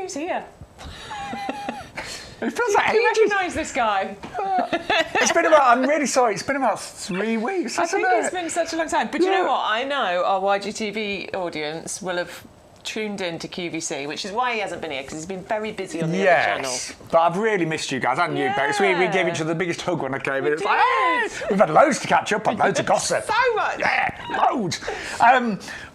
who's here? It feels like Do you recognise this guy? It's been about, I'm really sorry, it's been about 3 weeks, I hasn't think it? it's been such a long time. But you know what? I know our YGTV audience will have tuned in to QVC, which is why he hasn't been here, because he's been very busy on the other channel. But I've really missed you guys, haven't you, Bex? We gave each other the biggest hug when I came in. It's like, hey! We've had loads to catch up on, loads of gossip. So much! Yeah, loads.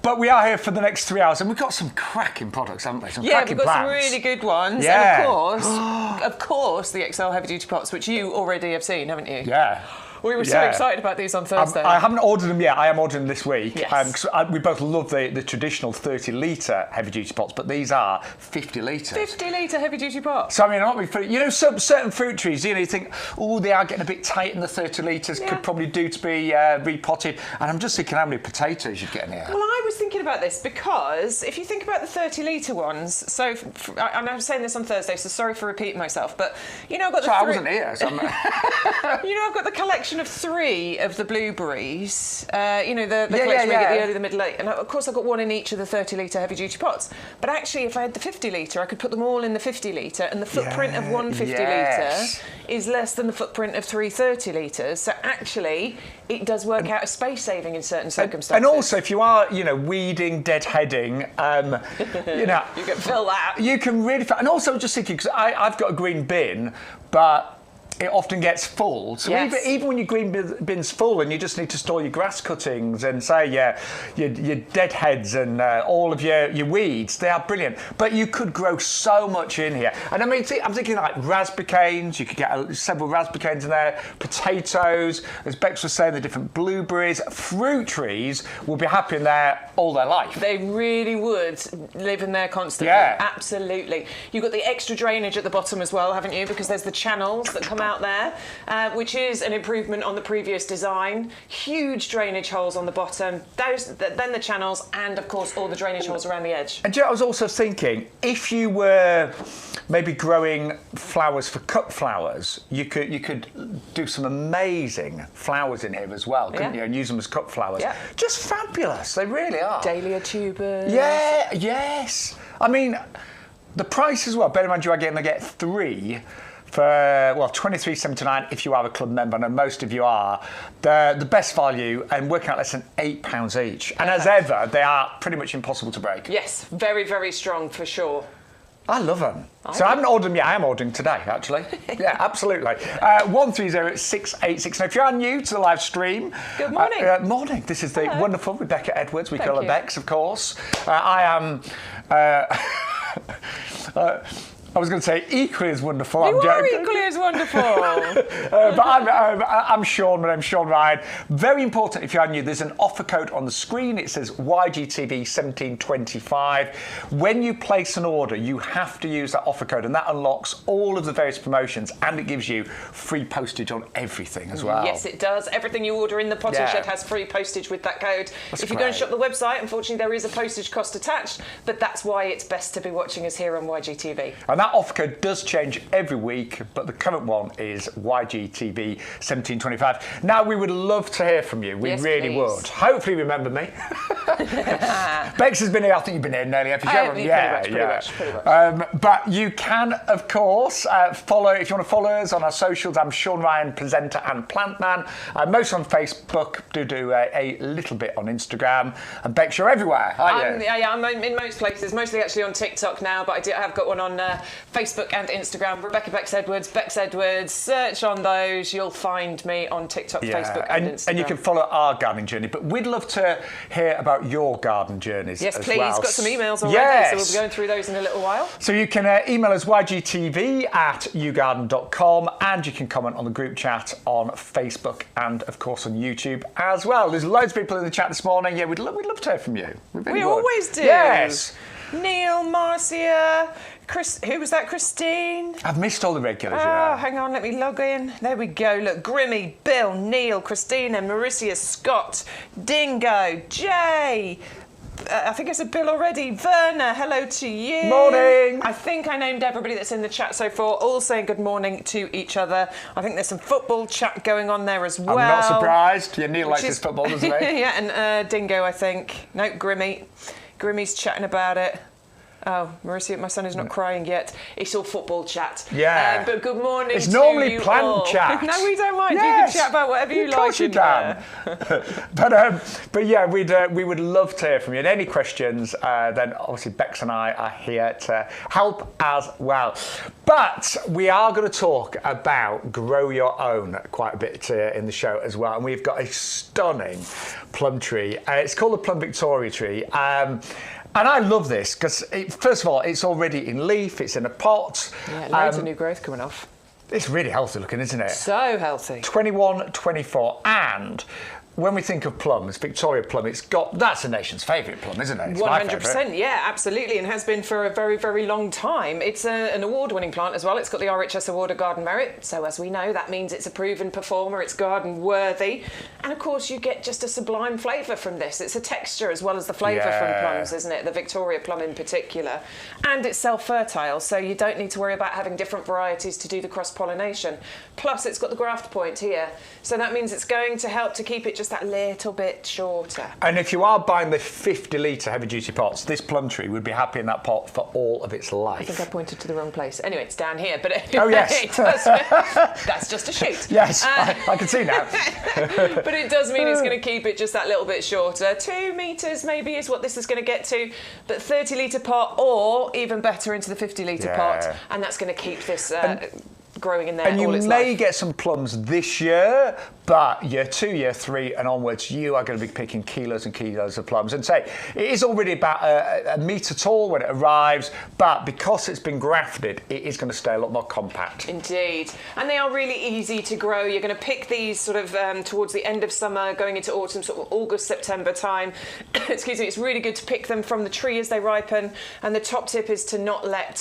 But we are here for the next 3 hours, and we've got some cracking products, haven't we? Some cracking we've got plants. some really good ones. Yeah. And of course, the XL heavy duty pots, which you already have seen, haven't you? Yeah. We were so excited about these on Thursday. I haven't ordered them yet. I am ordering them this week. Yes. We both love the traditional 30-litre heavy-duty pots, but these are 50 litres. 50-litre heavy-duty pots. So, I mean, aren't we? You know, certain fruit trees, you think, oh, they are getting a bit tight in the 30 litres, could probably do to be repotted. And I'm just thinking how many potatoes you'd get in here. Well, I was thinking about this because if you think about the 30-litre ones, so and I was saying this on Thursday, so sorry for repeating myself, but you know, I've got I wasn't here. So you know, I've got the collection of 3 of the blueberries. You know, the collection we get the early, the mid, late, and of course I've got one in each of the 30-litre heavy-duty pots. But actually, if I had the 50-litre, I could put them all in the 50-litre, and the footprint of one 50-litre is less than the footprint of 3 30-litres. So actually, it does work out as space saving in certain circumstances. And also, if you are, you know, weeding, deadheading, you know, you can fill that. You can really. And also, just thinking, because I've got a green bin, but it often gets full. So even when your green bin's full and you just need to store your grass cuttings and say your deadheads and all of your weeds, they are brilliant. But you could grow so much in here. And I mean, I'm thinking like raspberry canes. You could get several raspberry canes in there. Potatoes, as Bex was saying, the different blueberries. Fruit trees will be happy in there all their life. They really would live in there constantly. Yeah. Absolutely. You've got the extra drainage at the bottom as well, haven't you? Because there's the channels that come out there, which is an improvement on the previous design. Huge drainage holes on the bottom, then the channels, and of course all the drainage holes around the edge. And you know, I was also thinking, if you were maybe growing flowers for cut flowers, you could do some amazing flowers in here as well, couldn't you? And use them as cut flowers. Yeah. Just fabulous, they really are. Dahlia tubers. Yeah, yes. I mean, the price as well, bear in mind you are going to get 3 for, well, $23.79 if you are a club member. I know most of you are. The best value and working out less than £8 each. And as ever, they are pretty much impossible to break. Yes, very, very strong for sure. I love them. So I haven't ordered them yet. I am ordering today, actually. Yeah, absolutely. 130686. Now, if you are new to the live stream... Good morning. Morning. This is the wonderful Rebecca Edwards. We call her Bex, of course. I am... I was going to say equally as wonderful. You are equally as wonderful. But I'm Sean. My name's Sean Ryan. Very important, if you are new, there's an offer code on the screen. It says YGTV1725. When you place an order, you have to use that offer code, and that unlocks all of the various promotions, and it gives you free postage on everything as well. Yes, it does. Everything you order in the potting shed has free postage with that code. If you go and shop the website, unfortunately, there is a postage cost attached, but that's why it's best to be watching us here on YGTV. And that offer code does change every week, but the current one is YGTV1725. Now, we would love to hear from you. We really would. Hopefully, remember me. Bex has been here. I think you've been here nearly every show. Pretty much. But you can, of course, follow, if you want to follow us on our socials. I'm Sean Ryan, presenter and plant man. Most on Facebook, do a little bit on Instagram. And Bex, you're everywhere, aren't you? I'm in most places, mostly actually on TikTok now, but I have got one on Facebook and Instagram. Rebecca Bex Edwards, search on those. You'll find me on TikTok, Facebook and Instagram. And you can follow our gardening journey. But we'd love to hear about your garden journeys as well. Yes, please. Got some emails already, so we'll be going through those in a little while. So you can email us ygtv@yougarden.com, and you can comment on the group chat on Facebook and, of course, on YouTube as well. There's loads of people in the chat this morning. Yeah, we'd love to hear from you. We always do. Yes. Neil, Marcia, Chris, who was that? Christine? I've missed all the regulars, hang on, let me log in. There we go. Look, Grimmy, Bill, Neil, Christina, Mauricia, Scott, Dingo, Jay. I think I said Bill already. Werner, hello to you. Morning. I think I named everybody that's in the chat so far, all saying good morning to each other. I think there's some football chat going on there as well. I'm not surprised. Yeah, Neil likes his football, doesn't he? Yeah, and Dingo, I think. No, Grimmy. Grimmy's chatting about it. Oh, Marissa, my son is not crying yet. It's all football chat. Yeah. But good morning. It's normally you planned all. chat. No, we don't mind. Yes. You can chat about whatever you like. Of course you can. But yeah, we would love to hear from you. And any questions, then obviously Bex and I are here to help as well. But we are going to talk about grow your own quite a bit in the show as well. And we've got a stunning plum tree. It's called the Plum Victoria tree. And I love this because, first of all, it's already in leaf, it's in a pot. Yeah, loads of new growth coming off. It's really healthy looking, isn't it? So healthy. 21, 24, and when we think of plums, Victoria plum, that's the nation's favourite plum, isn't it? It's 100%, yeah, absolutely, and has been for a very, very long time. It's an award-winning plant as well. It's got the RHS Award of Garden Merit, so as we know, that means it's a proven performer, it's garden-worthy, and of course you get just a sublime flavour from this. It's a texture as well as the flavour from plums, isn't it? The Victoria plum in particular. And it's self-fertile, so you don't need to worry about having different varieties to do the cross-pollination. Plus, it's got the graft point here, so that means it's going to help to keep it just that little bit shorter. And if you are buying the 50-litre heavy-duty pots, this plum tree would be happy in that pot for all of its life. I think I pointed to the wrong place. Anyway, it's down here, but oh yes, that's just a shoot. Yes, I can see now. But it does mean it's going to keep it just that little bit shorter. 2 metres maybe is what this is going to get to, but 30-litre pot, or even better into the 50-litre pot, and that's going to keep this growing in there all its life. And you may get some plums this year, but year 2, year 3 and onwards, you are going to be picking kilos and kilos of plums. And say, it is already about a metre tall when it arrives, but because it's been grafted, it is going to stay a lot more compact. Indeed. And they are really easy to grow. You're going to pick these sort of towards the end of summer, going into autumn, sort of August, September time. Excuse me, it's really good to pick them from the tree as they ripen. And the top tip is to not let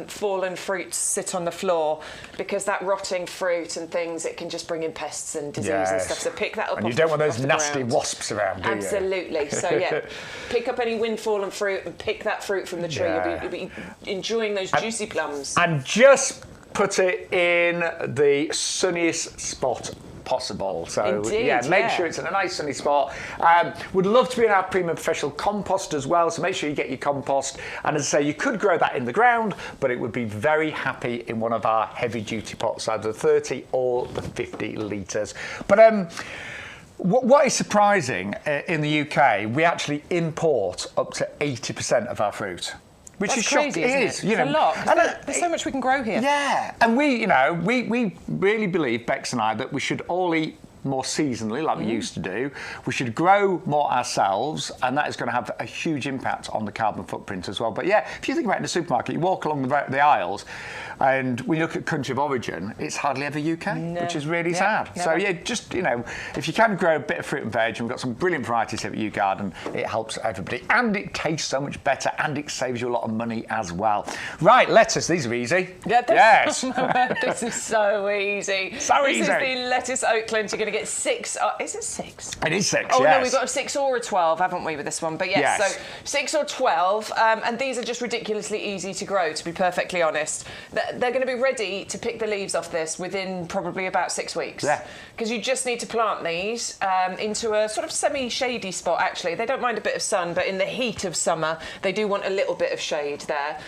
fallen fruits sit on the floor, because that rotting fruit and things, it can just bring in pests and disease and stuff. So pick that up. And you don't want those nasty wasps around, do you? Absolutely. So yeah, pick up any wind-fallen fruit and pick that fruit from the tree. You'll be enjoying those juicy plums. And just put it in the sunniest spot possible. So indeed, make sure it's in a nice sunny spot. Would love to be in our premium professional compost as well, so make sure you get your compost. And as I say, you could grow that in the ground, but it would be very happy in one of our heavy duty pots, either the 30 or the 50 litres. But what is surprising in the UK, we actually import up to 80% of our fruit. Which is crazy, shocking. It is. It's a lot. There's so much we can grow here. Yeah, and we really believe, Bex and I, that we should all eat more seasonally, like we used to do. We should grow more ourselves, and that is going to have a huge impact on the carbon footprint as well. But yeah, if you think about it in the supermarket, you walk along the aisles, and when you look at country of origin, it's hardly ever UK, which is really sad. Never. So yeah, just, if you can grow a bit of fruit and veg, and we've got some brilliant varieties here at YouGarden, it helps everybody, and it tastes so much better, and it saves you a lot of money as well. Right, lettuce, these are easy. Yeah, yes. This is so easy. So easy. This is the lettuce Oakland. You're going to get 6. Is it 6? It is 6, Oh yes. no, we've got a 6 or a 12, haven't we, with this one? But yes. So 6 or 12, and these are just ridiculously easy to grow, to be perfectly honest. They're going to be ready to pick the leaves off this within probably about 6 weeks. Yeah. Because you just need to plant these into a sort of semi-shady spot, actually. They don't mind a bit of sun, but in the heat of summer, they do want a little bit of shade there.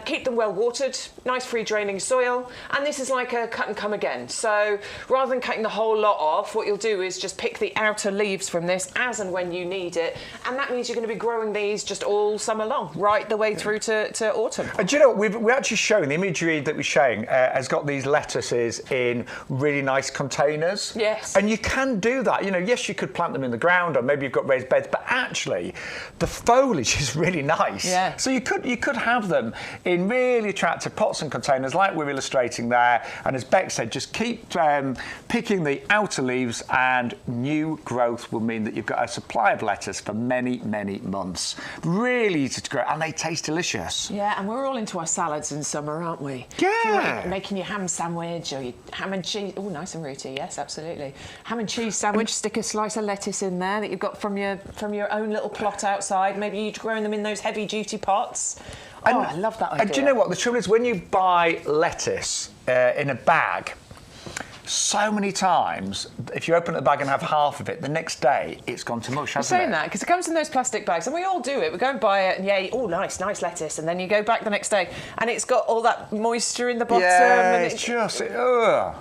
Keep them well watered, nice free draining soil, and this is like a cut and come again. So rather than cutting the whole lot off, what you'll do is just pick the outer leaves from this as and when you need it, and that means you're going to be growing these just all summer long, right the way through to autumn. Do you know, we're actually showing, the imagery that we're showing has got these lettuces in really nice containers. Yes. And you can do that. Yes, you could plant them in the ground, or maybe you've got raised beds, but actually the foliage is really nice. Yeah. So you could have them in really attractive pots and containers like we're illustrating there, and as Beck said, just keep picking the outer leaves, and new growth will mean that you've got a supply of lettuce for many, many months. Really easy to grow, and they taste delicious. Yeah, and we're all into our salads in summer, aren't we? Yeah. If you want making your ham sandwich or your ham and cheese. Oh, nice and rooty. Yes, absolutely. Ham and cheese sandwich. Stick a slice of lettuce in there that you've got from your own little plot outside. Maybe you're growing them in those heavy-duty pots. Oh, I love that idea. And do you know what? The trouble is, when you buy lettuce in a bag, so many times, if you open the bag and have half of it, the next day it's gone to mush, hasn't it? You're saying that because it comes in those plastic bags, and we all do it. We go and buy it, and oh, nice lettuce, and then you go back the next day, and it's got all that moisture in the bottom. Yeah, and it's just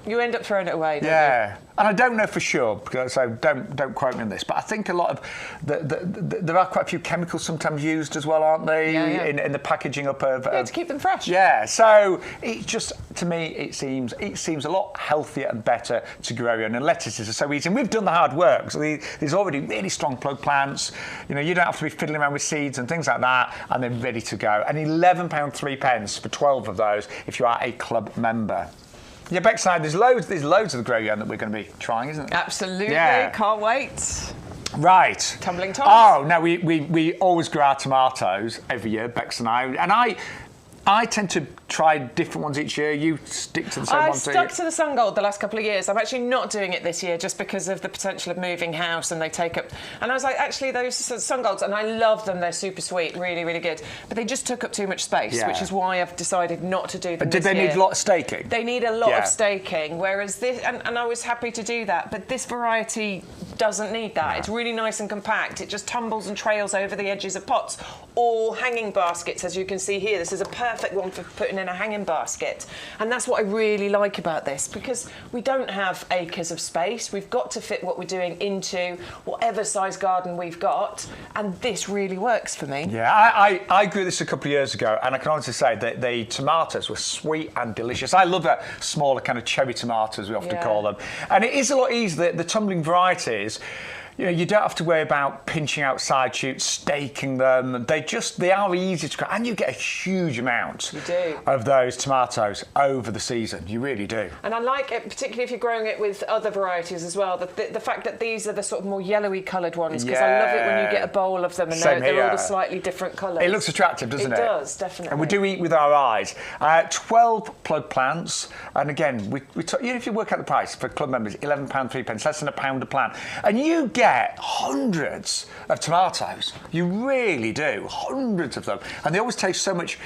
you end up throwing it away. Don't you? And I don't know for sure, so don't quote me on this, but I think a lot of there are quite a few chemicals sometimes used as well, aren't they? In the packaging up of to keep them fresh. Yeah, so it just, to me, it seems a lot healthier and better to grow your own. And lettuces are so easy, and we've done the hard work. So there's already really strong plug plants. You know, you don't have to be fiddling around with seeds and things like that, and they're ready to go. And £11.3 for 12 of those if you are a club member. Yeah, Beckside, there's loads of the grow yarn that we're going to be trying, isn't there? Absolutely, can't wait. Right. Tumbling toms. Oh, no, we always grow our tomatoes every year, Bex and I tend to try different ones each year. You stick to the same ones. I've stuck to the sun gold the last couple of years. I'm actually not doing it this year just because of the potential of moving house, and they take up. And I was like, actually, those sun golds, and I love them. They're super sweet, really, really good. But they just took up too much space, which is why I've decided not to do them. Did they need a lot of staking? They need a lot of staking, whereas this, and I was happy to do that. But this variety doesn't need that. No. It's really nice and compact. It just tumbles and trails over the edges of pots or hanging baskets, as you can see here. This is a perfect one for putting in a hanging basket, and that's what I really like about this, because we don't have acres of space. We've got to fit what we're doing into whatever size garden we've got, and this really works for me. Yeah, I grew this a couple of years ago, and I can honestly say that the tomatoes were sweet and delicious. I love that smaller kind of cherry tomatoes, we often call them, and it is a lot easier. The tumbling varieties, you know, you don't have to worry about pinching out side shoots, staking them. They are easy to grow, and you get a huge amount of those tomatoes over the season. You really do. And I like it, particularly if you're growing it with other varieties as well, the fact that these are the sort of more yellowy coloured ones, because I love it when you get a bowl of them and they're all the slightly different colours. It looks attractive, doesn't it? It does, definitely. And we do eat with our eyes. 12 plug plants, and again, even if you work out the price for club members, £11.3, less than £1 a plant, and you get hundreds of tomatoes. You really do, hundreds of them, and they always taste so much.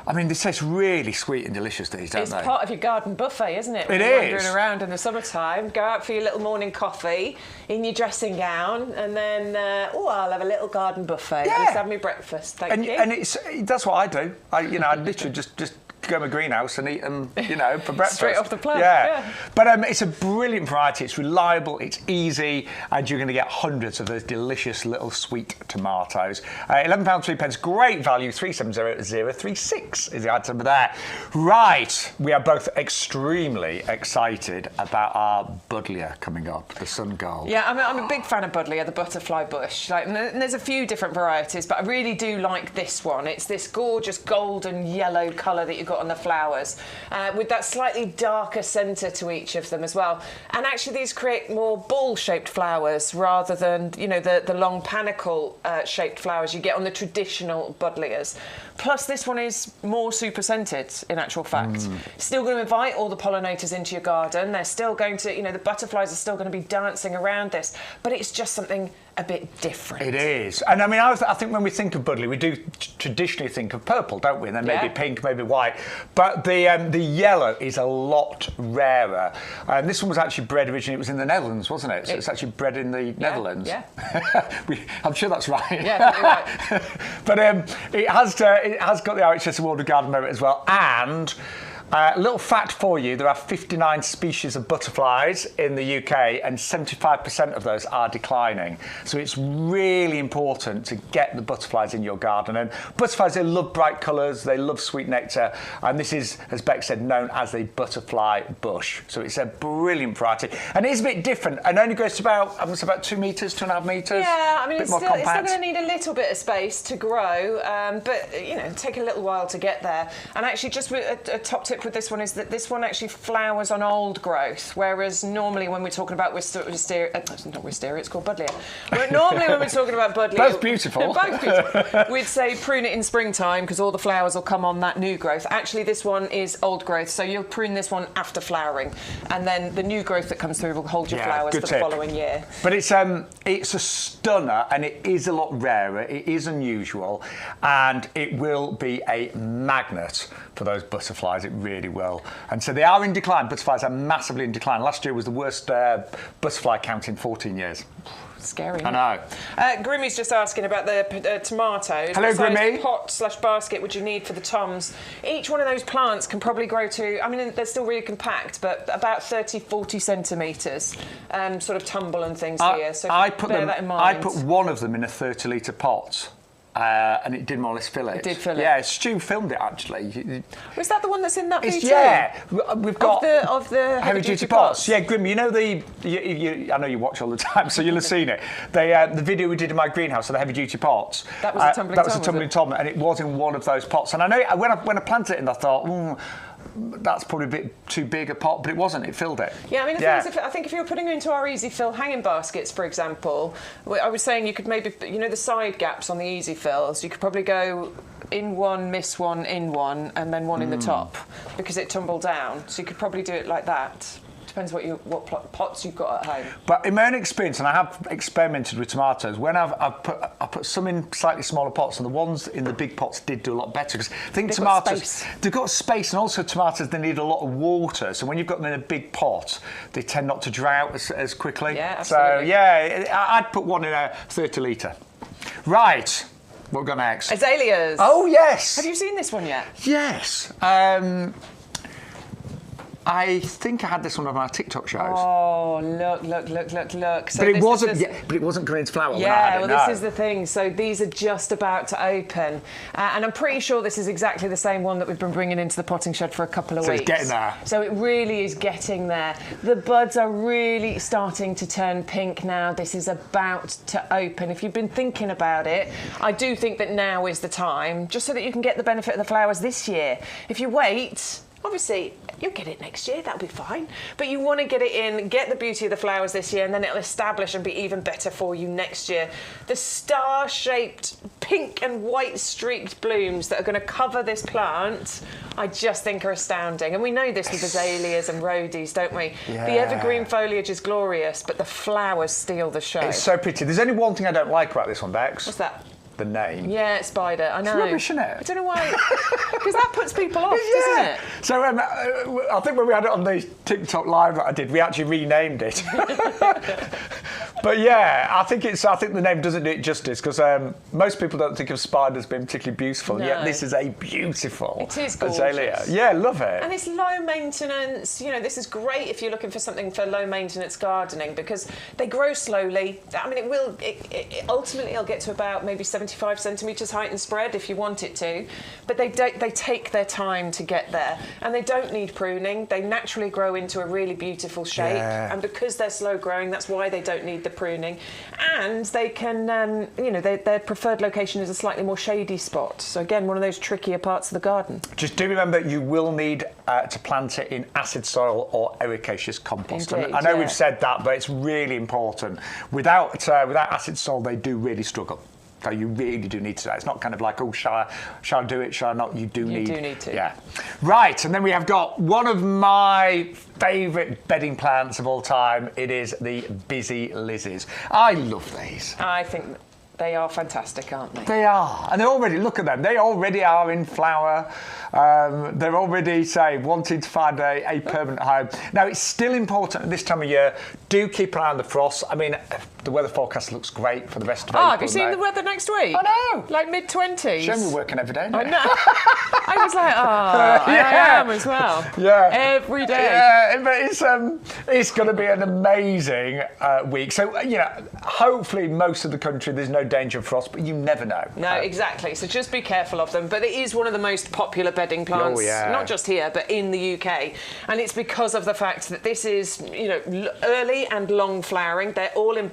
I mean, they taste really sweet and delicious, these, don't they? It's part of your garden buffet, isn't it? It is. Wandering around in the summertime, go out for your little morning coffee in your dressing gown, and then I'll have a little garden buffet. Just have me breakfast. Thank you. And that's what I do. I literally just go to my greenhouse and eat them, for breakfast. Straight off the plant. Yeah. But it's a brilliant variety. It's reliable, it's easy, and you're going to get hundreds of those delicious little sweet tomatoes. £11.3, great value. 370036 is the item there. Right, we are both extremely excited about our Buddleia coming up, the sun gold. Yeah, I'm a big fan of Buddleia, the butterfly bush. And there's a few different varieties, but I really do like this one. It's this gorgeous golden yellow colour that you've got on the flowers, with that slightly darker centre to each of them as well. And actually these create more ball-shaped flowers rather than, the long panicle shaped flowers you get on the traditional Buddleias. Plus this one is more super scented, in actual fact. Still going to invite all the pollinators into your garden. They're still going to, the butterflies are still going to be dancing around this, but it's just something a bit different. It is. And I mean, I think when we think of Buddleia, we do traditionally think of purple, don't we? And then maybe pink, maybe white. But the yellow is a lot rarer. And this one was actually bred originally, it was in the Netherlands, wasn't it? So it's actually bred in the Netherlands. Yeah. I'm sure that's right. Yeah, right. But it has got the RHS Award of Garden Merit as well. And a little fact for you, there are 59 species of butterflies in the UK, and 75% of those are declining. So it's really important to get the butterflies in your garden. And butterflies, they love bright colours, they love sweet nectar, and this is, as Beck said, known as the butterfly bush. So it's a brilliant variety. And it is a bit different, and only goes to about 2 metres, 2.5 metres. Yeah, I mean, it's still going to need a little bit of space to grow, but, take a little while to get there. And actually, just a top tip with this one is that this one actually flowers on old growth, whereas normally when we're talking about wisteria, not wisteria, it's called Buddleia. Normally when we're talking about Buddleia, both beautiful. We'd say prune it in springtime because all the flowers will come on that new growth. Actually, this one is old growth, so you'll prune this one after flowering, and then the new growth that comes through will hold your flowers for the following year. But it's a stunner, and it is a lot rarer. It is unusual, and it will be a magnet for those butterflies. It really really will. And so they are in decline. Butterflies are massively in decline. Last year was the worst butterfly count in 14 years. Scary. I know. Grimmy's just asking about the tomatoes. Hello, what size Grimmy. pot/basket would you need for the toms? Each one of those plants can probably grow to, I mean, they're still really compact, but about 30, 40 centimetres, sort of tumble and things here. So bear that in mind. I put one of them in a 30-litre pot. And it did more or less fill it. It did fill it. Yeah, Stu filmed it actually. Was that the one that's in that video? Yeah, we've got of the heavy duty pots. Yeah, Grim. You know I know you watch all the time, so you'll have seen it. The video we did in my greenhouse of the heavy duty pots. That was a tumbling tom. That was a tumbling tom, and it was in one of those pots. And I know when I planted it, in, I thought. That's probably a bit too big a pot, but it wasn't. It filled it. Yeah, I mean, I think if you were putting it into our easy fill hanging baskets, for example, I was saying you could maybe, the side gaps on the easy fills, you could probably go in one, miss one, in one, and then one in the top, because it tumbled down. So you could probably do it like that. Depends what pots you've got at home. But in my own experience, and I have experimented with tomatoes, when I've put some in slightly smaller pots, and the ones in the big pots did do a lot better, because I think tomatoes, they've got space, and also tomatoes, they need a lot of water. So when you've got them in a big pot, they tend not to dry out as quickly. Yeah, absolutely. So yeah, I'd put one in a 30-litre. Right. What have we got next? Azaleas. Oh yes. Have you seen this one yet? Yes. I think I had this one on our TikTok shows. Oh, look. So but it wasn't going into flower. Yeah, this is the thing. So these are just about to open. And I'm pretty sure this is exactly the same one that we've been bringing into the potting shed for a couple of weeks. So it's getting there. So it really is getting there. The buds are really starting to turn pink now. This is about to open. If you've been thinking about it, I do think that now is the time, just so that you can get the benefit of the flowers this year. If you wait, obviously, you'll get it next year, that'll be fine. But you want to get it in, get the beauty of the flowers this year, and then it'll establish and be even better for you next year. The star-shaped pink and white streaked blooms that are going to cover this plant, I just think are astounding. And we know this with azaleas and rhodies, don't we? Yeah. The evergreen foliage is glorious, but the flowers steal the show. It's so pretty. There's only one thing I don't like about this one, Bex. What's that? The name. Yeah, spider. I know. It's rubbish, isn't it? I don't know why. Because that puts people off, doesn't it? So I think when we had it on the TikTok live that I did, we actually renamed it. But yeah, I think the name doesn't do it justice, because most people don't think of spiders being particularly beautiful. No. Yet this is a beautiful azalea. Gorgeous. Yeah, love it. And it's low maintenance. This is great if you're looking for something for low maintenance gardening, because they grow slowly. I mean, it ultimately it'll get to about maybe 75 centimetres height and spread if you want it to, but they take their time to get there, and they don't need pruning. They naturally grow into a really beautiful shape, and because they're slow growing, that's why they don't need the pruning. And they can, their preferred location is a slightly more shady spot. So again, one of those trickier parts of the garden. Just do remember, you will need to plant it in acid soil or ericaceous compost. Indeed, and I know we've said that, but it's really important. Without acid soil, they do really struggle. So you really do need to. It's not kind of like, oh, shall I do it? Shall I not? You do need to. Yeah. Right, and then we have got one of my favourite bedding plants of all time. It is the busy lizzies. I love these. I think they are fantastic, aren't they? They are. And look at them. They already are in flower. They're already, wanting to find a permanent home. Now, it's still important at this time of year. Do keep an eye on the frost. I mean, the weather forecast looks great for the rest of April. Have you seen the weather next week? I know. Like mid-20s. Shame we're working every day. I know. I was like, I am as well. Yeah. Every day. Yeah, but it's going to be an amazing week. So, hopefully most of the country, there's no danger of frost, but you never know. No, exactly. So just be careful of them. But it is one of the most popular bedding plants, not just here, but in the UK. And it's because of the fact that this is, early and long flowering. They're all in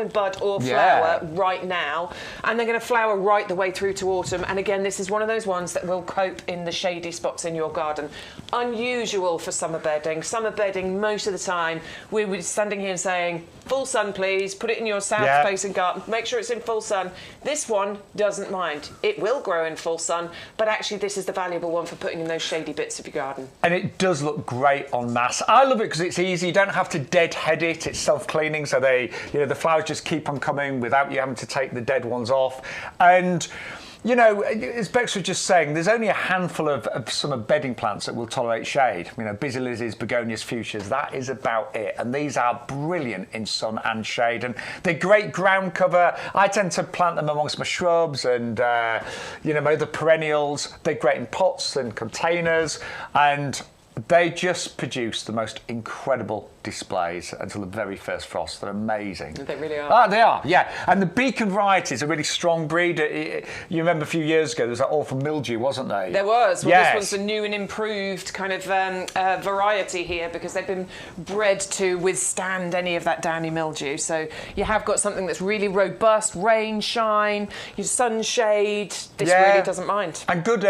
bud or flower right now. And they're going to flower right the way through to autumn. And again, this is one of those ones that will cope in the shady spots in your garden. Unusual for summer bedding. Summer bedding, most of the time, we were standing here saying, full sun, please. Put it in your south-facing garden. Make sure it's in full sun. This one doesn't mind. It will grow in full sun, but actually this is the valuable one for putting in those shady bits of your garden. And it does look great en masse. I love it because it's easy. You don't have to deadhead it. It's self-cleaning, so the flowers just keep on coming without you having to take the dead ones off. And you know, as Bex was just saying, there's only a handful of summer bedding plants that will tolerate shade. You know, busy lizzies, begonias, fuchsias, that is about it. And these are brilliant in sun and shade. And they're great ground cover. I tend to plant them amongst my shrubs and, you know, my other perennials. They're great in pots and containers. And they just produce the most incredible displays until the very first frost. They're amazing. They really are. They are, yeah. And the Beacon variety is a really strong breed. You remember a few years ago, there was that awful mildew, wasn't there? There was. Well, yes. This one's a new and improved kind of variety here because they've been bred to withstand any of that downy mildew. So you have got something that's really robust, rain, shine, your sunshade. This really doesn't mind. And good,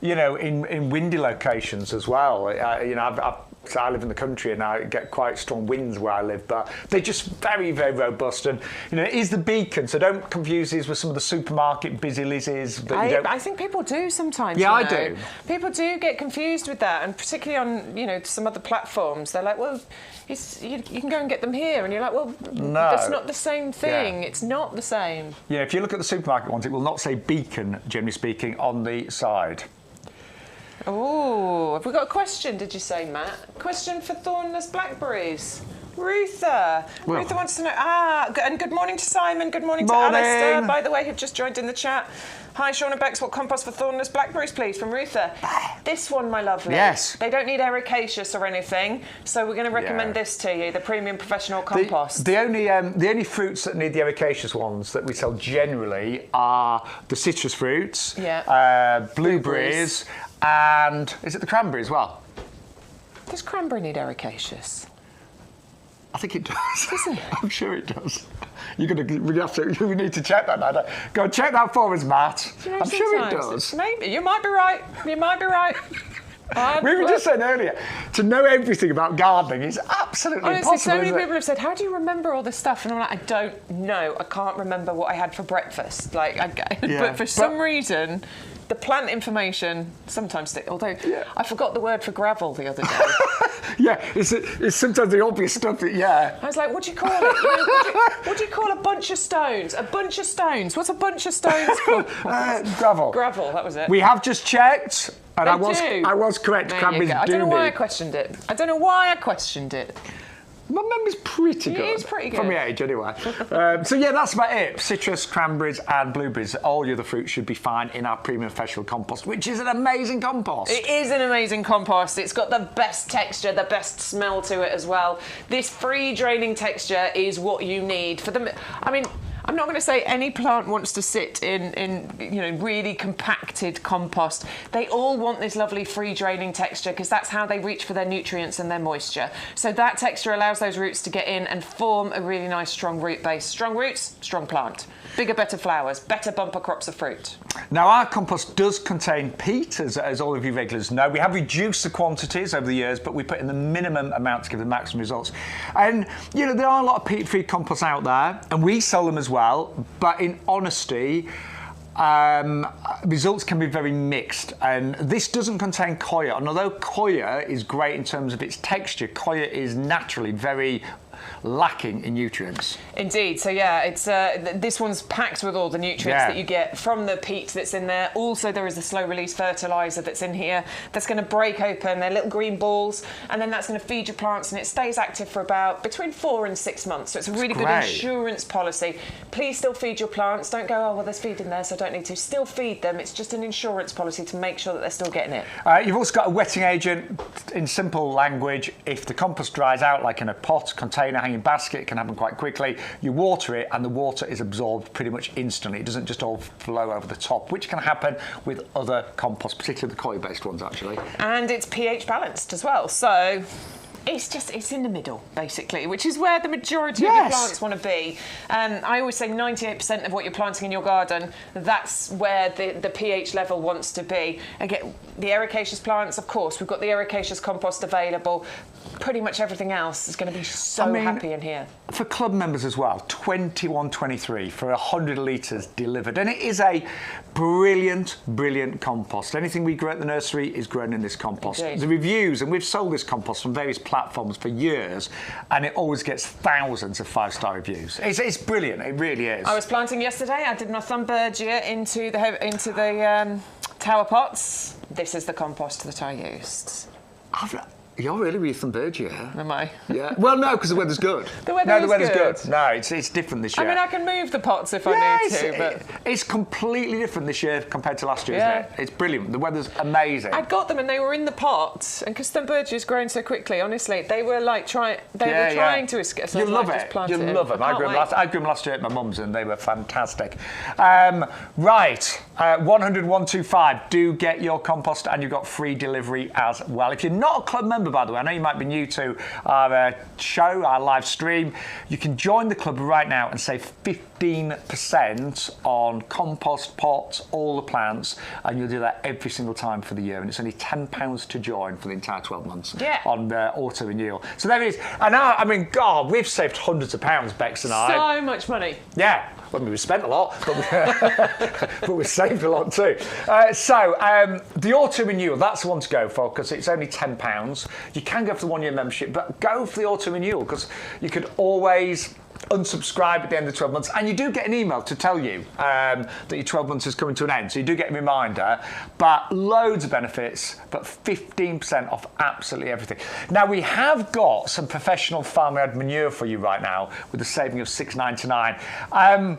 you know, in windy locations as well. You know, so I live in the country and I get quite strong winds where I live, but they're just very, very robust. And, you know, it is the Beacon, so don't confuse these with some of the supermarket busy lizzies. I think people do sometimes. Yeah, you know. I do. People do get confused with that, and particularly on, you know, some other platforms. They're like, well, you can go and get them here. And you're like, well, no, that's not the same thing. Yeah. It's not the same. Yeah, if you look at the supermarket ones, it will not say Beacon, generally speaking, on the side. Oh, have we got a question, did you say, Matt? Question for thornless blackberries. Rutha. Well, Rutha wants to know. And good morning to Simon. Good morning to Alistair, by the way, who've just joined in the chat. Hi, Sean and Bex. What compost for thornless blackberries, please, from Rutha? This one, my lovely. Yes. They don't need ericaceous or anything, so we're going to recommend this to you, the premium professional compost. The only fruits that need the ericaceous ones that we sell generally are the citrus fruits, blueberries, and is it the cranberry as well? Does cranberry need ericaceous? I think it does. Does it? I'm sure it does. You need to check that now. Go and check that for us, Matt. You know, I'm sure it does. Maybe. You might be right. You might be right. We were just saying earlier, to know everything about gardening is absolutely impossible. Honestly, so many people have said, how do you remember all this stuff? And I'm like, I don't know. I can't remember what I had for breakfast. But for some reason, the plant information sometimes sticks. Although I forgot the word for gravel the other day. It's sometimes the obvious stuff that, I was like, what do you call it? You know, what do you call a bunch of stones? A bunch of stones. What's a bunch of stones called? Gravel. Gravel, that was it. We have just checked, and I was correct. Cranberries I don't know why I questioned it. My memory's pretty good. It is pretty good. From my age, anyway. So, that's about it. Citrus, cranberries and blueberries. All the other fruits should be fine in our premium professional compost, which is an amazing compost. It is an amazing compost. It's got the best texture, the best smell to it as well. This free draining texture is what you need for them. I mean, I'm not going to say any plant wants to sit in really compacted compost. They all want this lovely free draining texture because that's how they reach for their nutrients and their moisture. So that texture allows those roots to get in and form a really nice strong root base. Strong roots, strong plant. Bigger, better flowers, better bumper crops of fruit. Now, our compost does contain peat, as all of you regulars know. We have reduced the quantities over the years, but we put in the minimum amount to give the maximum results. And, there are a lot of peat-free composts out there, and we sell them as well. But in honesty, results can be very mixed, and this doesn't contain coir. And although coir is great in terms of its texture, coir is naturally very lacking in nutrients. Indeed. So it's this one's packed with all the nutrients that you get from the peat that's in there. Also, there is a slow release fertilizer that's in here that's going to break open their little green balls, and then that's going to feed your plants, and it stays active for about between 4 and 6 months. So it's a really good insurance policy. Please still feed your plants. Don't go, oh well, there's feed in there, so I don't need to. Still feed them. It's just an insurance policy to make sure that they're still getting it. You've also got a wetting agent. In simple language, if the compost dries out, like in a pot, container, hanging basket, it can happen quite quickly. You water it and the water is absorbed pretty much instantly. It doesn't just all flow over the top, which can happen with other composts, particularly the coir-based ones, actually. And it's pH balanced as well, so it's in the middle, basically, which is where the majority of your plants want to be. I always say 98% of what you're planting in your garden, that's where the pH level wants to be. Again, the ericaceous plants, of course, we've got the ericaceous compost available. pretty much everything else is going to be so happy in here. For club members as well, 21.23 for 100 litres delivered. And it is a brilliant, brilliant compost. Anything we grow at the nursery is grown in this compost. Indeed. The reviews, and we've sold this compost on various platforms for years, and it always gets thousands of 5-star reviews. It's brilliant, it really is. I was planting yesterday. I did my Buddleia into the tower pots. This is the compost that I used. You're really with Buddleia. Am I? Yeah. Well, no, because the weather's good. The weather's good. No, it's different this year. I mean, I can move the pots if I need to, but it's completely different this year compared to last year, Yeah. isn't it? It's brilliant. The weather's amazing. I got them and they were in the pot, and because the Buddleia's grown so quickly, honestly, they were like trying to escape. So You love just it. plant You it love them. I grew them last year at my mum's, and they were fantastic. Right, 100-125. Do get your compost, and you've got free delivery as well. If you're not a club member, by the way, I know you might be new to our show, our live stream. You can join the club right now and save 15% on compost, pots, all the plants, and you'll do that every single time for the year. And it's only £10 to join for the entire 12 months on auto renewal. So there it is. And now, I mean, God, we've saved hundreds of pounds, Bex and I. So much money. Yeah. Well, I mean, we spent a lot, but we saved a lot too. The auto renewal, that's the one to go for because it's only £10. You can go for the 1-year membership, but go for the auto renewal because you could always unsubscribe at the end of 12 months, and you do get an email to tell you that your 12 months is coming to an end, so you do get a reminder, but loads of benefits, but 15% off absolutely everything. Now, we have got some professional farmyard manure for you right now with a saving of $6.99.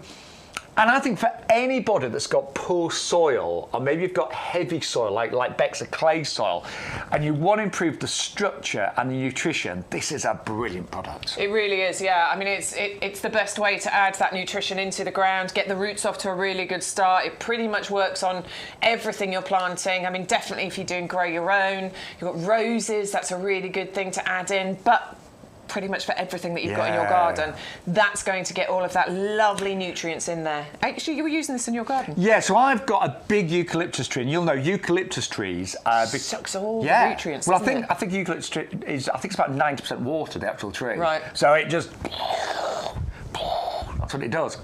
And I think for anybody that's got poor soil, or maybe you've got heavy soil, like Beck's a clay soil, and you want to improve the structure and the nutrition, this is a brilliant product. It really is, yeah. I mean, it's the best way to add that nutrition into the ground, get the roots off to a really good start. It pretty much works on everything you're planting. I mean, definitely if you're doing grow your own, you've got roses, that's a really good thing to add in, but pretty much for everything that you've got in your garden, that's going to get all of that lovely nutrients in there. Actually, you were using this in your garden? Yeah, so I've got a big eucalyptus tree, and you'll know eucalyptus trees sucks all the nutrients. Well, I think eucalyptus tree is, I think it's about 90% water, the actual tree. Right. So it just, that's what it does.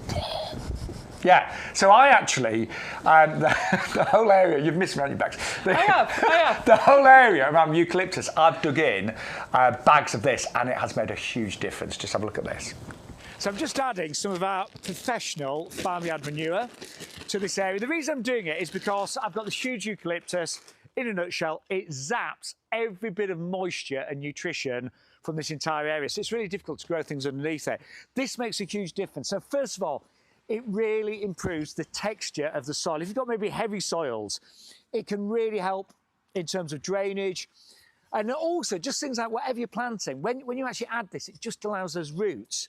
Yeah, so I actually, the whole area, you've missed me on your backs. I have. The whole area around eucalyptus, I've dug in bags of this, and it has made a huge difference. Just have a look at this. So I'm just adding some of our professional farmyard manure to this area. The reason I'm doing it is because I've got this huge eucalyptus. In a nutshell, it zaps every bit of moisture and nutrition from this entire area. So it's really difficult to grow things underneath it. This makes a huge difference. So first of all, it really improves the texture of the soil. If you've got maybe heavy soils, it can really help in terms of drainage. And also just things like whatever you're planting, when you actually add this, it just allows those roots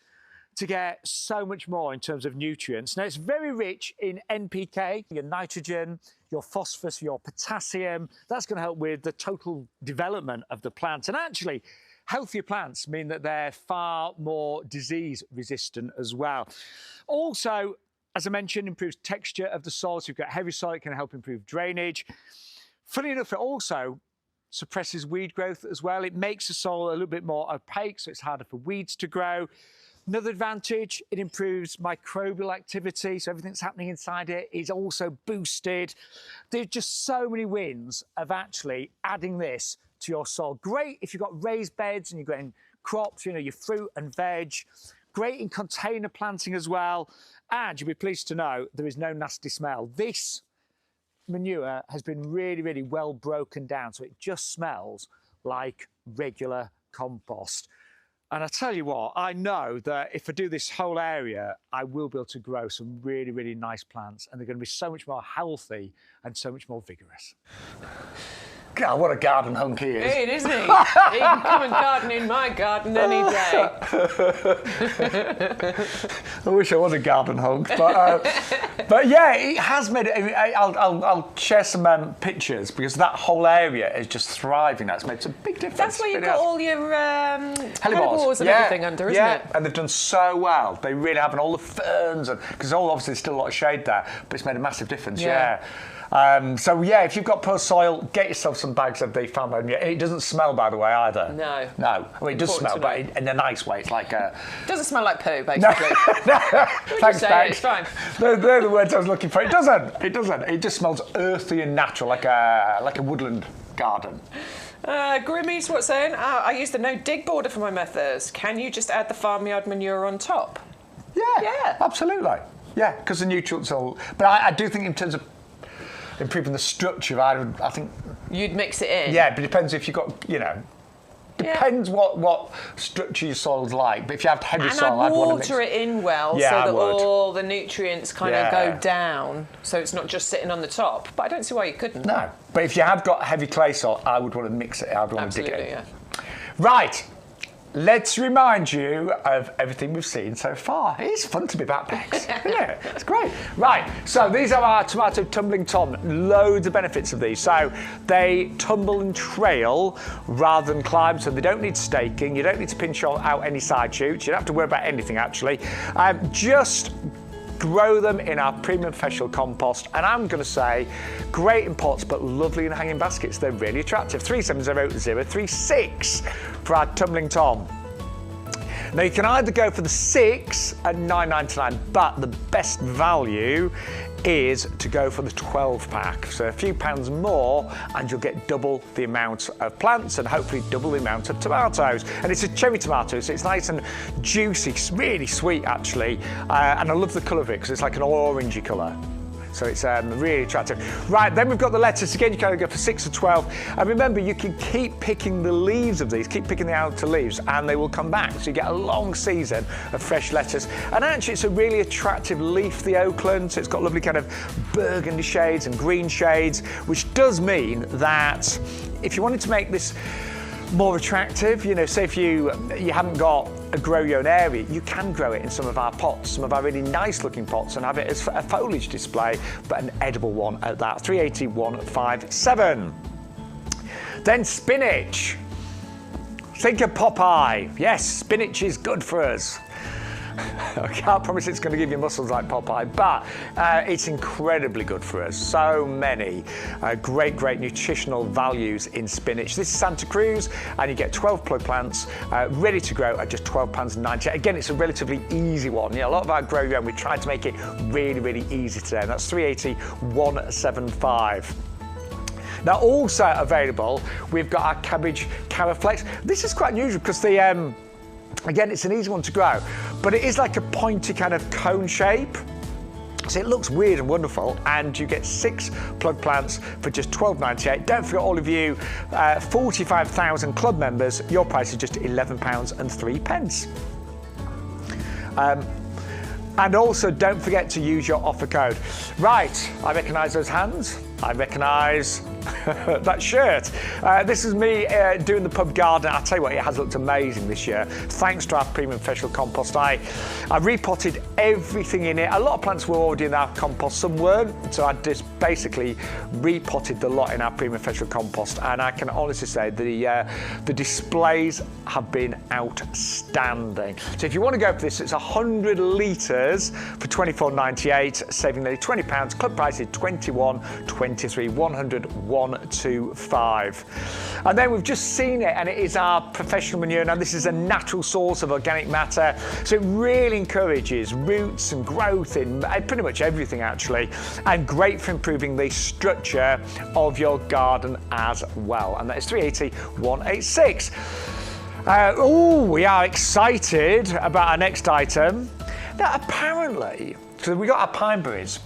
to get so much more in terms of nutrients. Now, it's very rich in NPK, your nitrogen, your phosphorus, your potassium. That's going to help with the total development of the plant. And actually, healthier plants mean that they're far more disease resistant as well. Also, as I mentioned, improves texture of the soil. So you've got heavy soil, it can help improve drainage. Funny enough, it also suppresses weed growth as well. It makes the soil a little bit more opaque, so it's harder for weeds to grow. Another advantage, it improves microbial activity, so everything that's happening inside it is also boosted. There's just so many wins of actually adding this to your soil. Great if you've got raised beds and you're growing crops, you know, your fruit and veg. Great in container planting as well. And you'll be pleased to know there is no nasty smell. This manure has been really, really well broken down, so it just smells like regular compost. And I tell you what, I know that if I do this whole area, I will be able to grow some really, really nice plants, and they're going to be so much more healthy and so much more vigorous. God, what a garden hunk he is. It isn't he? He can come and garden in my garden any day. I wish I was a garden hunk, but yeah, it has made it. I'll share some pictures because that whole area is just thriving. That's made some big difference. That's where you've got all your hellebores and everything under, isn't it? And they've done so well. They really have, and all the ferns, and because obviously there's still a lot of shade there, but it's made a massive difference. So yeah, if you've got poor soil, get yourself some some bags of the farm manure. It doesn't smell, by the way, either. No. No. I mean, it does smell, but in a nice way. It's like a... It doesn't smell like poo, basically. No. Thanks, Bex. It's fine. They're the words I was looking for. It doesn't. It doesn't. It just smells earthy and natural, like a woodland garden. Grimmy's what's saying? I use the no dig border for my methods. Can you just add the farmyard manure on top? Yeah. Absolutely. Yeah, because the nutrients will... But I do think in terms of improving the structure, I think... You'd mix it in? Yeah, but it depends if you've got, depends what structure your soil's like. But if you have heavy soil, I'd want to water it in well so that all the nutrients kind of go down, so it's not just sitting on the top. But I don't see why you couldn't. No, but if you have got heavy clay soil, I would want to mix it. I'd want to dig it in. Yeah. Right. Let's remind you of everything we've seen so far. It's fun to be back, Bex. Yeah, it's great. Right, so these are our tomato tumbling tom. Loads of benefits of these. So they tumble and trail rather than climb, so they don't need staking. You don't need to pinch out any side shoots. You don't have to worry about anything, actually. Just grow them in our premium professional compost, and I'm going to say great in pots but lovely in hanging baskets. They're really attractive. 370036 for our tumbling tom. Now you can either go for the 6 at $9.99, but the best value is to go for the 12 pack. So a few pounds more and you'll get double the amount of plants and hopefully double the amount of tomatoes. And it's a cherry tomato, so it's nice and juicy, it's really sweet actually. And I love the colour of it because it's like an orangey colour. So it's really attractive. Right, then we've got the lettuce. Again, you can go for 6 or 12. And remember, you can keep picking the leaves of these, keep picking the outer leaves, and they will come back. So you get a long season of fresh lettuce. And actually, it's a really attractive leaf, the Oakland. So it's got lovely kind of burgundy shades and green shades, which does mean that if you wanted to make this more attractive, say if you haven't got a grow your own area, you can grow it in some of our pots, some of our really nice looking pots, and have it as a foliage display, but an edible one at that. 381.57. Then spinach. Think of Popeye. Yes, spinach is good for us. I can't promise it's going to give you muscles like Popeye, but it's incredibly good for us. So many great nutritional values in spinach. This is Santa Cruz, and you get 12 plug plants ready to grow at just £12.90. Again, it's a relatively easy one. A lot of our grow your own, we tried to make it really easy today, and that's 380.175. Now, also available, we've got our cabbage Caraflex. This is quite unusual because the again, it's an easy one to grow, but it is like a pointy kind of cone shape. So it looks weird and wonderful, and you get 6 plug plants for just £12.98. Don't forget, all of you 45,000 club members, your price is just £11.03. And also, don't forget to use your offer code. Right, I recognise those hands. I recognise that shirt. This is me doing the pub garden. I'll tell you what, it has looked amazing this year. Thanks to our premium professional compost. I repotted everything in it. A lot of plants were already in our compost, some weren't. So I just basically repotted the lot in our premium professional compost. And I can honestly say the displays have been outstanding. So if you want to go for this, it's 100 litres for £24.98, saving nearly £20. Club price is £21.23, 100 125. And then we've just seen it, and it is our professional manure. Now, this is a natural source of organic matter, so it really encourages roots and growth in pretty much everything, actually, and great for improving the structure of your garden as well. And that is 380.186. We are excited about our next item. Now, apparently, so we got our Pineberries.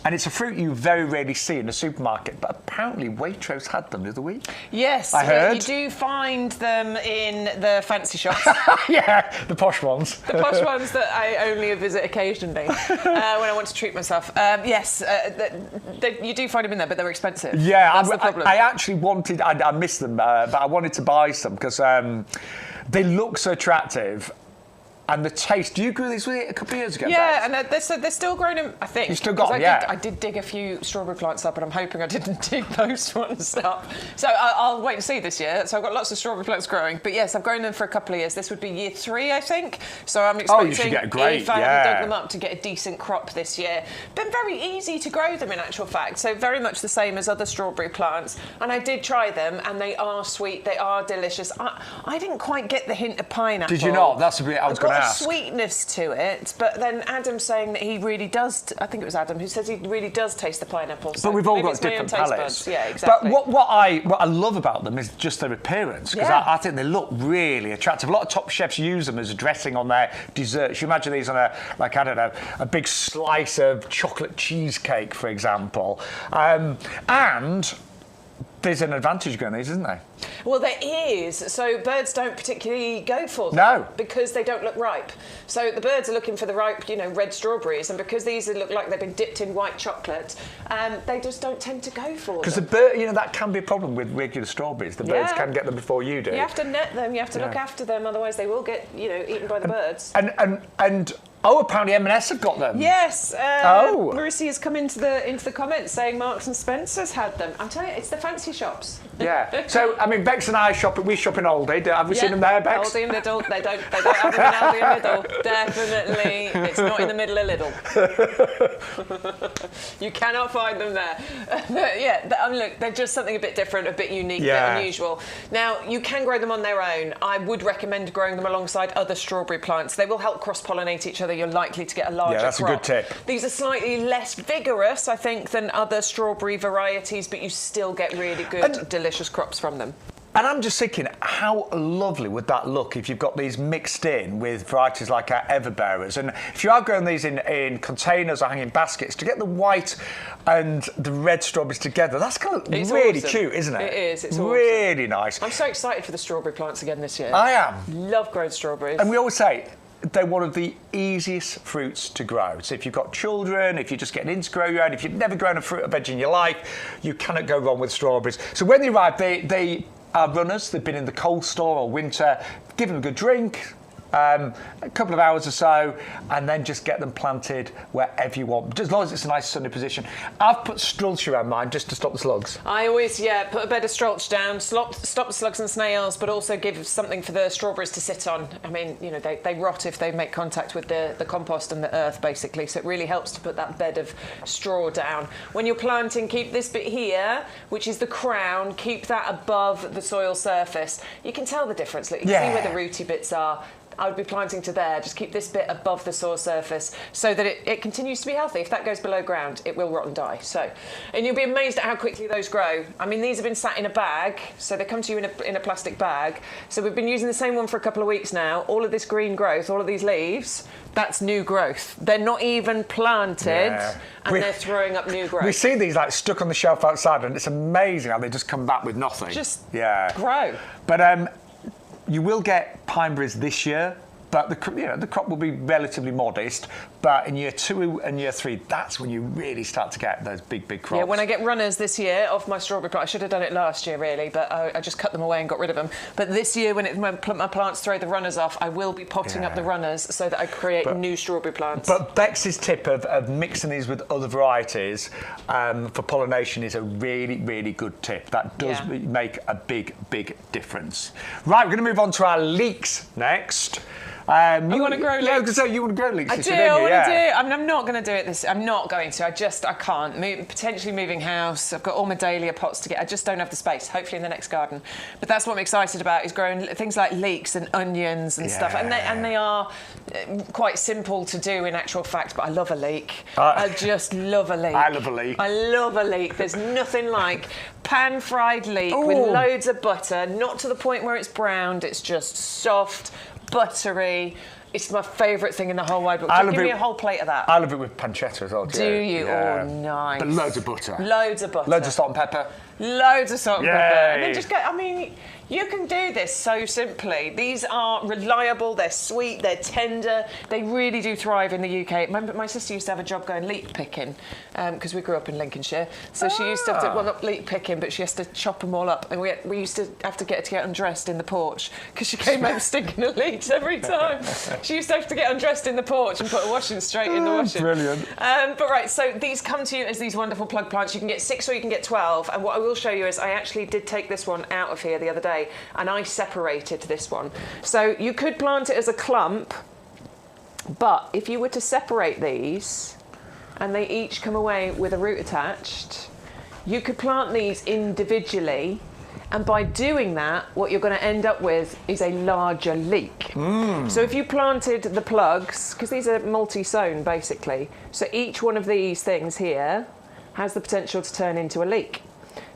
And it's a fruit you very rarely see in the supermarket, but apparently Waitrose had them the other week. Yes, I heard. You do find them in the fancy shops. Yeah, the posh ones. The posh ones that I only visit occasionally when I want to treat myself. Yes, you do find them in there, but they're expensive. Yeah, that's the problem. I actually wanted, I missed them, but I wanted to buy some because they look so attractive. And the taste, do you grew these with it a couple of years ago? Yeah, and they're still growing them, I think. You still got them, I did dig a few strawberry plants up, and I'm hoping I didn't dig those ones up. So I'll wait and see this year. So I've got lots of strawberry plants growing. But yes, I've grown them for a couple of years. This would be year 3, I think. So I'm expecting, you should get great, if I haven't dug them up, to get a decent crop this year. Been very easy to grow them, in actual fact. So very much the same as other strawberry plants. And I did try them, and they are sweet. They are delicious. I didn't quite get the hint of pineapple. Did you not? That's a bit I was going to ask. Got a sweetness to it, but then Adam's saying that he really does. I think it was Adam who says he really does taste the pineapple. So but we've all maybe got different palates. Yeah, exactly. But what I love about them is just their appearance, because I think they look really attractive. A lot of top chefs use them as a dressing on their desserts. You imagine these on a big slice of chocolate cheesecake, for example, and there's an advantage going these, isn't there? Well, there is. So birds don't particularly go for them. No. Because they don't look ripe. So the birds are looking for the ripe, red strawberries, and because these look like they've been dipped in white chocolate, they just don't tend to go for them. Because the bird, that can be a problem with regular strawberries. The birds can get them before you do. You have to net them. You have to look after them, otherwise they will get, eaten by the birds. And apparently M&S have got them. Yes. Marissa has come into the comments saying Marks and Spencer's had them. I'm telling you, it's the fancy shops. Yeah. So Bex and I we shop in Aldi. Have we seen them there, Bex? Aldi and Lidl. They don't have them in Aldi and Lidl. Definitely, it's not in the middle of Lidl. You cannot find them there. Look, they're just something a bit different, a bit unique, a bit unusual. Now, you can grow them on their own. I would recommend growing them alongside other strawberry plants. They will help cross-pollinate each other. You're likely to get a larger crop. That's a good tip. These are slightly less vigorous, I think, than other strawberry varieties, but you still get really good, delicious crops from them. And I'm just thinking, how lovely would that look if you've got these mixed in with varieties like our everbearers? And if you are growing these in containers or hanging baskets, to get the white and the red strawberries together, that's going to look really cute, isn't it? It is. It's really awesome. Nice. I'm so excited for the strawberry plants again this year. I am. Love growing strawberries. And we always say, they're one of the easiest fruits to grow. So if you've got children, if you're just getting into grow your own, if you've never grown a fruit or veg in your life, you cannot go wrong with strawberries. So when they arrive, they are runners. They've been in the cold store or winter. Give them a good drink, a couple of hours or so, and then just get them planted wherever you want, as long as it's a nice sunny position. I've put strulch around mine just to stop the slugs. I always, put a bed of strulch down, stop the slugs and snails, but also give something for the strawberries to sit on. I mean, they rot if they make contact with the compost and the earth, basically, so it really helps to put that bed of straw down. When you're planting, keep this bit here, which is the crown, keep that above the soil surface. You can tell the difference. Look, you can see where the rooty bits are. I would be planting to there. Just keep this bit above the soil surface so that it continues to be healthy. If that goes below ground, it will rot and die. And you'll be amazed at how quickly those grow. I mean, these have been sat in a bag, so they come to you in a plastic bag. So we've been using the same one for a couple of weeks now. All of this green growth, all of these leaves, that's new growth. They're not even planted, and they're throwing up new growth. We see these stuck on the shelf outside, and it's amazing how they just come back with nothing. Just grow. But you will get Pineberries this year, but the crop will be relatively modest. But in year 2 and year 3, that's when you really start to get those big crops. Yeah, when I get runners this year off my strawberry plant, I should have done it last year really, but I just cut them away and got rid of them. But this year, when my plants throw the runners off, I will be potting up the runners so that I create new strawberry plants. But Bex's tip of mixing these with other varieties for pollination is a really, really good tip. That does make a big difference. Right, we're going to move on to our leeks next. You want to grow leeks? Yeah, because you want to grow leeks. I do. I want to do. I mean, I'm not going to do it this. I'm not going to. I can't. Potentially moving house. I've got all my dahlia pots to get. I just don't have the space. Hopefully in the next garden. But that's what I'm excited about, is growing things like leeks and onions and stuff. And they are quite simple to do in actual fact. But I love a leek. I just love a leek. I love a leek. I love a leek. There's nothing like pan-fried leek with loads of butter. Not to the point where it's browned. It's just soft, buttery. It's my favourite thing in the whole wide world. Give me a whole plate of that. I love it with pancetta as well. Do you? Yeah. Oh, nice. But loads of butter. Loads of butter. Loads of salt and pepper. Loads of salt and pepper. And then just get, You can do this so simply. These are reliable, they're sweet, they're tender. They really do thrive in the UK. My sister used to have a job going leek picking because we grew up in Lincolnshire. So she used to have to, well, not leek picking, but she has to chop them all up. And we used to have to get her to get undressed in the porch because she came home stinking of leeks every time. She used to have to get undressed in the porch and put her washing straight in the washing. Brilliant. But right, so these come to you as these wonderful plug plants. You can get 6 or you can get 12. And what I will show you is I actually did take this one out of here the other day and I separated this one. So you could plant it as a clump, but if you were to separate these and they each come away with a root attached, you could plant these individually, and by doing that, what you're going to end up with is a larger leek. So if you planted the plugs, because these are multi-sown basically, so each one of these things here has the potential to turn into a leek.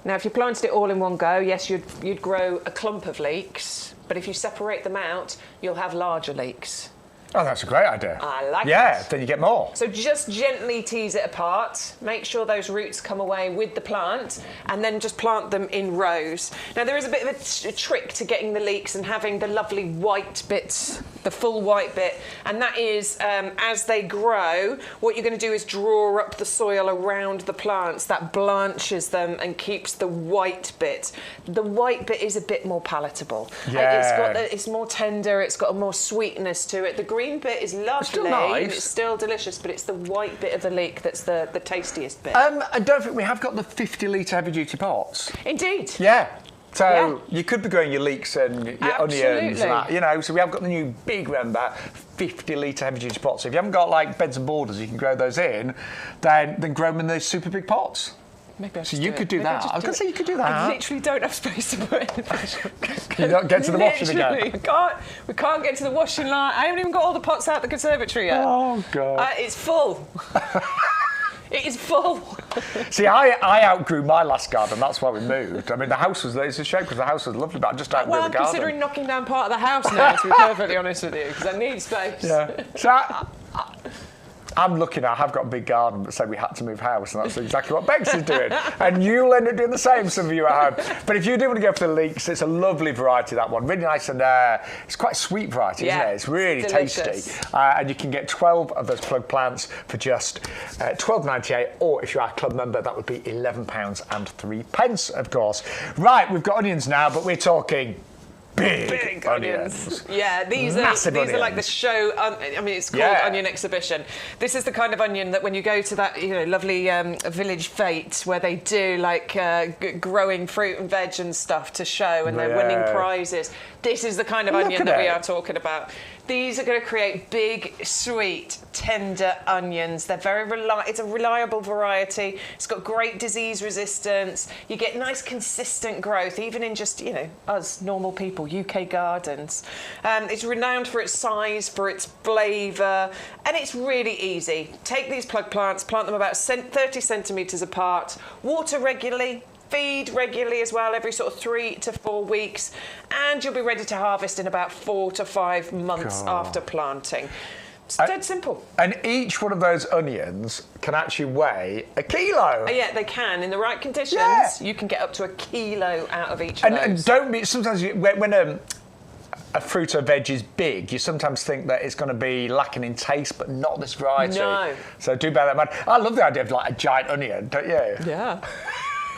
Now, if you planted it all in one go, yes, you'd grow a clump of leeks, but if you separate them out, you'll have larger leeks. Oh, that's a great idea. I like it. Yeah, then you get more. So just gently tease it apart, make sure those roots come away with the plant, and then just plant them in rows. Now, there is a bit of a trick to getting the leeks and having the lovely white bits, the full white bit, and that is as they grow, what you're going to do is draw up the soil around the plants. That blanches them and keeps the white bit. The white bit is a bit more palatable. Yeah. It's more tender, it's got a more sweetness to it. The green bit is lovely, It's still nice. and it's still delicious, but it's the white bit of the leek that's the tastiest bit. I don't think we have got the 50-litre heavy-duty pots. Indeed. Yeah. So Yeah. you could be growing your leeks and your onions and that, you know. So we have got the new big, remember, 50-litre heavy-duty pots. So if you haven't got like beds and borders, you can grow those in. Then grow them in those super big pots. Maybe So you could do that. I was going to say you could do that. I literally don't have space to put in. You don't get to the washing again. We can't get to the washing line. I haven't even got all the pots out the conservatory yet. Oh, God. It's full. It is full. See, I outgrew my last garden. That's why we moved. I mean, the house was, it's a shame because the house was lovely, but I just outgrew Well, the I'm garden. considering knocking down part of the house now, to be perfectly honest with you, because I need space. Yeah. So I'm looking, I have got a big garden, but say we had to move house, and that's exactly what Bex is doing. And you'll end up doing the same, some of you at home. But if you do want to go for the leeks, it's a lovely variety, that one. Really nice, and it's quite a sweet variety, isn't it? It's really tasty. And you can get 12 of those plug plants for just £12.98, or if you are a club member, that would be £11.03, of course. Right, we've got onions now, but we're talking big onions. Yeah, these are like the show. I mean, it's called Onion Exhibition. This is the kind of onion that when you go to that, lovely village fete where they do like growing fruit and veg and stuff to show, and they're winning prizes. This is the kind of onion that we are talking about. These are going to create big, sweet, tender onions. They're it's a reliable variety. It's got great disease resistance. You get nice, consistent growth, even in just, us normal people, UK gardens. It's renowned for its size, for its flavour, and it's really easy. Take these plug plants, plant them about 30 centimetres apart, water regularly, feed regularly as well, every sort of 3 to 4 weeks, and you'll be ready to harvest in about 4 to 5 months after planting. It's dead simple. And each one of those onions can actually weigh a kilo. Yeah, they can. In the right conditions, you can get up to a kilo out of each of those. And don't be, sometimes when a fruit or veg is big, you sometimes think that it's going to be lacking in taste, but not this variety. No. So do bear that in mind. I love the idea of like a giant onion, don't you? Yeah.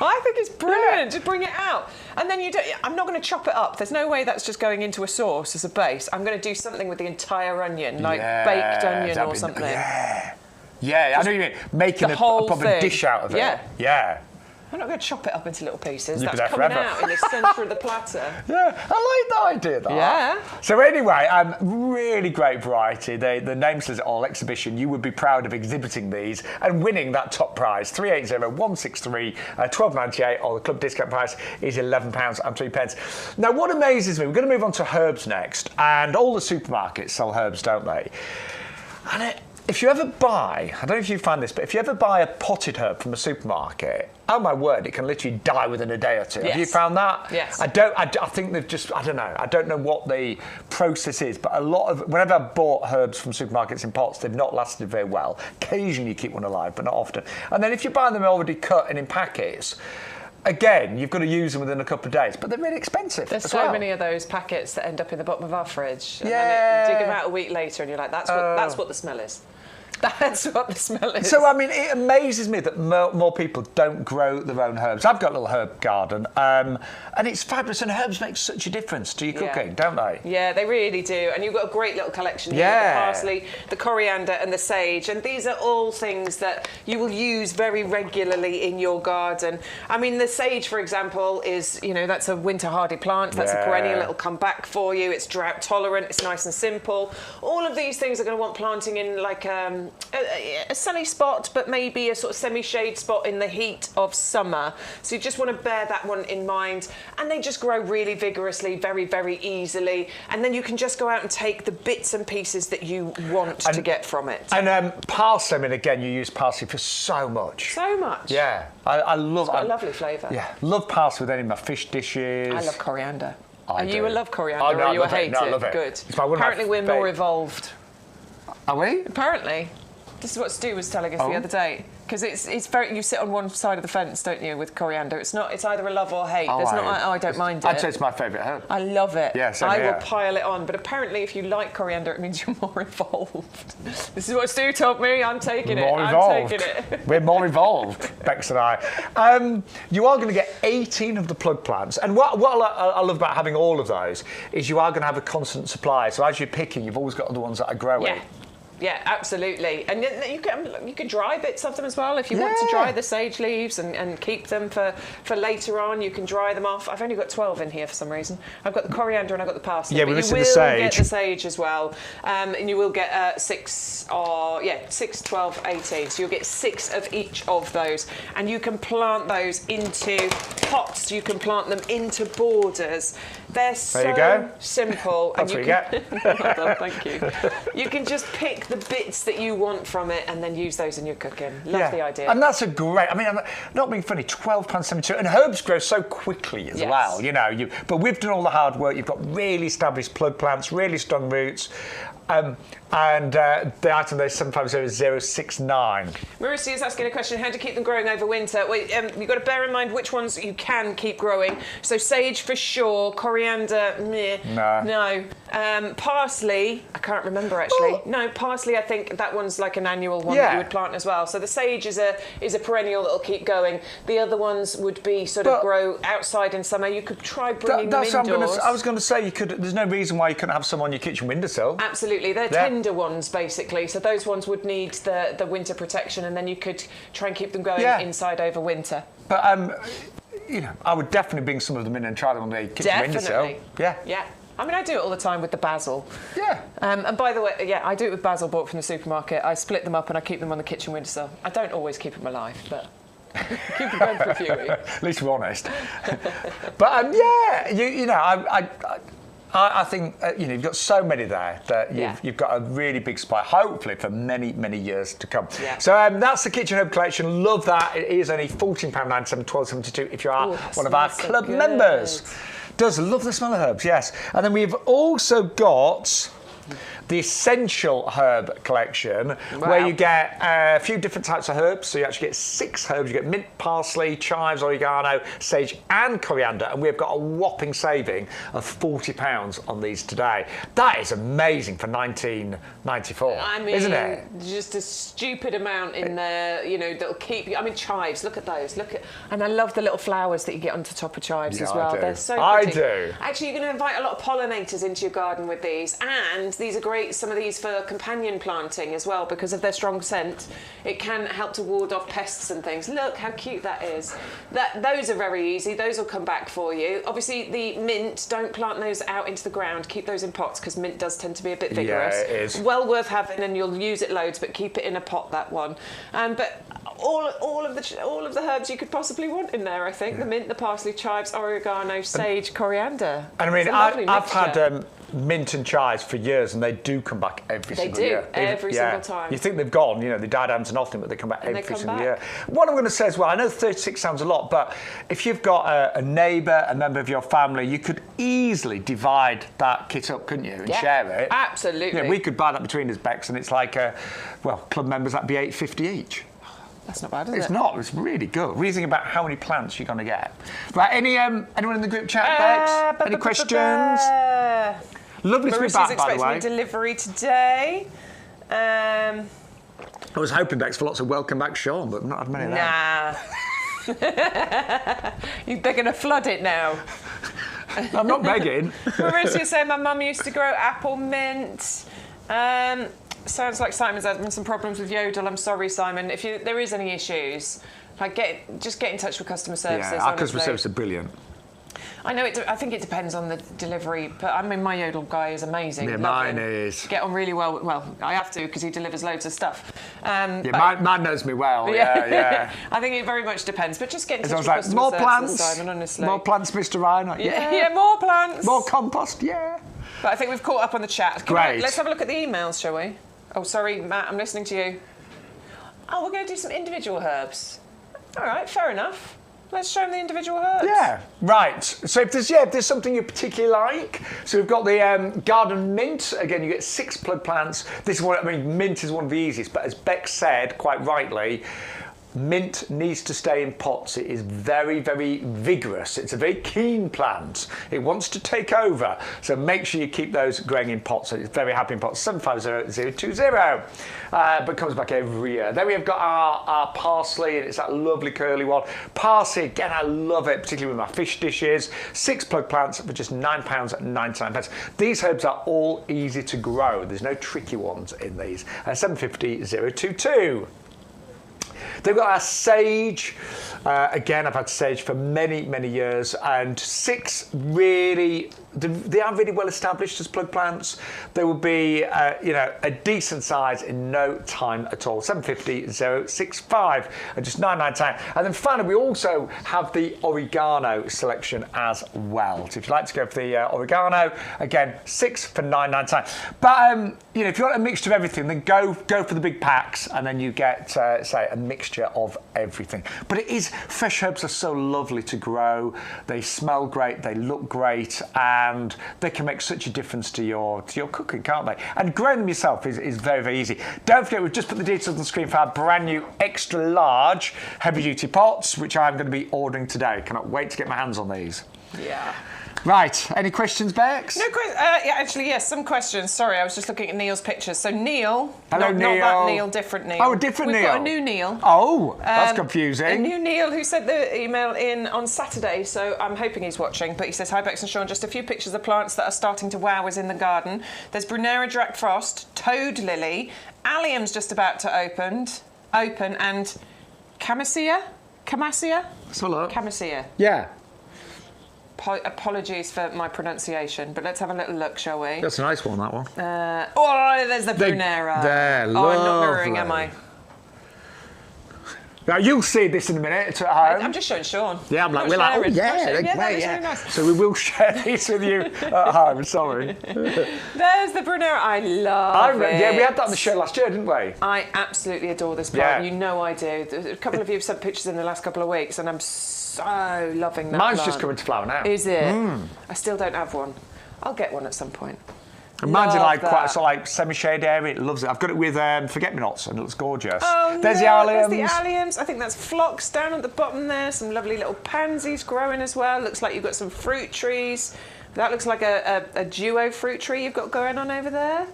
I think it's brilliant. Just bring it out. And then I'm not going to chop it up. There's no way that's just going into a sauce as a base. I'm going to do something with the entire onion, like baked onion or something. Yeah, I know what you mean. Making a proper dish out of it. Yeah. I'm not going to chop it up into little pieces. You'd be That's there coming forever. out in the centre of the platter. Yeah, I like that idea, Yeah. So anyway, really great variety. The name says it all, exhibition. You would be proud of exhibiting these and winning that top prize. 380-163, £12.98, or the club discount price is £11.03. Now, what amazes me, we're going to move on to herbs next, and all the supermarkets sell herbs, don't they? And if you ever buy, I don't know if you find this, but if you ever buy a potted herb from a supermarket, oh my word, it can literally die within a day or two. Yes. Have you found that? Yes. I think they've just, I don't know. I don't know what the process is, but whenever I've bought herbs from supermarkets in pots, they've not lasted very well. Occasionally you keep one alive, but not often. And then if you buy them already cut and in packets, again, you've got to use them within a couple of days, but they're really expensive. There's so many of those packets that end up in the bottom of our fridge. And yeah. then you dig them out a week later and you're like, that's what the smell is. That's what the smell is. So, I mean, it amazes me that more people don't grow their own herbs. I've got a little herb garden, and it's fabulous, and herbs make such a difference to your cooking, don't they? Yeah, they really do. And you've got a great little collection here, the parsley, the coriander and the sage, and these are all things that you will use very regularly in your garden. I mean, the sage, for example, is, that's a winter hardy plant. That's a perennial. It'll come back for you. It's drought tolerant. It's nice and simple. All of these things are going to want planting in like a sunny spot, but maybe a sort of semi-shade spot in the heat of summer. So you just want to bear that one in mind. And they just grow really vigorously, very, very easily. And then you can just go out and take the bits and pieces that you want to get from it. And parsley, I mean, again, you use parsley for so much. So much. Yeah. I love it. It's got a lovely flavour. Yeah. Love parsley with any of my fish dishes. I love coriander. Are you a love coriander or are you a hate No, I love it. Good. It's my Apparently we're more evolved. Are we? Apparently. This is what Stu was telling us the other day. Because it's very, you sit on one side of the fence, don't you, with coriander? It's either a love or hate. I don't mind it. I'd say it's my favourite herb. I love it. Yeah, same I here. will pile it on. But apparently, if you like coriander, it means you're more evolved. This is what Stu told me. I'm taking it. I'm taking it. We're more evolved, Bex and I. You are going to get 18 of the plug plants. And what I love about having all of those is you are going to have a constant supply. So as you're picking, you've always got other ones that are growing. Yeah, absolutely. And you can dry bits of them as well if you want to dry the sage leaves and keep them for later on. You can dry them off. I've only got 12 in here for some reason. I've got the coriander and I've got the parsley. Yeah, but we're you missing will the sage. get the sage as well. And you will get 6, 12, 18. So you'll get 6 of each of those. And you can plant those into pots. You can plant them into borders. They're so simple. That's what you get. Well done, thank you. You can just pick the bits that you want from it and then use those in your cooking. Love the idea. And that's a great, I mean, I'm not being funny, £12.72. And herbs grow so quickly as well, But we've done all the hard work. You've got really established plug plants, really strong roots. And the item there is 750069. Marissa is asking a question: how to keep them growing over winter? Well, you've got to bear in mind which ones you can keep growing. So sage for sure, coriander, meh, no. Parsley, I can't remember actually. Oh. No, parsley, I think that one's like an annual one that you would plant as well. So the sage is a perennial that'll keep going. The other ones would be sort of grow outside in summer. You could try bringing them indoors. I was going to say you could. There's no reason why you couldn't have some on your kitchen windowsill. Absolutely, they're tender ones basically. So those ones would need the winter protection, and then you could try and keep them going inside over winter. But I would definitely bring some of them in and try them on the kitchen windowsill. Yeah. I mean, I do it all the time with the basil. Yeah. And by the way, I do it with basil bought from the supermarket. I split them up and I keep them on the kitchen windowsill. I don't always keep them alive, but keep them going for a few weeks. At least we're honest. But I think you've got so many there that you've got a really big supply, hopefully for many, many years to come. Yeah. So that's the kitchen herb collection. Love that. It is only £14.97, £12.72 if you are one of our club members. Does love the smell of herbs, yes. And then we've also got the essential herb collection, where you get a few different types of herbs. So you actually get 6 herbs. You get mint, parsley, chives, oregano, sage and coriander. And we've got a whopping saving of £40 on these today. That is amazing for 1994, isn't it? Just a stupid amount in there, that'll keep you. I mean, chives, look at those. And I love the little flowers that you get on the top of chives as well. They're so pretty. I do. Actually, you're going to invite a lot of pollinators into your garden with these. And these are great, some of these for companion planting as well, because of their strong scent. It can help to ward off pests and things. Look how cute that is. Those are very easy. Those will come back for you. Obviously, the mint, don't plant those out into the ground. Keep those in pots, because mint does tend to be a bit vigorous. Yeah, it is. Well worth having, and you'll use it loads, but keep it in a pot, that one. But all of the herbs you could possibly want in there, I think. The mint, the parsley, chives, oregano, sage, coriander. And I mean, I've had mint and chives for years, and they do come back every single year. They do, every single time. You think they've gone, they died out to nothing, but they come back every single year. What I'm going to say as well, I know 36 sounds a lot, but if you've got a neighbour, a member of your family, you could easily divide that kit up, couldn't you, and share it? Absolutely. We could buy that between us, Bex, and it's like, club members, that'd be £8.50 each. That's not bad, is it? It's not. It's really good. What do you think about how many plants you're going to get? Right, anyone in the group chat, Bex? Any questions? Lovely to be back, by the way. Marissa's expecting delivery today. I was hoping, Bex, for lots of welcome back Sean, but not had many of that. Nah. They're going to flood it now. I'm not begging. Marissa saying my mum used to grow apple mint. Sounds like Simon's having some problems with yodel. I'm sorry, Simon. If there is any issues, just get in touch with customer services. Yeah, our customer services are brilliant. I know I think it depends on the delivery, but I mean, my yodel guy is amazing. Yeah, mine is. Get on really well. Well, I have to because he delivers loads of stuff. Mine knows me well. Yeah. I think it very much depends, but just get in touch with like, customer more services, plants, Simon, honestly. More plants, Mr. Ryan. Yeah, more plants. More compost, yeah. But I think we've caught up on the chat. Great. Let's have a look at the emails, shall we? Oh, sorry, Matt, I'm listening to you. Oh, we're going to do some individual herbs. All right, fair enough. Let's show them the individual herbs. Yeah, right. So if there's something you particularly like, so we've got the garden mint. Again, you get 6 plug plants. This is mint is one of the easiest, but as Bex said quite rightly, mint needs to stay in pots. It is very, very vigorous. It's a very keen plant. It wants to take over. So make sure you keep those growing in pots. So it's very happy in pots. 750020. But comes back every year. Then we have got our parsley, and it's that lovely curly one. Parsley, again, I love it, particularly with my fish dishes. 6 plug plants for just £9.99. These herbs are all easy to grow. There's no tricky ones in these. 750022. They've got our sage. Again, I've had sage for many, many years, and 6 really, they are really well established as plug plants. They will be, a decent size in no time at all. 750065 and just £9.99. And then finally, we also have the oregano selection as well. So if you'd like to go for the oregano, again, 6 for £9.99. But if you want a mixture of everything, then go for the big packs, and then you get, say, a mixture of everything. But fresh herbs are so lovely to grow. They smell great, they look great, and they can make such a difference to your cooking, can't they? And growing them yourself is very, very easy. Don't forget, we've just put the details on the screen for our brand new extra large heavy duty pots, which I'm going to be ordering today. Cannot wait to get my hands on these. Yeah. Right, any questions, Bex? No questions. Yes, some questions. Sorry, I was just looking at Neil's pictures. So Neil, hello, not that Neil, different Neil. Oh, a different Neil. We've got a new Neil. Oh, that's confusing. A new Neil who sent the email in on Saturday, so I'm hoping he's watching. But he says, hi, Bex and Sean, just a few pictures of plants that are starting to wow us in the garden. There's Brunera Drac Frost, Toad Lily, Allium's just about to open, and Camassia? Hello. Camassia. Yeah. Apologies for my pronunciation, but let's have a little look, shall we? That's a nice one, that one. There's the Brunera. They're I'm lovely. not mirroring, am I? Now, you'll see this in a minute at home. I'm just showing Sean. Yeah, I'm like, they're great, really nice. So we will share these with you at home, sorry. There's the Brunera. I love it. Yeah, we had that on the show last year, didn't we? I absolutely adore this plant. Yeah. You know I do. A couple of you have sent pictures in the last couple of weeks, and I'm so loving that Mine's plant. just coming to flower now. Is it? I still don't have one. I'll get one at some point. And mine's in quite a sort of semi-shade area. It loves it. I've got it with forget-me-nots, and it looks gorgeous. Oh, there's the alliums. There's the alliums. I think that's phlox down at the bottom there. Some lovely little pansies growing as well. Looks like you've got some fruit trees. That looks like a duo fruit tree you've got going on over there.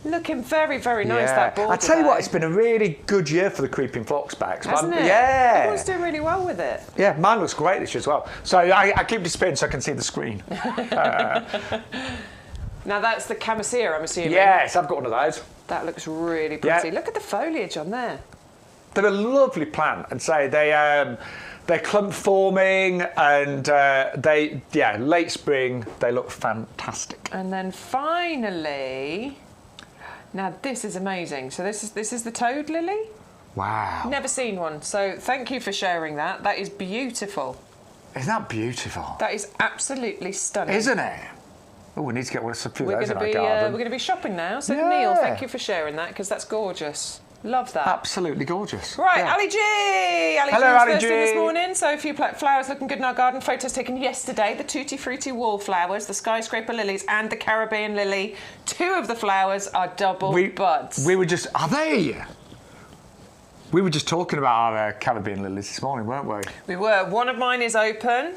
Looking very, very nice, that border. I tell you what, it's been a really good year for the creeping phlox backs. Hasn't it? Yeah. Everyone's doing really well with it. Yeah, mine looks great this year as well. So I keep disappearing so I can see the screen. Now that's the Camassia, I'm assuming. Yes, I've got one of those. That looks really pretty. Yeah. Look at the foliage on there. They're a lovely plant, and they're clump forming, and late spring they look fantastic. And then finally, now this is amazing. So this is the toad lily. Wow. Never seen one. So thank you for sharing that. That is beautiful. Isn't that beautiful? That is absolutely stunning. Isn't it? Oh, we need to get a few of those in our garden. We're going to be shopping now. So Neil, thank you for sharing that, because that's gorgeous. Love that. Absolutely gorgeous. Right, Ali G. Hello, Ali G. This morning. So a few flowers looking good in our garden. Photos taken yesterday. The Tutti Frutti wallflowers, the skyscraper lilies, and the Caribbean lily. 2 of the flowers are double buds. We were just... Are they? We were just talking about our Caribbean lilies this morning, weren't we? We were. One of mine is open,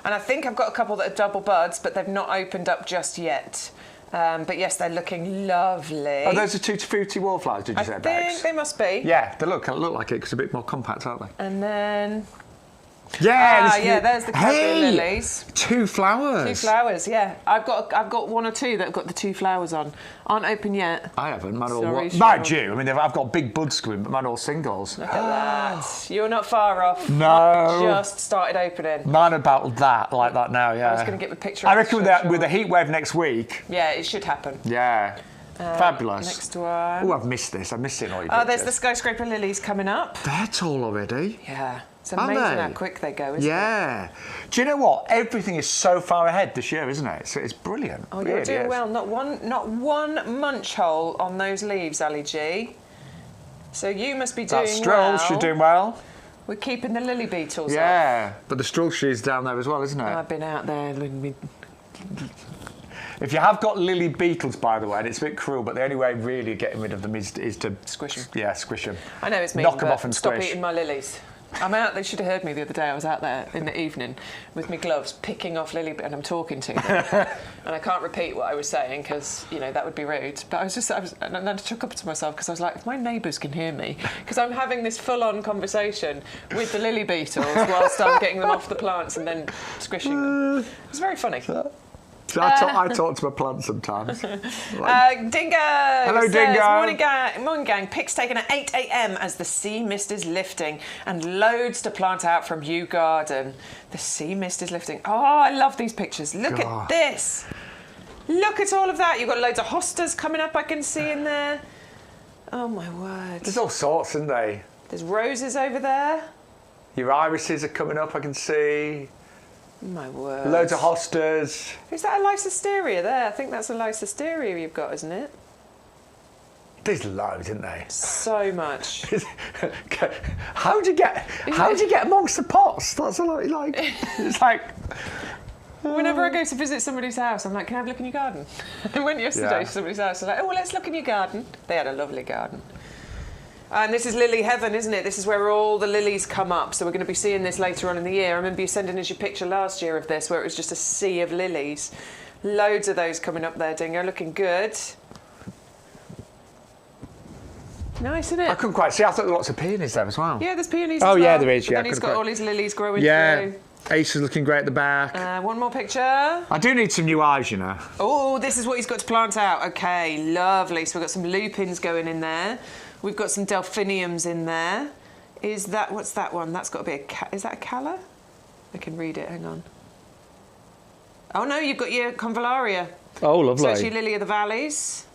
and I think I've got a couple that are double buds, but they've not opened up just yet. But yes, they're looking lovely. Oh, those are Tutti Frutti wallflowers, did you say, Bex? I think they must be. Yeah, they look like it because they're a bit more compact, aren't they? And then... Yeah, there's the Caribbean lilies. 2 flowers. 2 flowers, yeah. I've got 1 or 2 that have got the 2 flowers on. Aren't open yet. I haven't. Mine all Sorry, mind you, I mean, I've got big buds coming, but mine all singles. Look at that. You're not far off. No. Mine just started opening. Mine about that, like that now, yeah. I was going to get the picture. I reckon with the heat wave next week. Yeah, it should happen. Yeah. Fabulous. Next one. Oh, I've missed this. I've missed it in all your pictures. There's the skyscraper lilies coming up. They're tall already. Yeah. It's amazing how quick they go, isn't it? Yeah. Do you know what? Everything is so far ahead this year, isn't it? It's brilliant. Oh, you're doing well. Not one munch hole on those leaves, Ali G. So you must be doing well. That's Stroll. She's doing well. We're keeping the lily beetles off. Yeah, but the Stroll is down there as well, isn't it? I've been out there. If you have got lily beetles, by the way, and it's a bit cruel, but the only way really of getting rid of them is to squish them. Yeah, squish them. I know it's mean, knock them off and stop squish. eating my lilies. I'm out. They should have heard me the other day. I was out there in the evening with my gloves, picking off lily, and I'm talking to them, and I can't repeat what I was saying because that would be rude. But and then I took up to myself because I was like, if my neighbours can hear me, because I'm having this full-on conversation with the lily beetles whilst I'm getting them off the plants and then squishing them. It's very funny. I talk to my plants sometimes. Dingo! Hello, says, Dingo. Morning gang. Pics taken at 8 a.m. as the sea mist is lifting and loads to plant out from YouGarden. The sea mist is lifting. Oh, I love these pictures. Look at this. Look at all of that. You've got loads of hostas coming up I can see in there. Oh, my word. There's all sorts, isn't they? There's roses over there. Your irises are coming up, I can see. My word. Loads of hostas. Is that a lysosteria there? I think that's a lysosteria you've got, isn't it? There's loads, isn't there? So much. How do you get amongst the pots? That's a lot like. It's like. Whenever I go to visit somebody's house, I'm like, can I have a look in your garden? I went yesterday to somebody's house. I'm like, oh, well, let's look in your garden. They had a lovely garden. And this is lily heaven, isn't it? This is where all the lilies come up. So we're going to be seeing this later on in the year. I remember you sending us your picture last year of this, where it was just a sea of lilies. Loads of those coming up there, Dingo. Looking good. Nice, isn't it? I couldn't quite see. I thought there were lots of peonies there as well. Yeah, there's peonies as well. yeah, there is. But then he's got all his lilies growing through. through. Ace is looking great at the back. One more picture. I do need some new eyes, you know. Oh, this is what he's got to plant out. Okay, lovely. So we've got some lupins going in there. We've got some delphiniums in there. What's that one? That's got to be is that a calla? I can read it, hang on. Oh no, you've got your convallaria. Oh, lovely. So it's your lily of the valleys.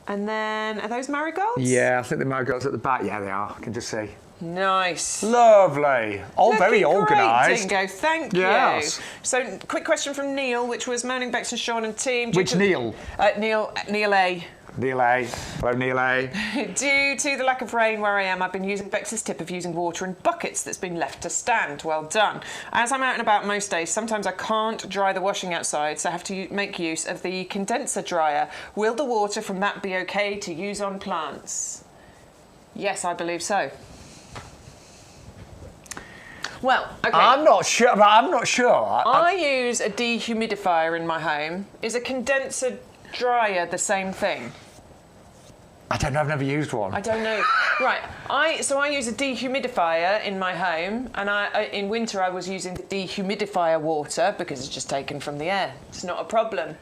And then, are those marigolds? Yeah, I think the marigolds at the back. Yeah, they are. I can just see. Nice. Lovely. All very organised. Dingo, thank you. So, quick question from Neil, which was moaning Bex and Sean and team. Which Neil? Neil A. Neil A. Hello, Neil A. Due to the lack of rain where I am, I've been using Bex's tip of using water in buckets that's been left to stand. Well done. As I'm out and about most days, sometimes I can't dry the washing outside, so I have to make use of the condenser dryer. Will the water from that be okay to use on plants? Yes, I believe so. Well, okay. I'm not sure. I use a dehumidifier in my home. Is a condenser dryer the same thing? I don't know. I've never used one. I don't know. Right. I use a dehumidifier in my home, and in winter I was using the dehumidifier water because it's just taken from the air. It's not a problem.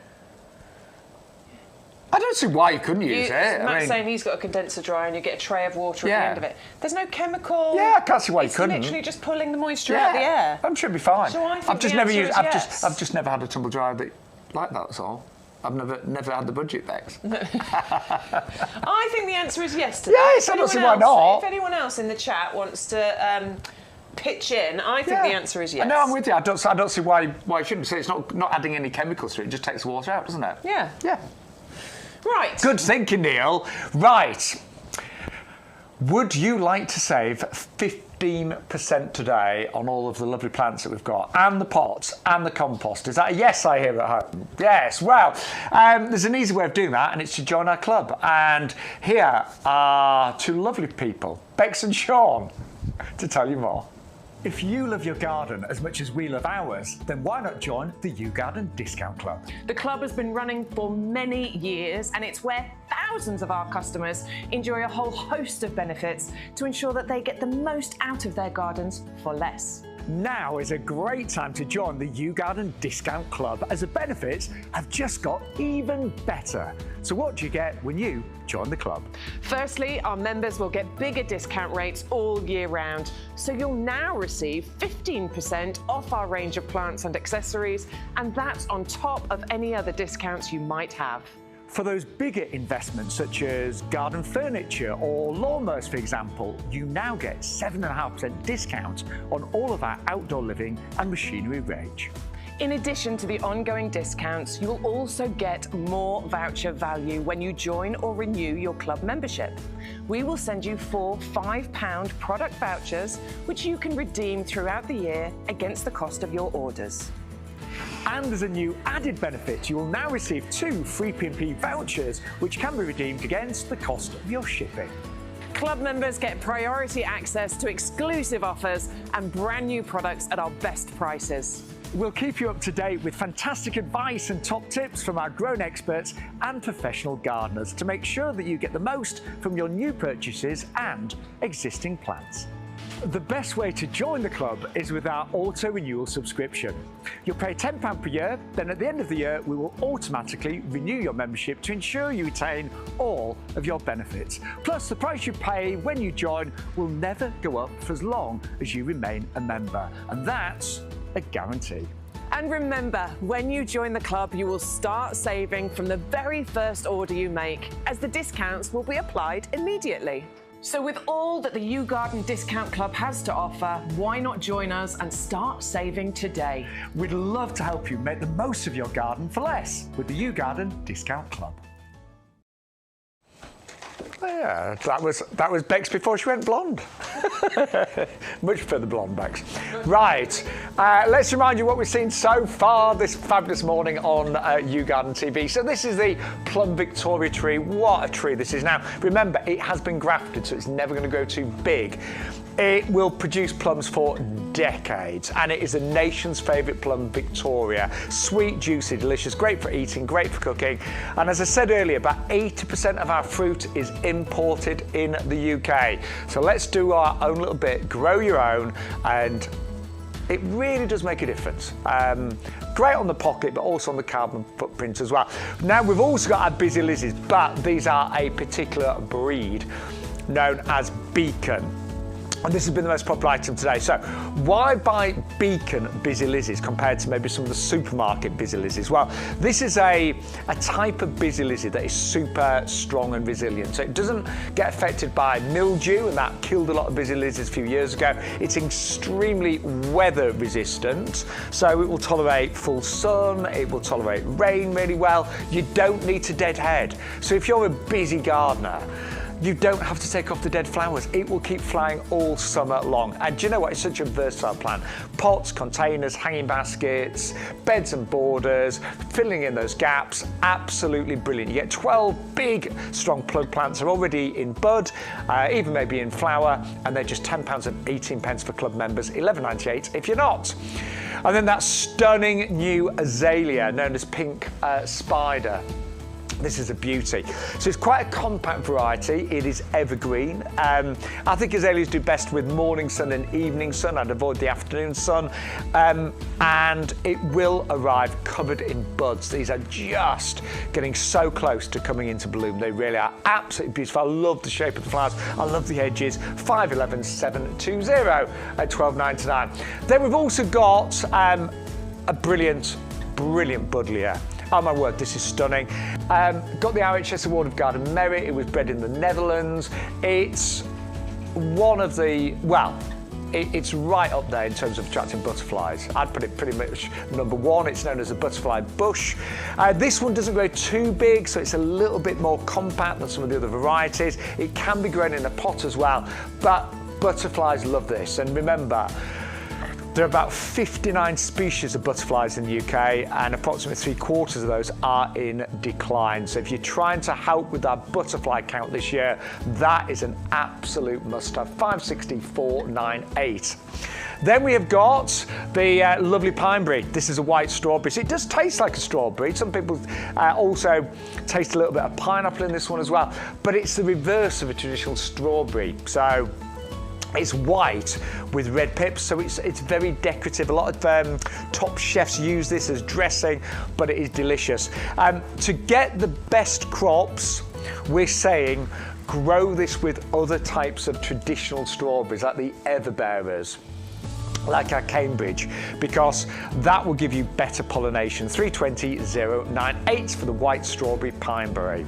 I don't see why you couldn't use it. Matt's saying he's got a condenser dryer and you get a tray of water at the end of it. There's no chemical. Yeah, I can't see why you couldn't. It's literally just pulling the moisture out of the air. I'm sure it'll be fine. So I think I've just never used. yes. I've just never had a tumble dryer like that. That's all. I've never had the budget, Bex. I think the answer is yes to that. Yes, I don't see why not. If anyone else in the chat wants to pitch in, I think the answer is yes. No, I'm with you. I don't see why you shouldn't. So it's not adding any chemicals to it. It just takes the water out, doesn't it? Yeah. Yeah. Right. Good thinking, Neil. Right. Would you like to save 15% today on all of the lovely plants that we've got, and the pots, and the compost? Is that a yes I hear at home? Yes, well, there's an easy way of doing that, and it's to join our club. And here are two lovely people, Bex and Sean, to tell you more. If you love your garden as much as we love ours, then why not join the YouGarden Discount Club? The club has been running for many years, and it's where thousands of our customers enjoy a whole host of benefits to ensure that they get the most out of their gardens for less. Now is a great time to join the YouGarden Discount Club, as the benefits have just got even better. So what do you get when you join the club? Firstly, our members will get bigger discount rates all year round. So you'll now receive 15% off our range of plants and accessories, and that's on top of any other discounts you might have. For those bigger investments, such as garden furniture or lawnmowers, for example, you now get 7.5% discount on all of our outdoor living and machinery range. In addition to the ongoing discounts, you'll also get more voucher value when you join or renew your club membership. We will send you 4 £5 product vouchers, which you can redeem throughout the year against the cost of your orders. And as a new added benefit, you will now receive 2 free P&P vouchers, which can be redeemed against the cost of your shipping. Club members get priority access to exclusive offers and brand new products at our best prices. We'll keep you up to date with fantastic advice and top tips from our grown experts and professional gardeners to make sure that you get the most from your new purchases and existing plants. The best way to join the club is with our auto-renewal subscription. You'll pay £10 per year, then at the end of the year we will automatically renew your membership to ensure you retain all of your benefits. Plus, the price you pay when you join will never go up for as long as you remain a member, and that's a guarantee. And remember, when you join the club, you will start saving from the very first order you make, as the discounts will be applied immediately. So with all that the YouGarden Discount Club has to offer, why not join us and start saving today? We'd love to help you make the most of your garden for less with the YouGarden Discount Club. Oh yeah, that was Bex before she went blonde. Much prefer the blonde Bex. Right, let's remind you what we've seen so far this fabulous morning on YouGarden TV. So this is the Plum Victoria tree. What a tree this is. Now, remember, it has been grafted, so it's never going to go too big. It will produce plums for decades, and it is the nation's favourite plum, Victoria. Sweet, juicy, delicious, great for eating, great for cooking. And as I said earlier, about 80% of our fruit is imported in the UK. So let's do our own little bit, grow your own, and it really does make a difference. Great on the pocket, but also on the carbon footprint as well. Now, we've also got our busy lizzies, but these are a particular breed known as Beacon. And this has been the most popular item today. So why buy Beacon busy lizzies compared to maybe some of the supermarket busy lizzies? Well, this is a type of busy lizzie that is super strong and resilient. So it doesn't get affected by mildew, and that killed a lot of busy lizzies a few years ago. It's extremely weather resistant, so it will tolerate full sun, it will tolerate rain really well. You don't need to deadhead. So if you're a busy gardener, you don't have to take off the dead flowers. It will keep flying all summer long. And do you know what? It's such a versatile plant. Pots, containers, hanging baskets, beds and borders, filling in those gaps, absolutely brilliant. You get 12 big, strong plug plants are already in bud, even maybe in flower, and they're just £10 and 18 pence for club members, £11.98 if you're not. And then that stunning new azalea known as Pink Spider. This is a beauty. So it's quite a compact variety. It is evergreen. I think azaleas do best with morning sun and evening sun. I'd avoid the afternoon sun. And it will arrive covered in buds. These are just getting so close to coming into bloom. They really are absolutely beautiful. I love the shape of the flowers. I love the edges. 511 720 at £12.99. Then we've also got a brilliant Buddleia. Oh my word, this is stunning. Got the RHS Award of Garden Merit. It was bred in the Netherlands. It's one of the, well, it's right up there in terms of attracting butterflies. I'd put it pretty much number one. It's known as a butterfly bush. This one doesn't grow too big, so it's a little bit more compact than some of the other varieties. It can be grown in a pot as well, but butterflies love this. And remember, there are about 59 species of butterflies in the UK, and approximately 3/4 of those are in decline. So if you're trying to help with that butterfly count this year, that is an absolute must-have. 56498. Then we have got the lovely Pineberry. This is a white strawberry. So it does taste like a strawberry. Some people also taste a little bit of pineapple in this one as well, but it's the reverse of a traditional strawberry. So it's white with red pips, so it's very decorative. A lot of top chefs use this as dressing, but it is delicious. To get the best crops, we're saying grow this with other types of traditional strawberries, like the everbearers, like our Cambridge, because that will give you better pollination. 320098 for the white strawberry Pineberry.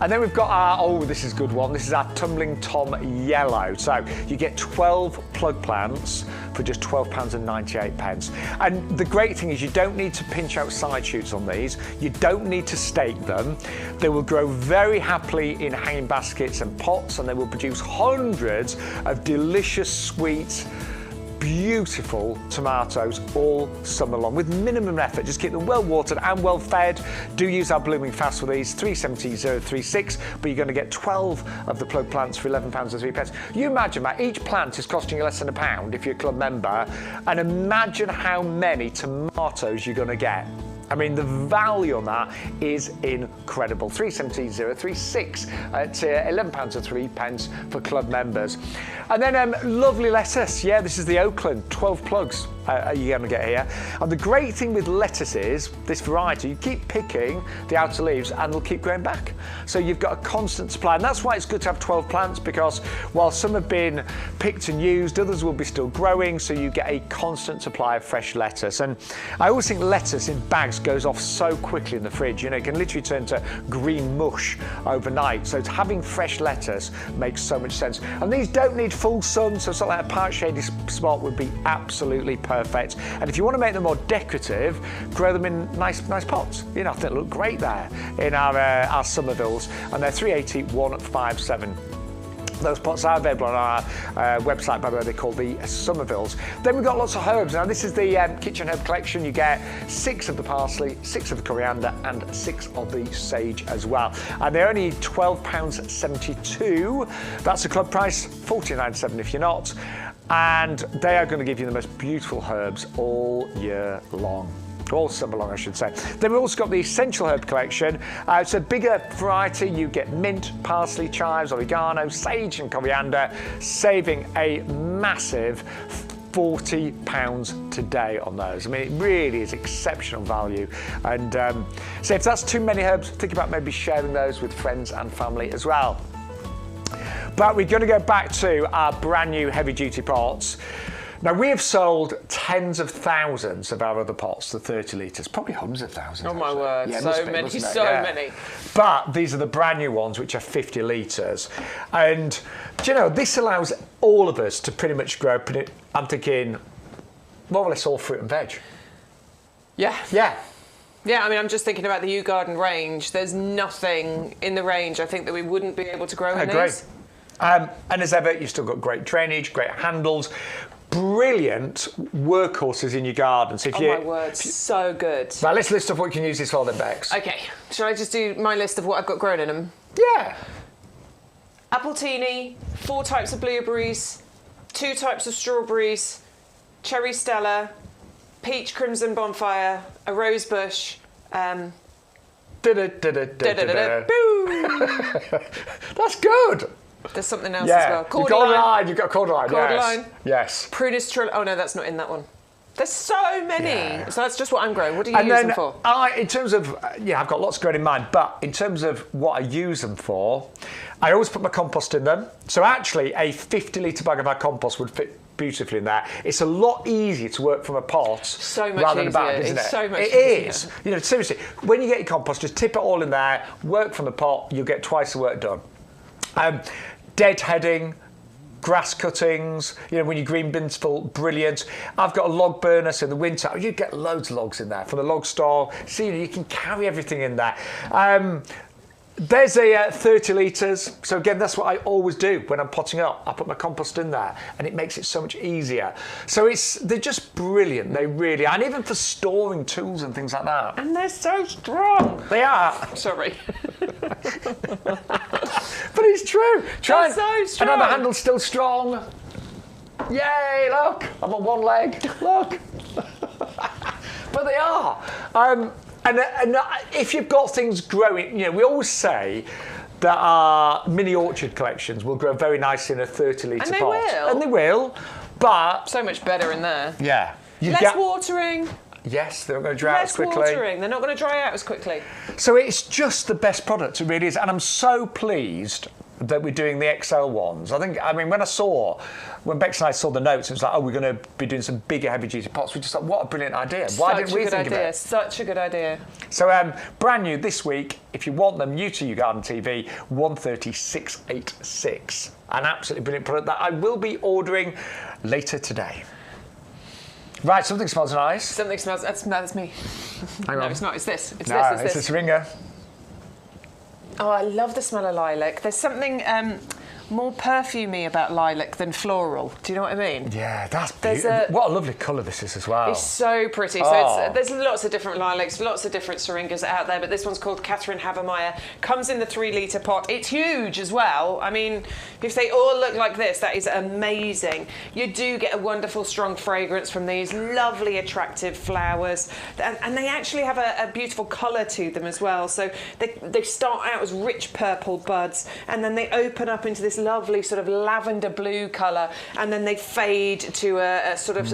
And then we've got our, oh, this is a good one. This is our Tumbling Tom Yellow. So you get 12 plug plants for just £12.98. And the great thing is you don't need to pinch out side shoots on these. You don't need to stake them. They will grow very happily in hanging baskets and pots, and they will produce hundreds of delicious, sweet, beautiful tomatoes all summer long with minimum effort. Just keep them well watered and well fed. Do use our blooming fast for these, 370,036, but you're going to get 12 of the plug plants for £11.03. You imagine that each plant is costing you less than £1 if you're a club member, and imagine how many tomatoes you're going to get. I mean, the value on that is incredible. 370,036 at £11.03 for club members. And then lovely lettuce. Yeah, this is the Oakland, 12 plugs you're going to get here. And the great thing with lettuce is, this variety, you keep picking the outer leaves and they'll keep growing back. So you've got a constant supply. And that's why it's good to have 12 plants, because while some have been picked and used, others will be still growing. So you get a constant supply of fresh lettuce. And I always think lettuce in bags goes off so quickly in the fridge. You know, it can literally turn to green mush overnight. So having fresh lettuce makes so much sense. And these don't need full sun, so something like a part shady spot would be absolutely perfect. And if you want to make them more decorative, grow them in nice pots. You know, I think they look great there in our Somervilles, and they're 380,157. Those pots are available on our website, by the way. They're called the Somervilles. Then we've got lots of herbs. Now, this is the kitchen herb collection. You get 6 of the parsley, 6 of the coriander, and 6 of the sage as well. And they're only £12.72. That's the club price, $14.97 if you're not. And they are going to give you the most beautiful herbs all year long. All summer long, I should say. Then we've also got the essential herb collection. It's a bigger variety. You get mint, parsley, chives, oregano, sage and coriander, saving a massive £40 today on those. I mean, it really is exceptional value. And so if that's too many herbs, think about maybe sharing those with friends and family as well. But we're going to go back to our brand new heavy duty pots. Now, we have sold tens of thousands of our other pots, the 30 litres, probably hundreds of thousands. Oh, my word, yeah, so many. But these are the brand new ones, which are 50 litres. And, do you know, this allows all of us to pretty much grow, I'm thinking, more or less all fruit and veg. Yeah. Yeah. Yeah, I mean, I'm just thinking about the YouGarden range. There's nothing in the range, I think, that we wouldn't be able to grow in these. And as ever, you've still got great drainage, great handles, brilliant workhorses in your garden. So if my word, so good. Now let's list off what you can use this for then, Bex. Okay, shall I just do my list of what I've got grown in them? Yeah. Appletini, 4 types of blueberries, 2 types of strawberries, cherry stella, peach crimson bonfire, a rose bush, Boo! Boo! That's good. There's something else as well. Cordyline. You've got cordyline. Cordyline. Yes. Prunus trill. Oh no, that's not in that one. There's so many. Yeah. So that's just what I'm growing. What do you use them for? In terms of, I've got lots growing in mind, but in terms of what I use them for, I always put my compost in them. So actually, a 50-litre bag of our compost would fit beautifully in there. It's a lot easier to work from a pot rather than a bag, isn't it? So much it easier. Is. You know, seriously, when you get your compost, just tip it all in there, work from the pot, you'll get twice the work done. Deadheading, grass cuttings, when your green bin's full, brilliant. I've got a log burner, so in the winter, you get loads of logs in there from the log store. So you can carry everything in there. There's a 30 litres. So again, that's what I always do when I'm potting up. I put my compost in there and it makes it so much easier. So they're just brilliant. They really are. And even for storing tools and things like that. And they're so strong. They are. Sorry. But it's true. They're so strong. Another handle's still strong. Yay, look. I'm on one leg. Look. But they are. And if you've got things growing, we always say that our mini orchard collections will grow very nicely in a 30 litre pot. And they will, but... So much better in there. Yeah. Less watering. Yes, they're not going to dry out as quickly. Less watering. They're not going to dry out as quickly. So it's just the best product, it really is. And I'm so pleased that we're doing the XL ones. When Bex and I saw the notes, it was like, we're going to be doing some bigger heavy-duty pots. We just thought, what a brilliant idea. Why didn't we think of it? Such a good idea. So brand new this week, if you want them, new to YouGarden TV, 136.86. An absolutely brilliant product that I will be ordering later today. Right, something smells nice. Something smells... That's me. Hang on. No, it's not. It's this. It's this. It's a syringa. Oh, I love the smell of lilac. There's something more perfumey about lilac than floral. Do you know what I mean? Yeah, that's beautiful. What a lovely colour this is as well. It's so pretty. So there's lots of different lilacs, lots of different syringas out there, but this one's called Katherine Habermeyer. Comes in the 3 litre pot. It's huge as well. I mean, if they all look like this, that is amazing. You do get a wonderful, strong fragrance from these lovely, attractive flowers, and they actually have a beautiful colour to them as well. So they start out as rich purple buds, and then they open up into this lovely sort of lavender blue colour, and then they fade to a sort of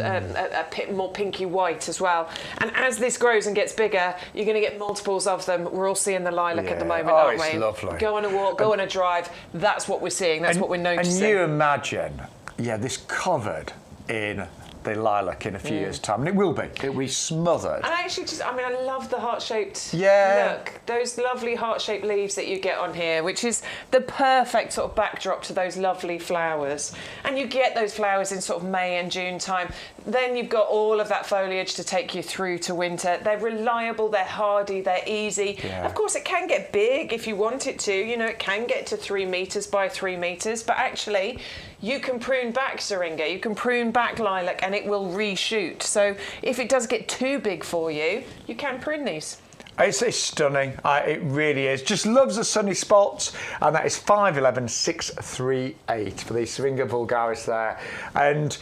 more pinky white as well. And as this grows and gets bigger, you're going to get multiples of them. We're all seeing the lilac at the moment, aren't we? It's lovely. Go on a walk, go on a drive. That's what we're seeing. That's what we're noticing. And you imagine, this covered in the lilac in a few years' time, and it will be smothered. And I actually I love the heart-shaped look. Those lovely heart-shaped leaves that you get on here, which is the perfect sort of backdrop to those lovely flowers. And you get those flowers in sort of May and June time. Then you've got all of that foliage to take you through to winter. They're reliable, they're hardy, they're easy. Yeah. Of course, it can get big if you want it to. It can get to 3 metres by 3 metres, but actually, you can prune back syringa, you can prune back lilac, and it will reshoot. So if it does get too big for you, you can prune these. It's stunning. It really is. Just loves the sunny spots, and that is 511638 for the Syringa vulgaris there. And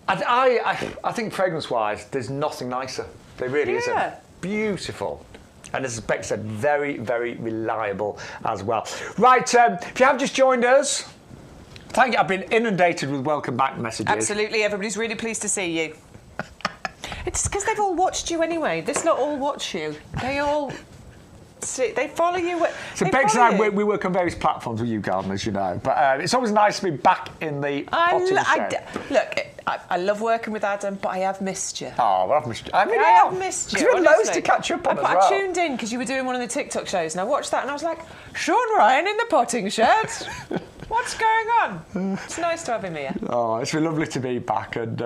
I think fragrance-wise, there's nothing nicer. There really isn't. Beautiful. And as Beck said, very, very reliable as well. Right, if you have just joined us, thank you. I've been inundated with welcome back messages. Absolutely, everybody's really pleased to see you. It's because they've all watched you anyway. This lot all watch you. They all... They follow you. So Bex and I, we work on various platforms with YouGarden, as you know. But it's always nice to be back in the potting shed. Look, I love working with Adam, but I have missed you. Oh, well, I've missed you. I have missed you. Because we had loads to catch up on as well. I tuned in because you were doing one of the TikTok shows, and I watched that, and I was like, Sean Ryan in the potting shed? What's going on? It's nice to have him here. Oh, it's really lovely to be back, and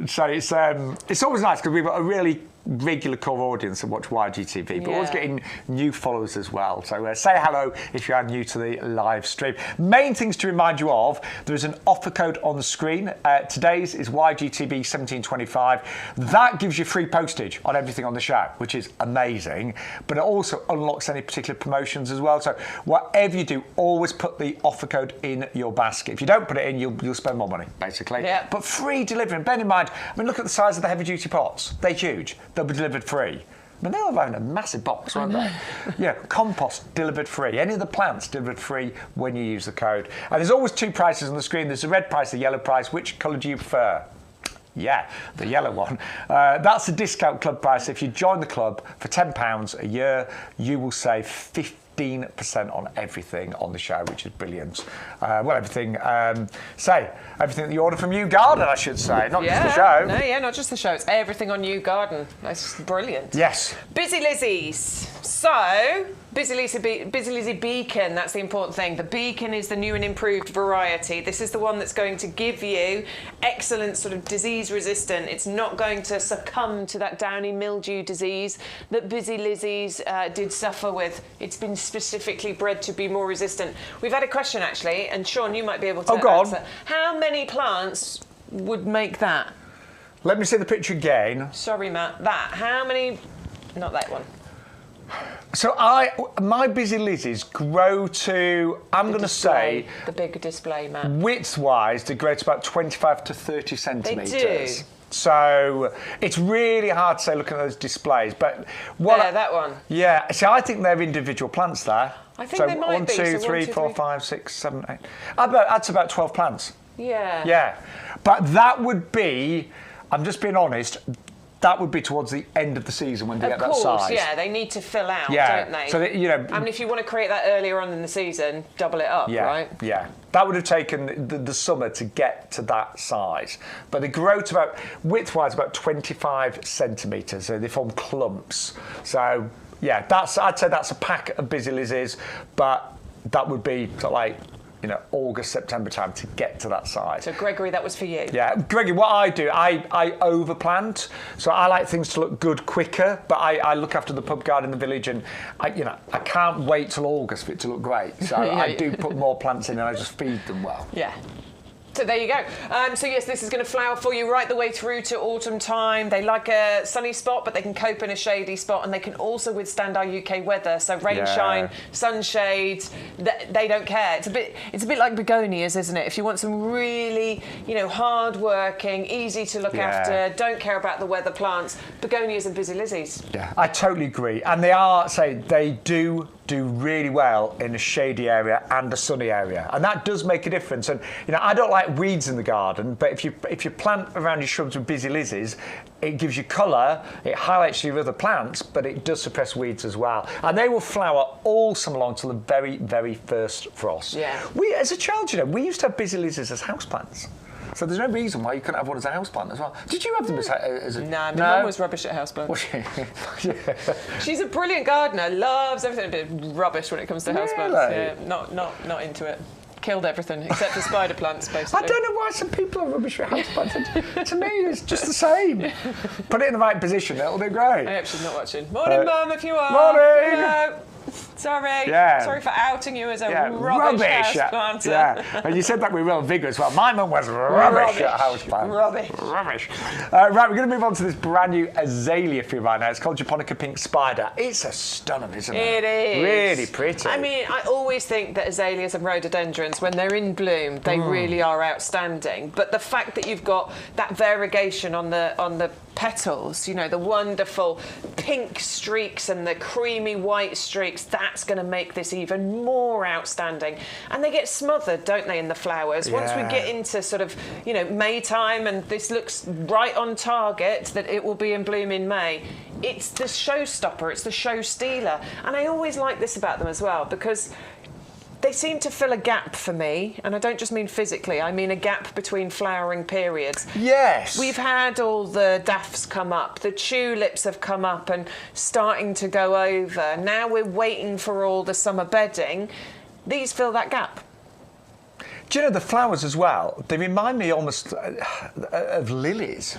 so it's always nice because we've got a really regular core audience that watch YGTV, but always getting new followers as well. So say hello if you are new to the live stream. Main things to remind you of: there is an offer code on the screen. Today's is YGTV 1725. That gives you free postage on everything on the show, which is amazing. But it also unlocks any particular promotions as well. So whatever you do, always put the offer code in your basket. If you don't put it in, you'll spend more money, basically. Yeah. But free delivery. And bear in mind, look at the size of the heavy-duty pots. They're huge. They'll be delivered free. They'll have a massive box, won't they? Yeah, compost delivered free. Any of the plants delivered free when you use the code. And there's always 2 prices on the screen. There's the red price, the yellow price. Which colour do you prefer? Yeah, the yellow one. That's the discount club price. If you join the club for £10 a year, you will save 15% on everything on the show, which is brilliant. Everything. Everything that you order from YouGarden, I should say, not just the show. No, not just the show. It's everything on YouGarden. That's brilliant. Yes. Busy Lizzies. So, Busy Lizzie Beacon, that's the important thing. The Beacon is the new and improved variety. This is the one that's going to give you excellent sort of disease resistant. It's not going to succumb to that downy mildew disease that Busy Lizzies did suffer with. It's been specifically bred to be more resistant. We've had a question actually, and Sean, you might be able to answer. How many plants would make that? Let me see the picture again. Sorry, Matt. That. How many? Not that one. So my Busy Lizzies grow to, I'm going to say... The big display, Matt. Width-wise, they grow to about 25 to 30 centimetres. They do. So it's really hard to say looking at those displays. But that one. Yeah, so I think they're individual plants there. I think they might be. 1, 2, 3, 4, 5, 6, 7, 8. That's about 12 plants. Yeah. Yeah. But that would be, I'm just being honest, that would be towards the end of the season when they get that size. Of course, yeah, they need to fill out, don't they? So I mean, if you want to create that earlier on in the season, double it up, right? Yeah, that would have taken the summer to get to that size. But they grow to about, width-wise, about 25 centimetres, so they form clumps. So, yeah, I'd say that's a pack of Busy Lizzies, but that would be sort of like, August, September time to get to that size. So, Gregory, that was for you. Yeah, Gregory, what I do, I overplant. So I like things to look good quicker, but I look after the pub garden in the village, and I can't wait till August for it to look great. So I do put more plants in and I just feed them well. Yeah. So there you go. So yes, this is going to flower for you right the way through to autumn time. They like a sunny spot, but they can cope in a shady spot, and they can also withstand our UK weather. So rain, shine, sunshade, they don't care. It's a bit like begonias, isn't it? If you want some really, hard-working, easy to look after, don't care about the weather plants, begonias and Busy Lizzies. Yeah, I totally agree. And they do really well in a shady area and a sunny area, and that does make a difference. And I don't like weeds in the garden, but if you plant around your shrubs with Busy Lizzies, it gives you colour, it highlights your other plants, but it does suppress weeds as well. And they will flower all summer long till the very, very first frost. Yeah. As a child, we used to have Busy Lizzies as houseplants. So there's no reason why you couldn't have one as a houseplant as well. Did you have them as a... No, my mum was rubbish at houseplants. Was she? Yeah. She's a brilliant gardener, loves everything, a bit rubbish when it comes to houseplants. Yeah, not into it. Killed everything except for spider plants, basically. I don't know why some people are rubbish with houseplants. To me, it's just the same. Put it in the right position, it'll do great. I hope she's not watching. Morning, Mum, if you are. Morning. Hello. Sorry. Yeah. Sorry for outing you as a rubbish houseplanter. Yeah. And you said that with real vigour as well. My mum was rubbish at houseplants. Rubbish. Right, we're going to move on to this brand new azalea for you right now. It's called Japonica Pink Spider. It's a stunner, isn't it? It is. Really pretty. I mean, I always think that azaleas and rhododendrons, when they're in bloom, they really are outstanding. But the fact that you've got that variegation on the petals, the wonderful pink streaks and the creamy white streaks, that's going to make this even more outstanding. And they get smothered, don't they, in the flowers? Once we get into sort of, May time, and this looks right on target that it will be in bloom in May, it's the showstopper, it's the show stealer. And I always like this about them as well, because they seem to fill a gap for me, and I don't just mean physically, I mean a gap between flowering periods. Yes. We've had all the daffs come up, the tulips have come up and starting to go over. Now we're waiting for all the summer bedding. These fill that gap. Do you know the flowers as well? They remind me almost of lilies.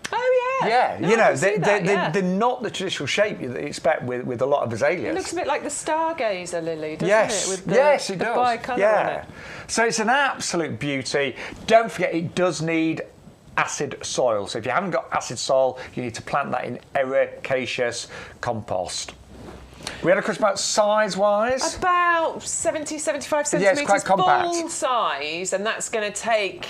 Oh, yeah. Yeah, No, they're not the traditional shape you expect with a lot of azaleas. It looks a bit like the stargazer lily, doesn't it? With the, yes, it the does. bicolour on it. So it's an absolute beauty. Don't forget, it does need acid soil. So if you haven't got acid soil, you need to plant that in ericaceous compost. We had a question about size-wise. About 70, 75 centimetres, quite compact. full size, and that's going to take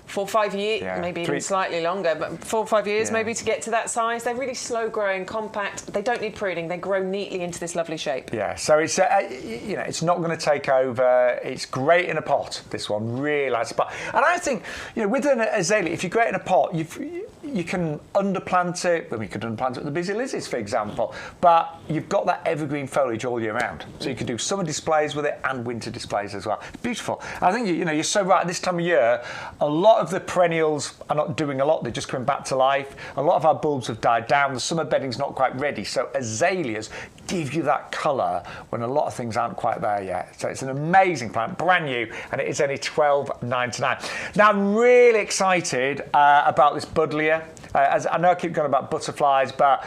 4 or 5 years, maybe even slightly longer, but 4 or 5 years maybe to get to that size. They're really slow growing, compact. They don't need pruning. They grow neatly into this lovely shape. Yeah, so it's it's not going to take over. It's great in a pot. This one really likes a pot, and I think with an azalea, if you grow it in a pot, you can underplant it. I mean, you could underplant it with the busy lizzies, for example. But you've got that evergreen foliage all year round. So you can do summer displays with it and winter displays as well. It's beautiful. I think you're so right. At this time of year, a lot of the perennials are not doing a lot. They're just coming back to life. A lot of our bulbs have died down. The summer bedding's not quite ready. So azaleas give you that colour when a lot of things aren't quite there yet. So it's an amazing plant, brand new, and it is only $12.99. Now I'm really excited about this Buddleia. As I know I keep going about butterflies, but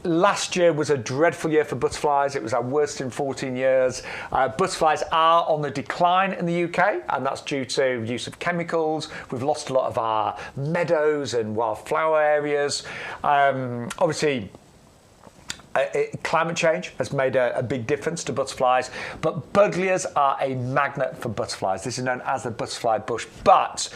last year was a dreadful year for butterflies. It was our worst in 14 years. Butterflies are on the decline in the UK, and that's due to use of chemicals. We've lost a lot of our meadows and wildflower areas. Obviously, climate change has made a big difference to butterflies, but Buddleias are a magnet for butterflies. This is known as the butterfly bush, but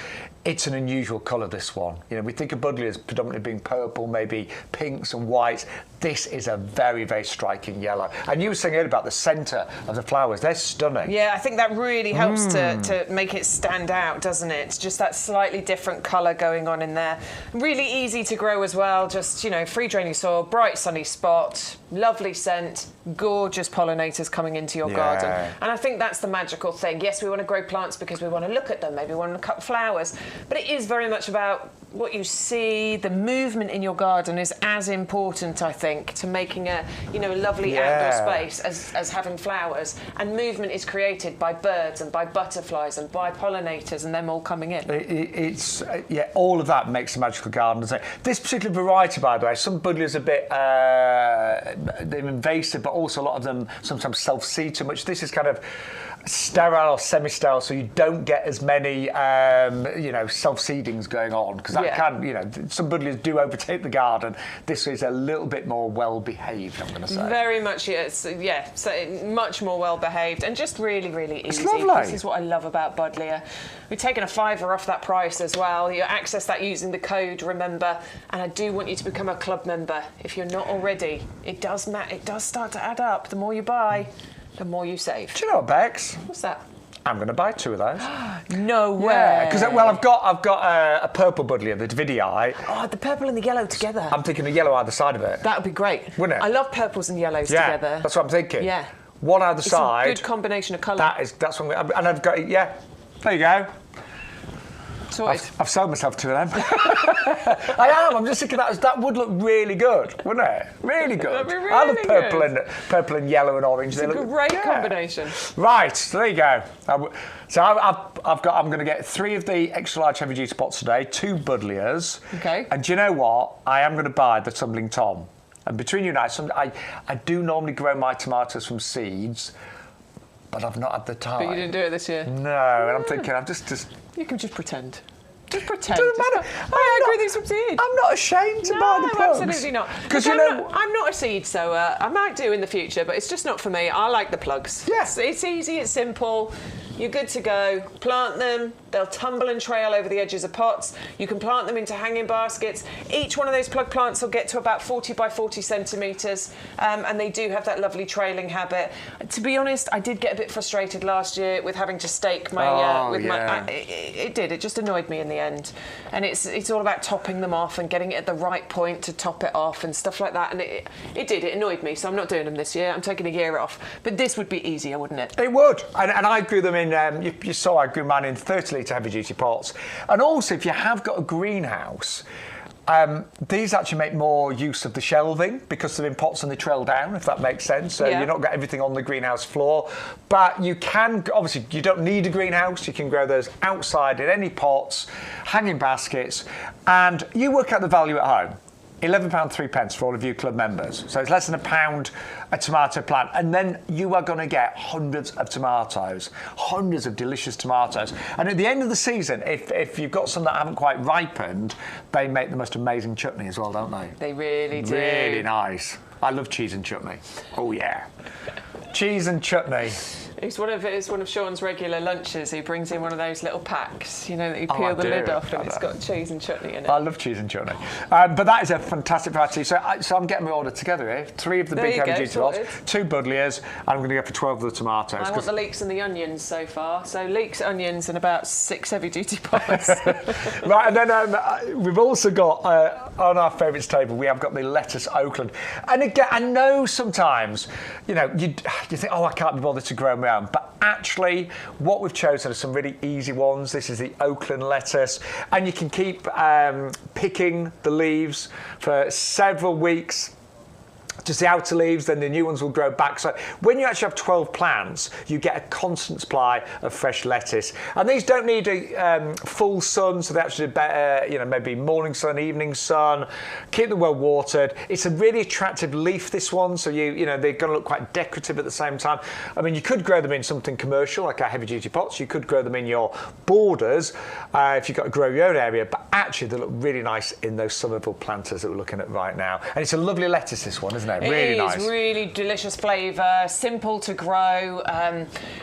it's an unusual colour, this one. You know, we think of Buddleias predominantly being purple, maybe pinks and whites. This is a very, very striking yellow. And you were saying earlier about the centre of the flowers. They're stunning. Yeah, I think that really helps to make it stand out, doesn't it? It's just that slightly different colour going on in there. Really easy to grow as well. Just, you know, free draining soil, bright sunny spot, lovely scent, gorgeous pollinators coming into your garden. And I think that's the magical thing. Yes, we want to grow plants because we want to look at them. Maybe we want to cut flowers. But it is very much about what you see. The movement in your garden is as important, I think, to making a lovely outdoor space as having flowers. And movement is created by birds and by butterflies and by pollinators and them all coming in. It's all of that makes a magical garden, doesn't it? This particular variety, by the way, some Buddleias are a bit they're invasive, but also a lot of them sometimes self-seed too much. This is kind of sterile or semi-sterile, so you don't get as many self-seedings going on, because that can, some Buddleias do overtake the garden. This is a little bit more well-behaved, I'm going to say. Very much, so much more well-behaved and just really, really easy. It's lovely. This is what I love about Buddleia. We've taken a £5 off that price as well. You access that using the code, remember, and I do want you to become a club member if you're not already. It does start to add up. The more you buy, the more you save. Do you know what, Bex? What's that? I'm going to buy 2 of those. No way. Because I've got a purple Buddleia, the Davidii. Oh, the purple and the yellow together. I'm thinking the yellow either side of it. That would be great. Wouldn't it? I love purples and yellows together. That's what I'm thinking. Yeah. One either side. It's a good combination of colour. That's what and I've got there you go. Sorted. I've sold myself 2 of them. I am. I'm just thinking that would look really good, wouldn't it? Really good. That'd be really I love purple and yellow and orange. It's a great combination. Right, so there you go. I'm going to get 3 of the extra large heavy duty pots today, 2 Buddleias. Okay. And do you know what? I am going to buy the Tumbling Tom. And between you and I do normally grow my tomatoes from seeds, but I've not had the time. But you didn't do it this year? No, and I'm thinking I'm just. You can just pretend. Just pretend. Doesn't matter. I agree with some seeds. I'm not ashamed to buy the plugs. Absolutely not. Because I'm not a seed sower. I might do in the future, but it's just not for me. I like the plugs. Yes. It's easy. It's simple. You're good to go. Plant them. They'll tumble and trail over the edges of pots. You can plant them into hanging baskets. Each one of those plug plants will get to about 40 by 40 centimetres, and they do have that lovely trailing habit. To be honest, I did get a bit frustrated last year with having to stake my. It did. It just annoyed me in the end. And it's all about topping them off and getting it at the right point to top it off and stuff like that. And it annoyed me. So I'm not doing them this year. I'm taking a year off. But this would be easier, wouldn't it? It would. And I grew them in. You saw I grew mine in 30-litre heavy-duty pots. And also, if you have got a greenhouse, these actually make more use of the shelving because they're in pots and they trail down, if that makes sense. So you're not got everything on the greenhouse floor. But you can, obviously, you don't need a greenhouse. You can grow those outside in any pots, hanging baskets, and you work out the value at home. £11.03 for all of you club members. So it's less than £1 a tomato plant. And then you are going to get hundreds of tomatoes, hundreds of delicious tomatoes. And at the end of the season, if you've got some that haven't quite ripened, they make the most amazing chutney as well, don't they? They really do. Really nice. I love cheese and chutney. Oh, yeah. Cheese and chutney. It's one of Sean's regular lunches. He brings in one of those little packs, you know, that you peel the lid off, and it's got cheese and chutney in it. I love cheese and chutney. But that is a fantastic variety. So I'm getting my order together here. 3 of the big heavy duty lots, 2 Buddleias, and I'm going to go for 12 of the tomatoes. I want the leeks and the onions so far. So leeks, onions, and about 6 heavy duty pots. Right, and then we've also got on our favourites table, we have got the lettuce Oakland. And again, I know sometimes, you know, you think, oh, I can't be bothered to grow my own. But actually, what we've chosen are some really easy ones. This is the Oakland lettuce. And you can keep picking the leaves for several weeks. Just the outer leaves, then the new ones will grow back. So when you actually have 12 plants, you get a constant supply of fresh lettuce. And these don't need a full sun, so they actually better, you know, maybe morning sun, evening sun. Keep them well watered. It's a really attractive leaf, this one, so you know they're going to look quite decorative at the same time. I mean, you could grow them in something commercial, like our heavy duty pots. You could grow them in your borders if you've got to grow your own area. But actually, they look really nice in those Somerville planters that we're looking at right now. And it's a lovely lettuce, this one, isn't it? Really nice. It is really delicious flavour, simple to grow.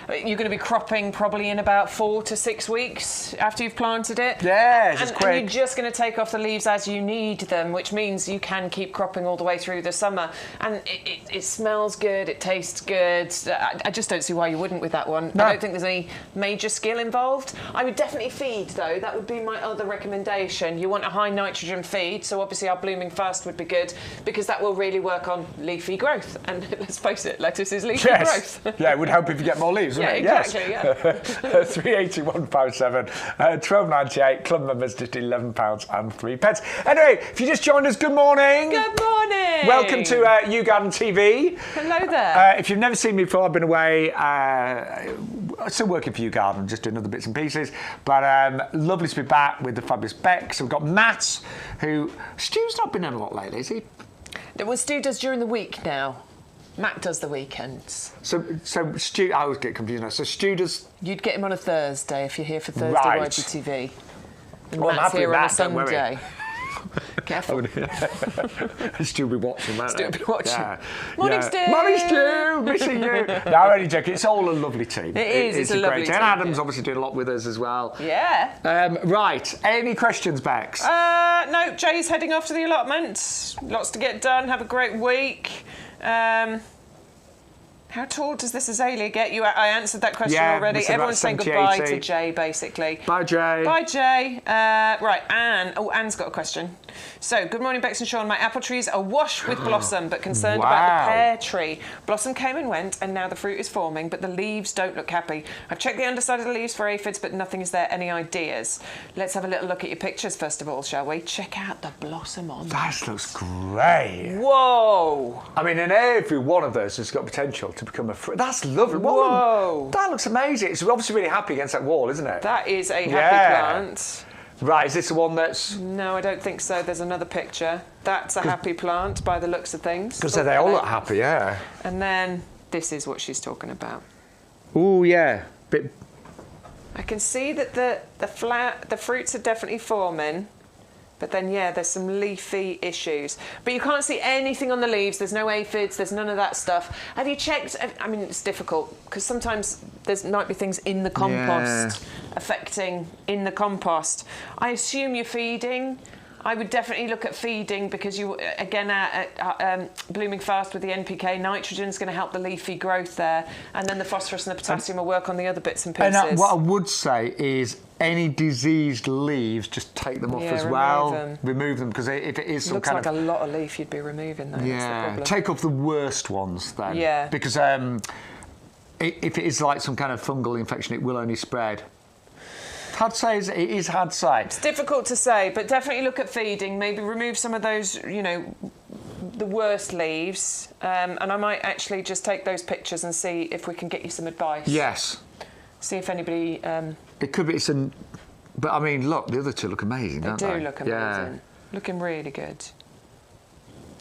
You're going to be cropping probably in about 4 to 6 weeks after you've planted it. Yes, it's quick. And you're just going to take off the leaves as you need them, which means you can keep cropping all the way through the summer. And it smells good, it tastes good. I just don't see why you wouldn't with that one. No. I don't think there's any major skill involved. I would definitely feed, though. That would be my other recommendation. You want a high nitrogen feed, so obviously our blooming fast would be good, because that will really work on leafy growth. And let's face it, lettuce is leafy growth. Yeah, it would help if you get more leaves, wouldn't it? Exactly, yes. Yeah. 381 pound 7, 12.98. Club members just £11.03. Anyway, if you just joined us, good morning. Good morning. Welcome to YouGarden TV. Hello there. If you've never seen me before, I've been away. Still working for YouGarden, just doing other bits and pieces. But lovely to be back with the fabulous Beck. So we've got Matt, who Stu's not been in a lot lately, is he? Well, Stu does during the week now. Matt does the weekends. So Stu, I always get confused now. So Stu does... You'd get him on a Thursday if you're here for Thursday right. YGTV. And well, Matt's here on a Sunday. Careful. Stu will be watching that. Stu will be watching. Yeah. Morning, Stu. Morning, Stu. Missing you. No, I'm only joking. It's all a lovely team. It is. It's a lovely great team. And Adam's obviously doing a lot with us as well. Yeah. Right. Any questions, Bex? No. Jay's heading off to the allotment. Lots to get done. Have a great week. How tall does this azalea get you? I answered that question already. Everyone's saying goodbye to Jay, basically. Bye, Jay. Bye, Jay. Right, Anne. Oh, Anne's got a question. So, good morning, Bex and Sean. My apple trees are awash with blossom, but concerned about the pear tree. Blossom came and went, and now the fruit is forming, but the leaves don't look happy. I've checked the underside of the leaves for aphids, but nothing is there. Any ideas? Let's have a little look at your pictures, first of all, shall we? Check out the blossom on that. Looks great. Whoa. I mean, and every one of those has got potential to become a fruit. That's lovely. Whoa. That looks amazing. It's obviously really happy against that wall, isn't it? That is a happy plant. Right, is this the one that's... No, I don't think so. There's another picture. That's a happy plant by the looks of things. Because they all look happy, yeah. And then this is what she's talking about. Ooh, yeah. Bit... I can see that the fruits are definitely forming. But then, yeah, there's some leafy issues. But you can't see anything on the leaves. There's no aphids. There's none of that stuff. Have you checked? I mean, it's difficult because sometimes there might be things in the compost affecting in the compost. I assume you're feeding. I would definitely look at feeding because you, again, blooming fast with the NPK, nitrogen's going to help the leafy growth there, and then the phosphorus and the potassium will work on the other bits and pieces. And what I would say is any diseased leaves, just take them off as well. Remove them because if it is some looks kind like a lot of leaf you'd be removing though. Yeah, that's the problem. Take off the worst ones then. Yeah. Because if it is like some kind of fungal infection, it will only spread. Hard to say, it is hard to say. It's difficult to say, but definitely look at feeding. Maybe remove some of those, you know, the worst leaves. And I might actually just take those pictures and see if we can get you some advice. Yes. See if anybody... it could be some... But, I mean, look, the other two look amazing, don't they? They do look amazing. Looking really good.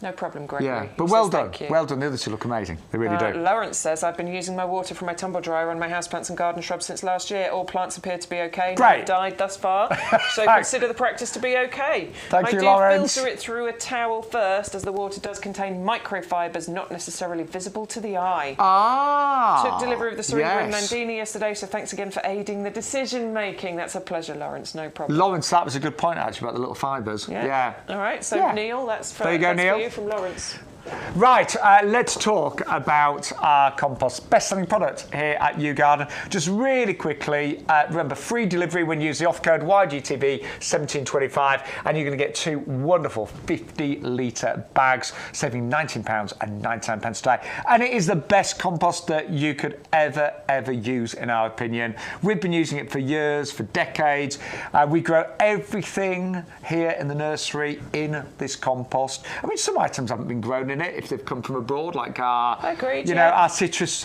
No problem, Gregory. Yeah, but well done. Well done. The others two look amazing. They really do. Lawrence says, I've been using my water from my tumble dryer on my houseplants and garden shrubs since last year. All plants appear to be okay. Great. None died thus far. So consider the practice to be okay. Thank you, Lawrence. I do filter it through a towel first, as the water does contain microfibres not necessarily visible to the eye. Took delivery of the Cerebra in Nandina yesterday, so thanks again for aiding the decision making. That's a pleasure, Lawrence. No problem. Lawrence, that was a good point actually about the little fibres. Yeah. All right. So Neil, that's for, there you go, Neil. For you from Lawrence. Right, let's talk about our compost. Best-selling product here at YouGarden. Just really quickly, remember, free delivery when you use the off code YGTV1725, and you're going to get 2 wonderful 50-litre bags, saving £19.99 today. And it is the best compost that you could ever use, in our opinion. We've been using it for years, for decades. We grow everything here in the nursery in this compost. I mean, some items haven't been grown in it if they've come from abroad, like our, our citrus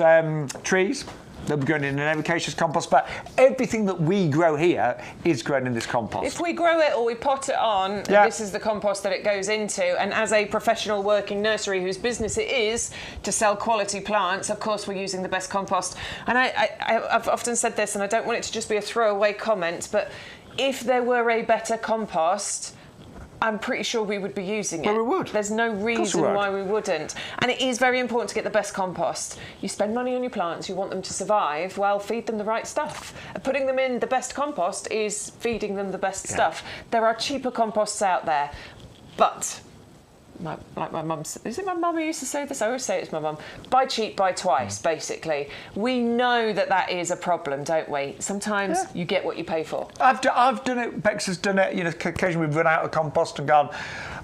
trees. They'll be grown in an ericaceous compost, but everything that we grow here is grown in this compost. If we grow it or we pot it on, this is the compost that it goes into. And as a professional working nursery whose business it is to sell quality plants, of course we're using the best compost. And I've often said this, and I don't want it to just be a throwaway comment, but if there were a better compost, I'm pretty sure we would be using it. Well, we would. There's no reason why we wouldn't. And it is very important to get the best compost. You spend money on your plants, you want them to survive, well, feed them the right stuff. Putting them in the best compost is feeding them the best stuff. There are cheaper composts out there, but like my mum, is it my mum who used to say this? I always say it's my mum. Buy cheap, buy twice, basically. We know that is a problem, don't we? Sometimes you get what you pay for. I've done it, Bex has done it, occasionally we've run out of compost and gone,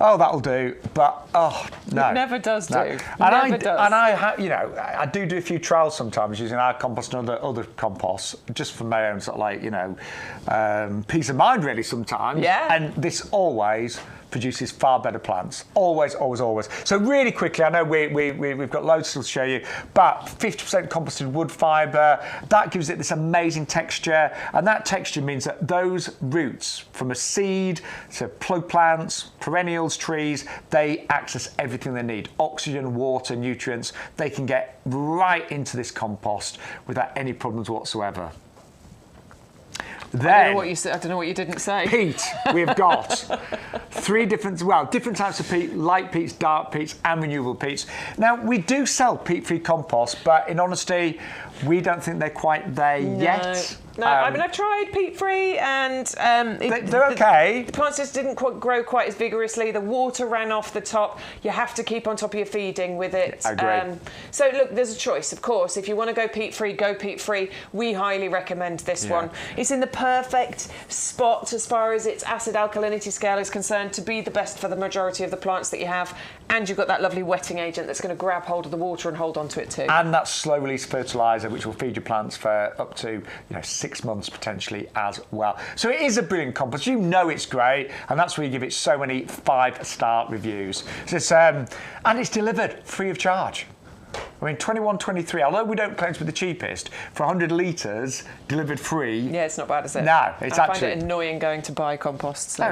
oh, that'll do, but, no. It never does do. And I do a few trials sometimes using our compost and other composts, just for my own sort of peace of mind, really, sometimes. Yeah. And this always produces far better plants. Always. So really quickly, I know we've got loads to show you, but 50% composted wood fibre, that gives it this amazing texture, and that texture means that those roots, from a seed to plug plants, perennials, trees, they access everything they need. Oxygen, water, nutrients, they can get right into this compost without any problems whatsoever. Then, I don't know what you said. I don't know what you didn't say. Peat. We've got 3 different types of peat: light peats, dark peats, and renewable peats. Now, we do sell peat-free compost, but in honesty, we don't think they're quite there yet. No, I mean, I've tried peat-free and... they're okay. The plants just didn't grow quite as vigorously. The water ran off the top. You have to keep on top of your feeding with it. I agree. So, look, there's a choice, of course. If you want to go peat-free, go peat-free. We highly recommend this one. It's in the perfect spot as far as its acid alkalinity scale is concerned to be the best for the majority of the plants that you have. And you've got that lovely wetting agent that's going to grab hold of the water and hold on to it too. And that slow-release fertiliser, which will feed your plants for up to 6 months potentially as well. So it is a brilliant compost. You know it's great, and that's why you give it so many 5-star reviews. So it's, and it's delivered free of charge. I mean, 21.23. Although we don't claim to be the cheapest, for 100 litres delivered free. Yeah, it's not bad, is it? No, it's I find it annoying going to buy compost. So. No,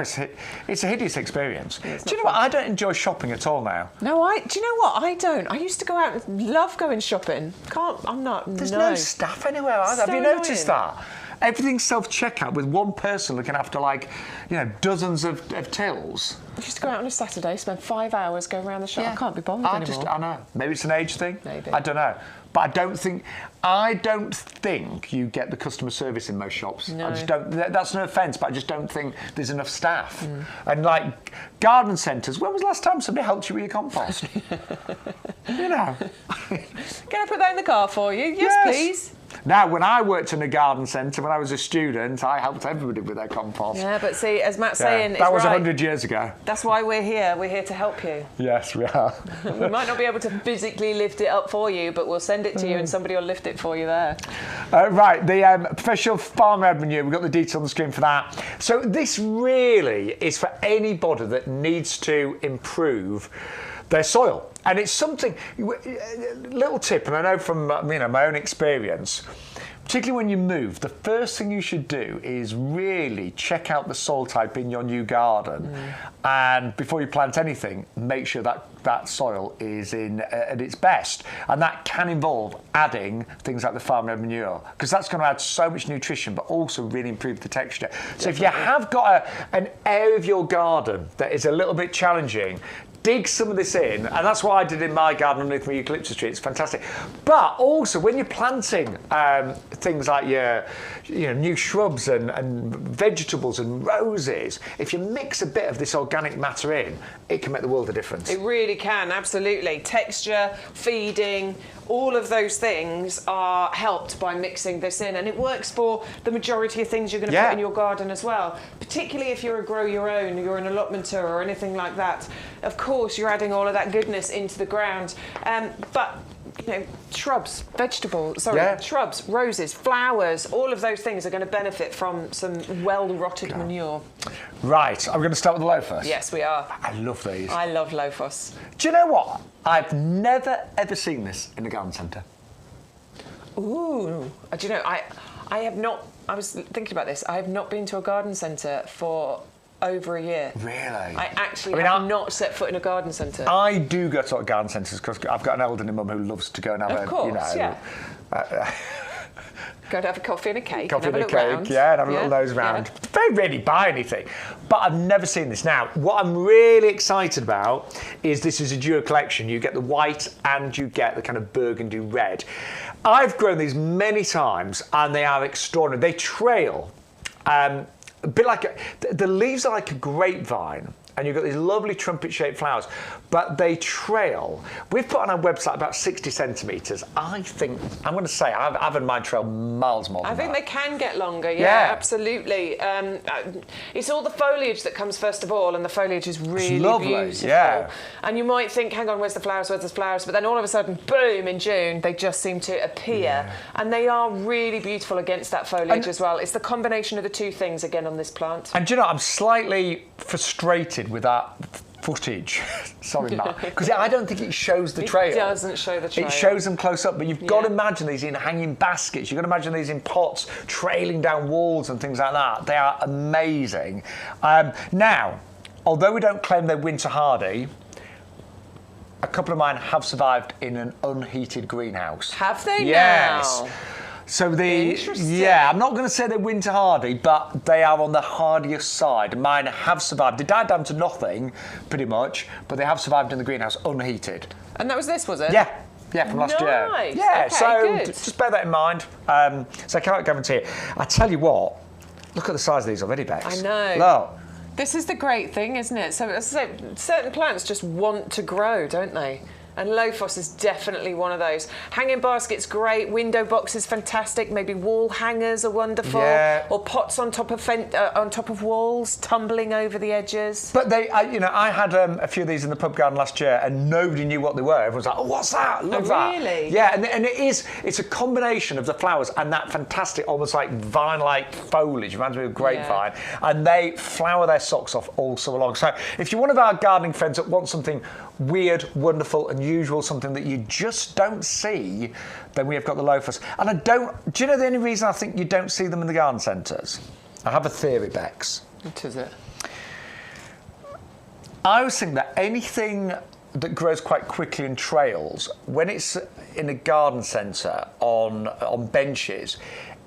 it's a hideous experience. Yeah, do you know what? I don't enjoy shopping at all now. No, do you know what? I don't. I used to go out and love going shopping. I'm not. There's no staff anywhere either. Have you noticed that? Everything's self-checkout with one person looking after, dozens of tills. I used to go out on a Saturday, spend 5 hours going around the shop. I can't be bothered anymore. I know. Maybe it's an age thing. Maybe. I don't know. But I don't think you get the customer service in most shops. No. I just don't. That's no offence, but I just don't think there's enough staff. And garden centres, when was the last time somebody helped you with your compost? Can I put that in the car for you? Yes, please. Now, when I worked in a garden centre, when I was a student, I helped everybody with their compost. Yeah, but see, as Matt's saying, that was 100 years ago. That's why we're here. We're here to help you. Yes, we are. We might not be able to physically lift it up for you, but we'll send it to you and somebody will lift it for you there. Right, the professional farmer manure, we've got the detail on the screen for that. So this really is for anybody that needs to improve their soil. And it's something, little tip, and I know from my own experience, particularly when you move, the first thing you should do is really check out the soil type in your new garden. And before you plant anything, make sure that that soil is at its best. And that can involve adding things like the farmyard manure, because that's going to add so much nutrition, but also really improve the texture. So if you have got an area of your garden that is a little bit challenging, dig some of this in, and that's what I did in my garden underneath my eucalyptus tree. It's fantastic. But also, when you're planting things like your new shrubs and vegetables and roses, if you mix a bit of this organic matter in, it can make the world a difference. It really can, absolutely. Texture, feeding, all of those things are helped by mixing this in, and it works for the majority of things you're going to put in your garden as well, particularly if you're a grow your own, you're an allotmenter or anything like that. Of course, you're adding all of that goodness into the ground, but shrubs, shrubs, roses, flowers, all of those things are going to benefit from some well-rotted manure. Right, I'm going to start with the loafers. Yes, we are. I love these. I love loafers. Do you know what? I've never, ever seen this in a garden centre. Ooh. Do you know, I have not, I was thinking about this, I have not been to a garden centre for over a year. Really? I actually have not set foot in a garden centre. I do go to garden centres because I've got an elderly mum who loves to go and have go to have a coffee and a cake. Coffee and a cake, and have a little nose around. Very rarely buy anything, but I've never seen this. Now, what I'm really excited about is this is a duo collection. You get the white and you get the kind of burgundy red. I've grown these many times and they are extraordinary. They trail. A bit like the leaves are like a grapevine, and you've got these lovely trumpet-shaped flowers, but they trail. We've put on our website about 60 centimetres. I think, I'm going to say, I've had mine trail miles more than I think that. they can get longer, yeah. Absolutely. It's all the foliage that comes first of all, and the foliage is really beautiful. Yeah. And you might think, hang on, where's the flowers, but then all of a sudden, boom, in June, they just seem to appear, and they are really beautiful against that foliage as well. It's the combination of the two things, again, on this plant. And do you know, I'm slightly frustrated with that footage. Sorry, Matt, because I don't think it shows the trail. It doesn't show the trail. It shows them close up, but you've got to imagine these in hanging baskets. You've got to imagine these in pots, trailing down walls and things like that. They are amazing. Now, although we don't claim they're winter hardy, a couple of mine have survived in an unheated greenhouse. Have they now? Yes. So I'm not going to say they're winter hardy, but they are on the hardiest side. Mine have survived. They died down to nothing, pretty much, but they have survived in the greenhouse unheated. And that was this, was it? Yeah, from last year. Nice. Yeah, okay, so good. just bear that in mind. So I can't guarantee it. I tell you what, look at the size of these already, Bex. I know. Look. This is the great thing, isn't it? So as I say, certain plants just want to grow, don't they? And lophos is definitely one of those. Hanging baskets, great. Window boxes, fantastic. Maybe wall hangers are wonderful. Yeah. Or pots on top of walls, tumbling over the edges. But I had a few of these in the pub garden last year, and nobody knew what they were. Everyone's like, "Oh, what's that? Love that!" Really? Yeah, and it's a combination of the flowers and that fantastic, almost like vine-like foliage. Reminds me of grapevine, and they flower their socks off all summer long. So if you're one of our gardening friends that wants something weird, wonderful, unusual, something that you just don't see, then we have got the loafers. And do you know the only reason I think you don't see them in the garden centres? I have a theory, Bex. What is it? I always think that anything that grows quite quickly and trails, when it's in a garden centre on benches,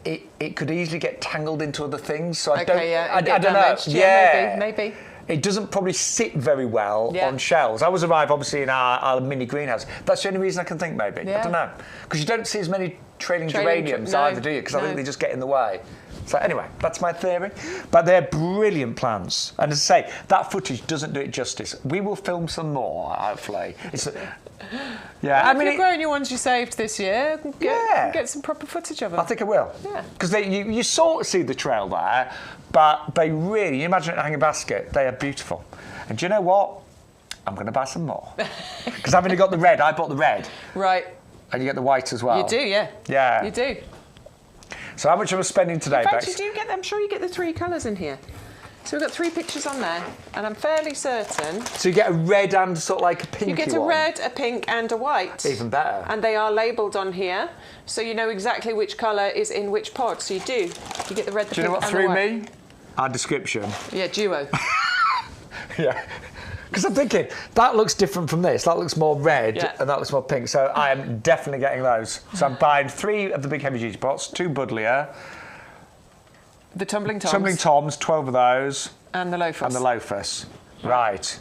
it could easily get tangled into other things. So I don't know. Yeah, maybe. It doesn't probably sit very well on shelves. I was arrived, obviously, in our mini greenhouse. That's the only reason I can think, maybe. I don't know. Because you don't see as many trailing geraniums either, do you? Because I think they just get in the way. So anyway, that's my theory. But they're brilliant plants. And as I say, that footage doesn't do it justice. We will film some more, hopefully. If you're growing your ones you saved this year, get some proper footage of them. I think I will. Yeah. Because you sort of see the trail there, but they really, you imagine it in a hanging basket, they are beautiful. And do you know what? I'm going to buy some more. Because I've only got the red. I bought the red. Right. And you get the white as well. You do, yeah. Yeah. You do. So how much am I spending today, In fact, Bex? I'm sure you get the 3 colours in here. So we've got 3 pictures on there, and I'm fairly certain. So you get a red and sort of like a pinky one? You get a red, a pink, and a white. Even better. And they are labelled on here, so you know exactly which colour is in which pod. So you do. You get the red, the pink, and the white. Do you know what threw me? Our description. Yeah, duo. Yeah. Because I'm thinking, that looks different from this. That looks more red, and that looks more pink. So I am definitely getting those. So I'm buying 3 of the big heavy-duty pots, 2 Buddleia. The Tumbling Toms. Tumbling Toms, 12 of those. And the Loafers. And the Loafers. Right.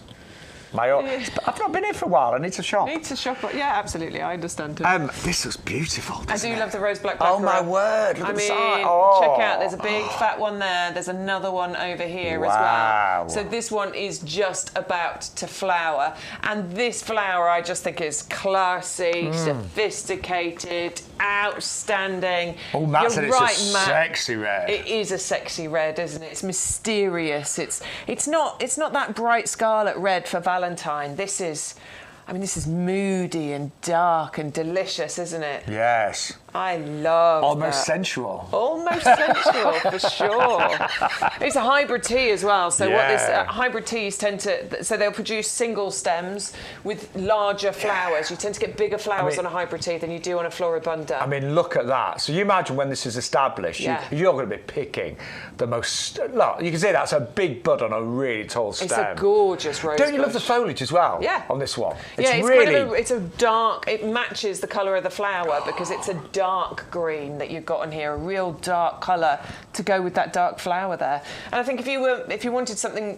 I've not been here for a while. I need to shop. Need to shop. Yeah, absolutely. I understand. This looks beautiful. I do love the rose black. Oh my word! Look at the size. Check out. There's a big fat one there. There's another one over here as well. So this one is just about to flower, and this flower I just think is classy, sophisticated, outstanding. Oh, Matt said it's a sexy red. It is a sexy red, isn't it? It's mysterious. It's not that bright scarlet red for Valentine's. This is moody and dark and delicious, isn't it? Yes. I love Almost sensual. Almost sensual, for sure. It's a hybrid tea as well. So what this hybrid teas tend to... So they'll produce single stems with larger flowers. You tend to get bigger flowers on a hybrid tea than you do on a floribunda. I mean, look at that. So you imagine when this is established, you're going to be picking the most... Look, you can see that's a big bud on a really tall stem. It's a gorgeous rose Don't you love the foliage as well? Yeah. On this one? It's really... it's a dark... It matches the colour of the flower because it's a dark green that you've got on here, a real dark colour to go with that dark flower there. And I think if you wanted something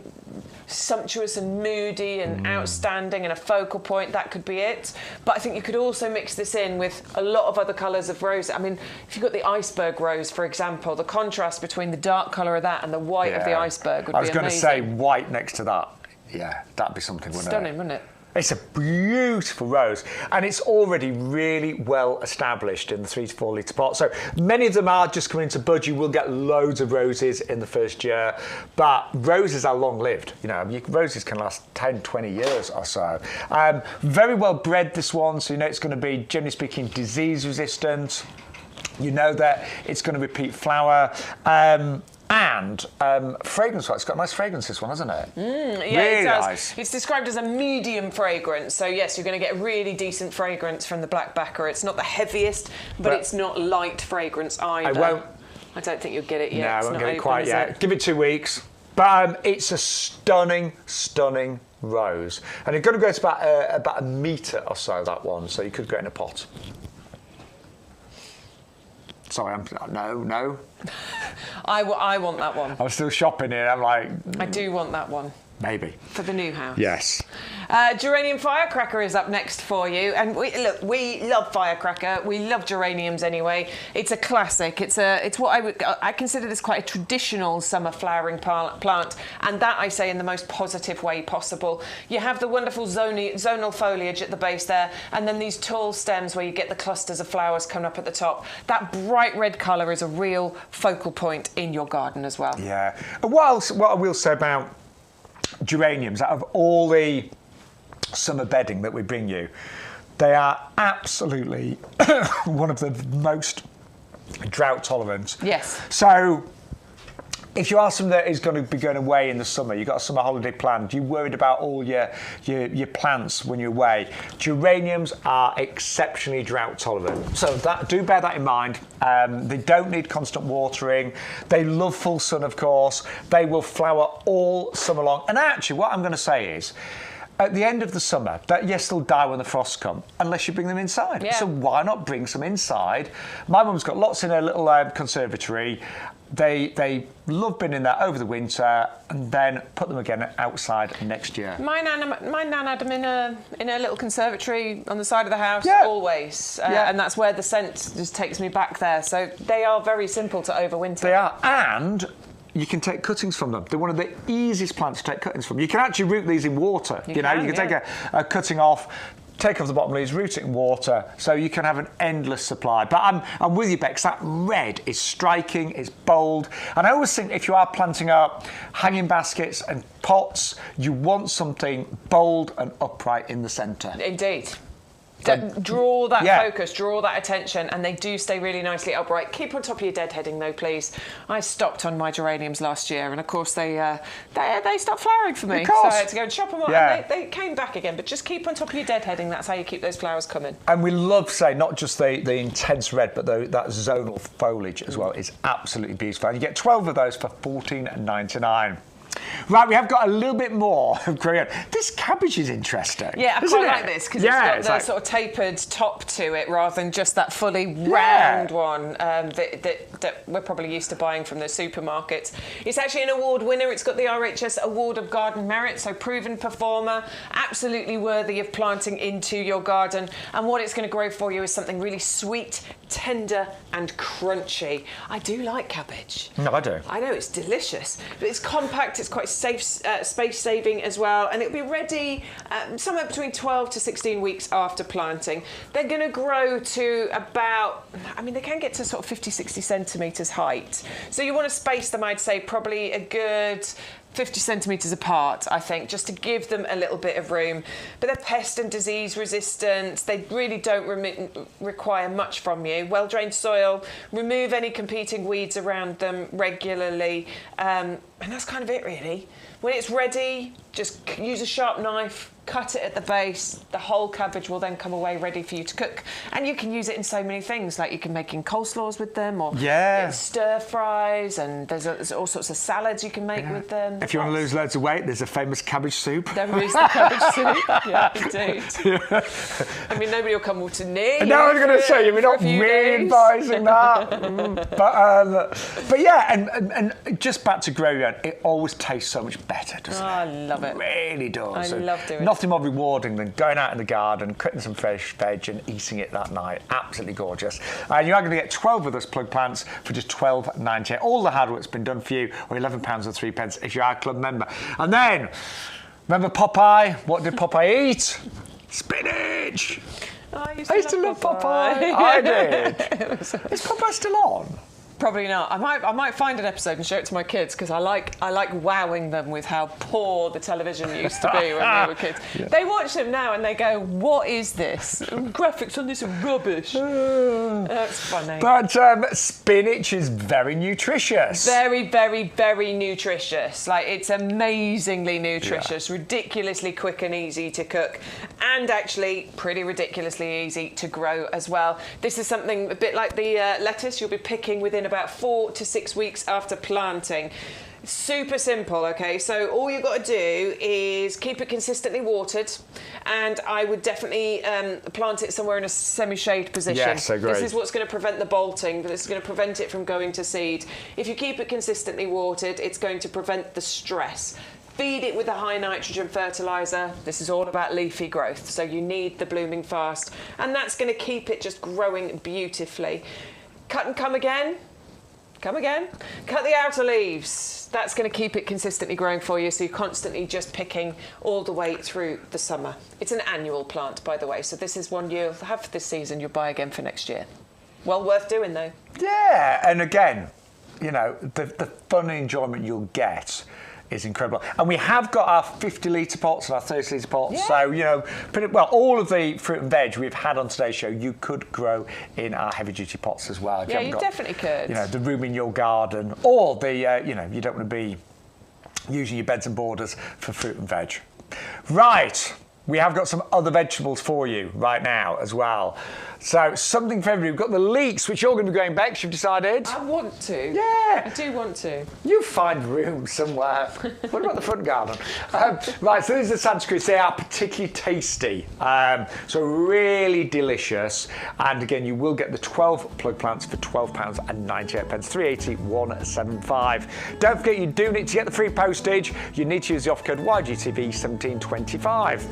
sumptuous and moody and outstanding and a focal point, that could be it. But I think you could also mix this in with a lot of other colours of rose. I mean, if you've got the iceberg rose, for example, the contrast between the dark colour of that and the white of the iceberg would be amazing. I was going to say white next to that. Yeah, that'd be something, wouldn't it? Stunning, wouldn't it? It's a beautiful rose, and it's already really well established in the 3 to 4 litre pot. So many of them are just coming into bud. You will get loads of roses in the first year, but roses are long-lived. You know, roses can last 10, 20 years or so. Very well bred, this one, so you know it's going to be, generally speaking, disease resistant. You know that it's going to repeat flower. And fragrance-wise, it's got a nice fragrance, this one, hasn't it? Yeah, really it does. Nice. It's described as a medium fragrance, so yes, you're going to get really decent fragrance from the black backer. It's not the heaviest, but it's not light fragrance either. I don't think you'll get it yet. No, I won't get it quite yet. Give it 2 weeks. But it's a stunning, stunning rose. And it's going to go to about a metre or so, that one, so you could go in a pot. Sorry, no. I want that one. I'm still shopping here. I'm like... I do want that one. Maybe. For the new house. Yes. Geranium firecracker is up next for you. And we love firecracker. We love geraniums anyway. It's a classic. It's what I consider this quite a traditional summer flowering plant. And that I say in the most positive way possible. You have the wonderful zonal foliage at the base there. And then these tall stems where you get the clusters of flowers coming up at the top. That bright red colour is a real focal point in your garden as well. Yeah. What I will say about geraniums, out of all the summer bedding that we bring you, they are absolutely one of the most drought tolerant. Yes. So if you are someone that is going to be going away in the summer, you've got a summer holiday planned, you're worried about all your plants when you're away, geraniums are exceptionally drought tolerant. So do bear that in mind. They don't need constant watering. They love full sun, of course. They will flower all summer long. And actually, what I'm going to say is, at the end of the summer, yes, they'll die when the frosts come, unless you bring them inside. Yeah. So why not bring some inside? My mum's got lots in her little conservatory. They love being in there over the winter and then put them again outside next year. My nan had them in a little conservatory on the side of the house, always. And that's where the scent just takes me back there. So they are very simple to overwinter. They are, and you can take cuttings from them. They're one of the easiest plants to take cuttings from. You can actually root these in water. You can take a cutting off, take off the bottom leaves, root it in water, so you can have an endless supply. But I'm with you, Bex. That red is striking, it's bold. And I always think if you are planting up hanging baskets and pots, you want something bold and upright in the centre. Indeed. Draw that focus, draw that attention, and they do stay really nicely upright. Keep on top of your deadheading though, please. I stopped on my geraniums last year, and of course they stopped flowering for me. So I had to go and chop them up, and they came back again. But just keep on top of your deadheading. That's how you keep those flowers coming. And we love, say, not just the intense red, but that zonal foliage as well is absolutely beautiful. And you get 12 of those for $14.99. Right, we have got a little bit more of green. This cabbage is interesting. Yeah, I quite like this because it's got the sort of tapered top to it rather than just that fully round one that we're probably used to buying from the supermarkets. It's actually an award winner. It's got the RHS Award of Garden Merit, so proven performer, absolutely worthy of planting into your garden. And what it's going to grow for you is something really sweet, tender and crunchy. I do like cabbage. No, I do. I know, it's delicious. But it's compact, it's quite safe, space saving as well, and it'll be ready somewhere between 12 to 16 weeks after planting. They're going to grow to about, they can get to sort of 50, 60 centimetres height. So you want to space them, I'd say, probably a good 50 centimetres apart, I think, just to give them a little bit of room. But they're pest and disease resistant. They really don't require much from you. Well-drained soil, remove any competing weeds around them regularly. And that's kind of it, really. When it's ready, just use a sharp knife, cut it at the base. The whole cabbage will then come away ready for you to cook. And you can use it in so many things, like you can make in coleslaws with them, or in stir fries, and there's all sorts of salads you can make with them. If you want to lose loads of weight, there's a famous cabbage soup. There is the cabbage soup, yeah, indeed. Nobody will come to near you. No, I was going to say, we're not really advising that. But yeah, and just back to grow your own, it always tastes so much better, doesn't it? I love it. It really does. I love doing it. Nothing more rewarding than going out in the garden, cutting some fresh veg and eating it that night. Absolutely gorgeous. And you are going to get 12 of those plug plants for just $12.98. All the hard work's been done for you, or £11.03 if you're our club member. And then, remember Popeye? What did Popeye eat? Spinach! I used to love Popeye. I did. Is Popeye still on? Probably not. I might find an episode and show it to my kids because I like wowing them with how poor the television used to be when they were kids. Yeah. They watch them now and they go, "What is this? Graphics on this are rubbish." That's funny. But spinach is very nutritious. Very, very, very nutritious. Like, it's amazingly nutritious, ridiculously quick and easy to cook, and actually pretty ridiculously easy to grow as well. This is something a bit like the lettuce you'll be picking within about 4 to 6 weeks after planting. Super simple, okay? So all you've got to do is keep it consistently watered, and I would definitely plant it somewhere in a semi-shade position. Yes, I agree. This is what's going to prevent the bolting, but this is going to prevent it from going to seed. If you keep it consistently watered, it's going to prevent the stress. Feed it with a high nitrogen fertiliser. This is all about leafy growth, so you need the blooming fast, and that's going to keep it just growing beautifully. Cut and come again. Come again. Cut the outer leaves. That's going to keep it consistently growing for you, so you're constantly just picking all the way through the summer. It's an annual plant, by the way, so this is one you'll have for this season, you'll buy again for next year. Well worth doing, though. Yeah, and again, the fun and enjoyment you'll get is incredible. And we have got our 50-litre pots and our 30-litre pots. So, pretty well, all of the fruit and veg we've had on today's show, you could grow in our heavy-duty pots as well. Yeah, you definitely could. The room in your garden, or the, you don't want to be using your beds and borders for fruit and veg. Right. We have got some other vegetables for you right now as well. So something for everybody. We've got the leeks, which you're going to be going back, you've decided. I want to. Yeah. I do want to. You find room somewhere. What about the front garden? Right, so these are the Santa Cruz. They are particularly tasty. So really delicious. And again, you will get the 12 plug plants for £12.98, $3.80, Don't forget, you do need to get the free postage. You need to use the offer code YGTV1725.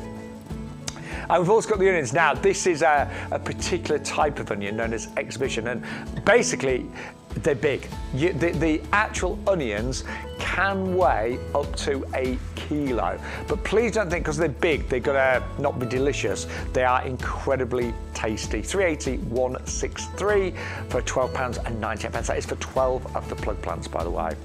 And we've also got the onions. Now, this is a particular type of onion known as exhibition, and basically, they're big. The actual onions can weigh up to 1 kilo. But please don't think because they're big, they're gonna not be delicious. They are incredibly tasty. $3.80 for £12.98. That is for 12 of the plug plants, by the way.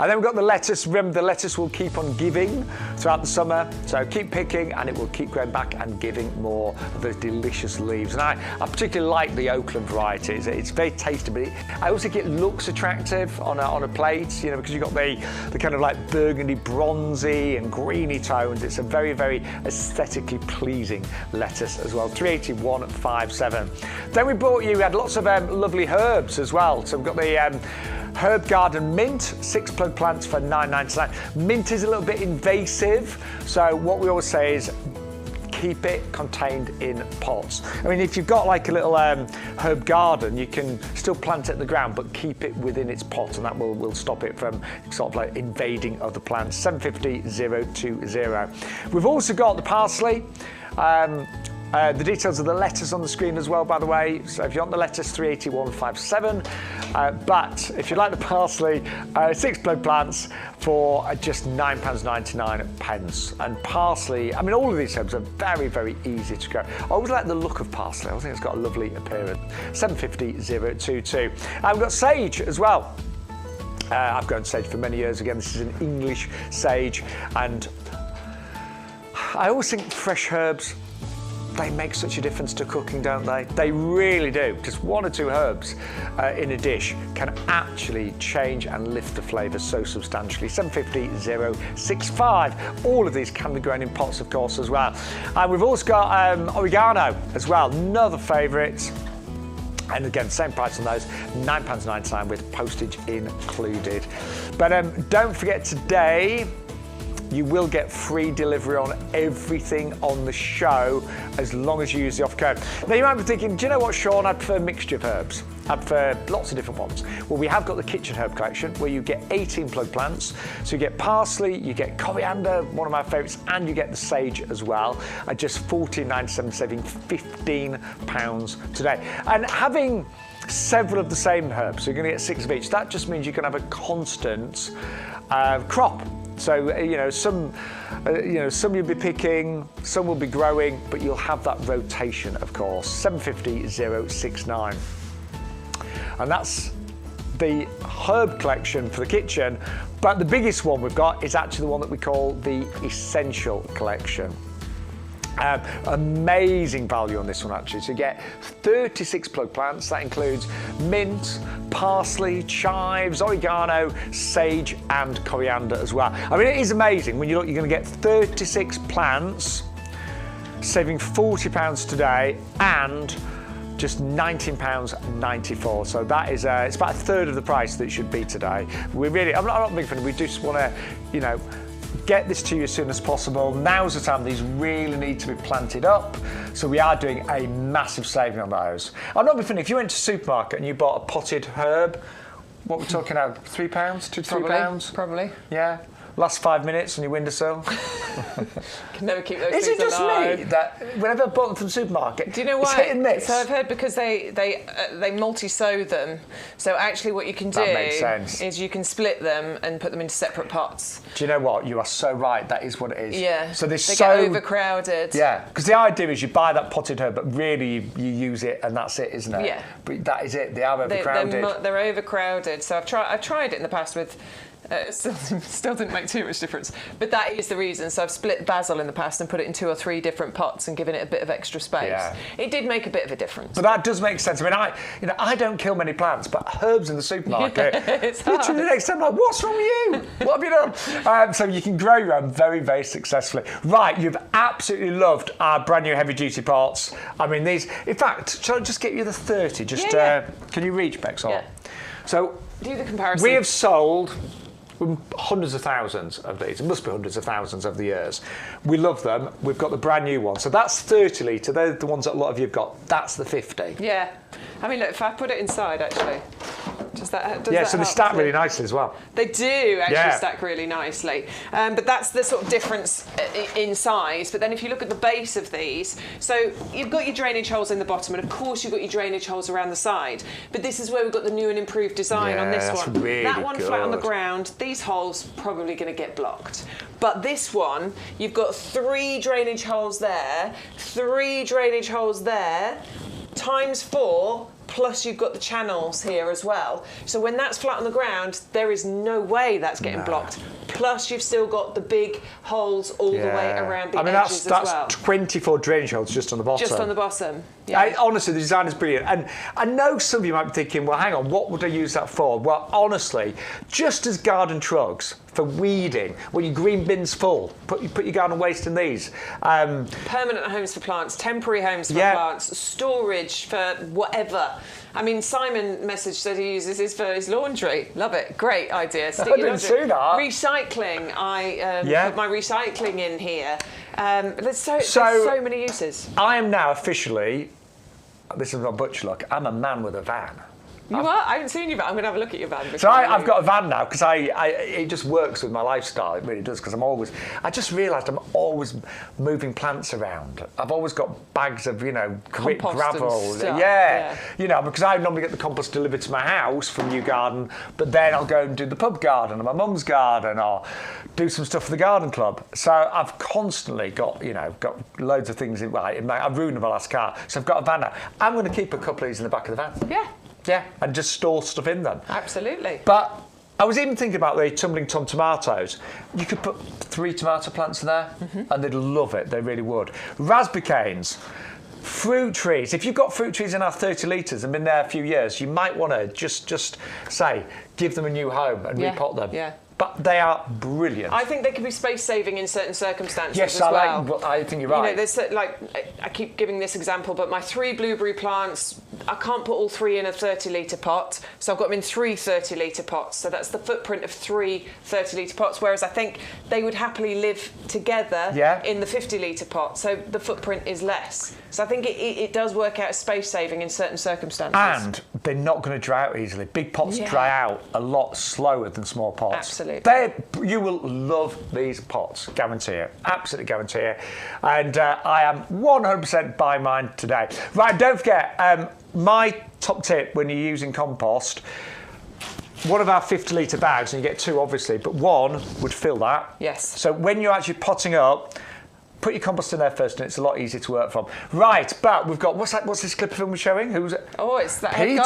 And then we've got the lettuce. Remember, the lettuce will keep on giving throughout the summer. So keep picking and it will keep going back and giving more of those delicious leaves. And I particularly like the Oakland varieties. It's very tasty, but I also think it looks attractive on a plate, you know, because you've got the kind of like burgundy, bronzy and greeny tones. It's a very, very aesthetically pleasing lettuce as well. 381.57. Then we had lots of lovely herbs as well. So we've got the Herb Garden mint, 6 plug plants for $9.99. Mint is a little bit invasive, so what we always say is keep it contained in pots. I mean, if you've got like a little herb garden, you can still plant it in the ground, but keep it within its pot, and that will stop it from sort of like invading other plants. 750-020. We've also got the parsley. The details of the lettuce on the screen as well, by the way. So if you want the lettuce, 381.57. But if you like the parsley, 6 plug plants for just £9.99. And parsley, I mean, all of these herbs are very, very easy to grow. I always like the look of parsley. I think it's got a lovely appearance. 750-022. And we've got sage as well. I've grown sage for many years. Again, this is an English sage. And I always think fresh herbs, they make such a difference to cooking, don't they? They really do. Just 1 or 2 herbs in a dish can actually change and lift the flavour so substantially. 750-065. All of these can be grown in pots, of course, as well. And we've also got oregano as well, another favourite. And again, same price on those, £9.99 with postage included. But don't forget today, you will get free delivery on everything on the show as long as you use the offer code. Now you might be thinking, do you know what, Sean, I prefer a mixture of herbs. I prefer lots of different ones. Well, we have got the kitchen herb collection where you get 18 plug plants. So you get parsley, you get coriander, one of my favourites, and you get the sage as well at just $14.97, saving £15 today. And having several of the same herbs, so you're going to get 6 of each, that just means you can have a constant crop. So, some you'll be picking, some will be growing, but you'll have that rotation, of course. 750-069. And that's the herb collection for the kitchen. But the biggest one we've got is actually the one that we call the essential collection. Amazing value on this one, actually. So you get 36 plug plants. That includes mint, parsley, chives, oregano, sage and coriander as well. I mean, it is amazing. When you look, you're going to get 36 plants, saving £40 today and just £19.94. So that is it's about a third of the price that it should be today. I'm not a big fan. We just want to, get this to you as soon as possible. Now's the time these really need to be planted up. So we are doing a massive saving on those. I'm not being, if you went to the supermarket and you bought a potted herb, what we're talking about, £3, £2 to £3? Probably. Yeah. Last 5 minutes on your windowsill. Can never keep those Is things it just alive. me that whenever I bought them from the supermarket, do you know why? It's hit and miss? So I've heard because they multi-sow them. So actually what you can do is you can split them and put them into separate pots. Do you know what? You are so right. That is what it is. Yeah. So they get overcrowded. Yeah. Because the idea is you buy that potted herb, but really you use it and that's it, isn't it? Yeah. But that is it. They are overcrowded. They're overcrowded. So I've tried it in the past with. Still didn't make too much difference, but that is the reason. So I've split basil in the past and put it in 2 or 3 different pots and given it a bit of extra space. Yeah. It did make a bit of a difference. But that does make sense. I mean, I don't kill many plants, but herbs in the supermarket. It's hard. Literally the next time, like, what's wrong with you? What have you done? So you can grow your own very, very successfully. Right, you've absolutely loved our brand new heavy duty pots. I mean, these. In fact, shall I just get you the 30? Can you reach, Bex? Yeah. So do the comparison. We have sold hundreds of thousands of these. It must be hundreds of thousands over the years. We love them. We've got the brand new one. So that's 30 litre. They're the ones that a lot of you have got. That's the 50. Yeah. I mean, look, if I put it inside, actually, does that so they stack really nicely as well. They do actually stack really nicely. But that's the sort of difference in size. But then if you look at the base of these, so you've got your drainage holes in the bottom, and of course you've got your drainage holes around the side. But this is where we've got the new and improved design on this one. Really that one good. Flat on the ground, these holes probably going to get blocked. But this one, you've got 3 drainage holes there, 3 drainage holes there, times 4, plus you've got the channels here as well. So when that's flat on the ground, there is no way that's getting blocked. Plus you've still got the big holes all the way around the edges as well. That's 24 drainage holes just on the bottom. Just on the bottom. Yeah. Honestly, the design is brilliant. And I know some of you might be thinking, well, hang on, what would I use that for? Well, honestly, just as garden trugs for weeding, when your green bin's full, put your garden waste in these. Permanent homes for plants, temporary homes for plants, storage for whatever. I mean, Simon messaged that he uses this for his laundry. Love it. Great idea. I didn't see that. Recycling. I put my recycling in here. There's so many uses. I am now officially, this is my butcher look, I'm a man with a van. You are? I haven't seen your van. I'm going to have a look at your van. So I've got a van now because it just works with my lifestyle. It really does, because I just realised I'm always moving plants around. I've always got bags of, grit, gravel. Yeah. Because I normally get the compost delivered to my house from YouGarden, but then I'll go and do the pub garden or my mum's garden or do some stuff for the garden club. So I've constantly got loads of things I've ruined my last car. So I've got a van now. I'm going to keep a couple of these in the back of the van. Yeah. Yeah, and just store stuff in them. Absolutely. But I was even thinking about the Tumbling Tom tomatoes. You could put 3 tomato plants in there, and they'd love it. They really would. Raspberry canes, fruit trees. If you've got fruit trees in our 30 litres and been there a few years, you might want to just say, give them a new home and repot them. Yeah. But they are brilliant. I think they can be space saving in certain circumstances as well. I think you're right. There's I keep giving this example, but my 3 blueberry plants, I can't put all 3 in a 30-litre pot, so I've got them in 3 30-litre pots. So that's the footprint of 3 30-litre pots. Whereas I think they would happily live together in the 50-litre pot. So the footprint is less. So I think it does work out as space saving in certain circumstances. And they're not going to dry out easily. Big pots dry out a lot slower than small pots. Absolutely. You will love these pots, guarantee it. Absolutely guarantee it. And I am 100% buying mine today. Right, don't forget, my top tip when you're using compost, one of our 50-litre bags, and you get 2 obviously, but 1 would fill that. Yes. So when you're actually potting up, put your compost in there first, and it's a lot easier to work from. Right, but we've got what's this clip of him we're showing? Who's it? Oh, it's that Peter.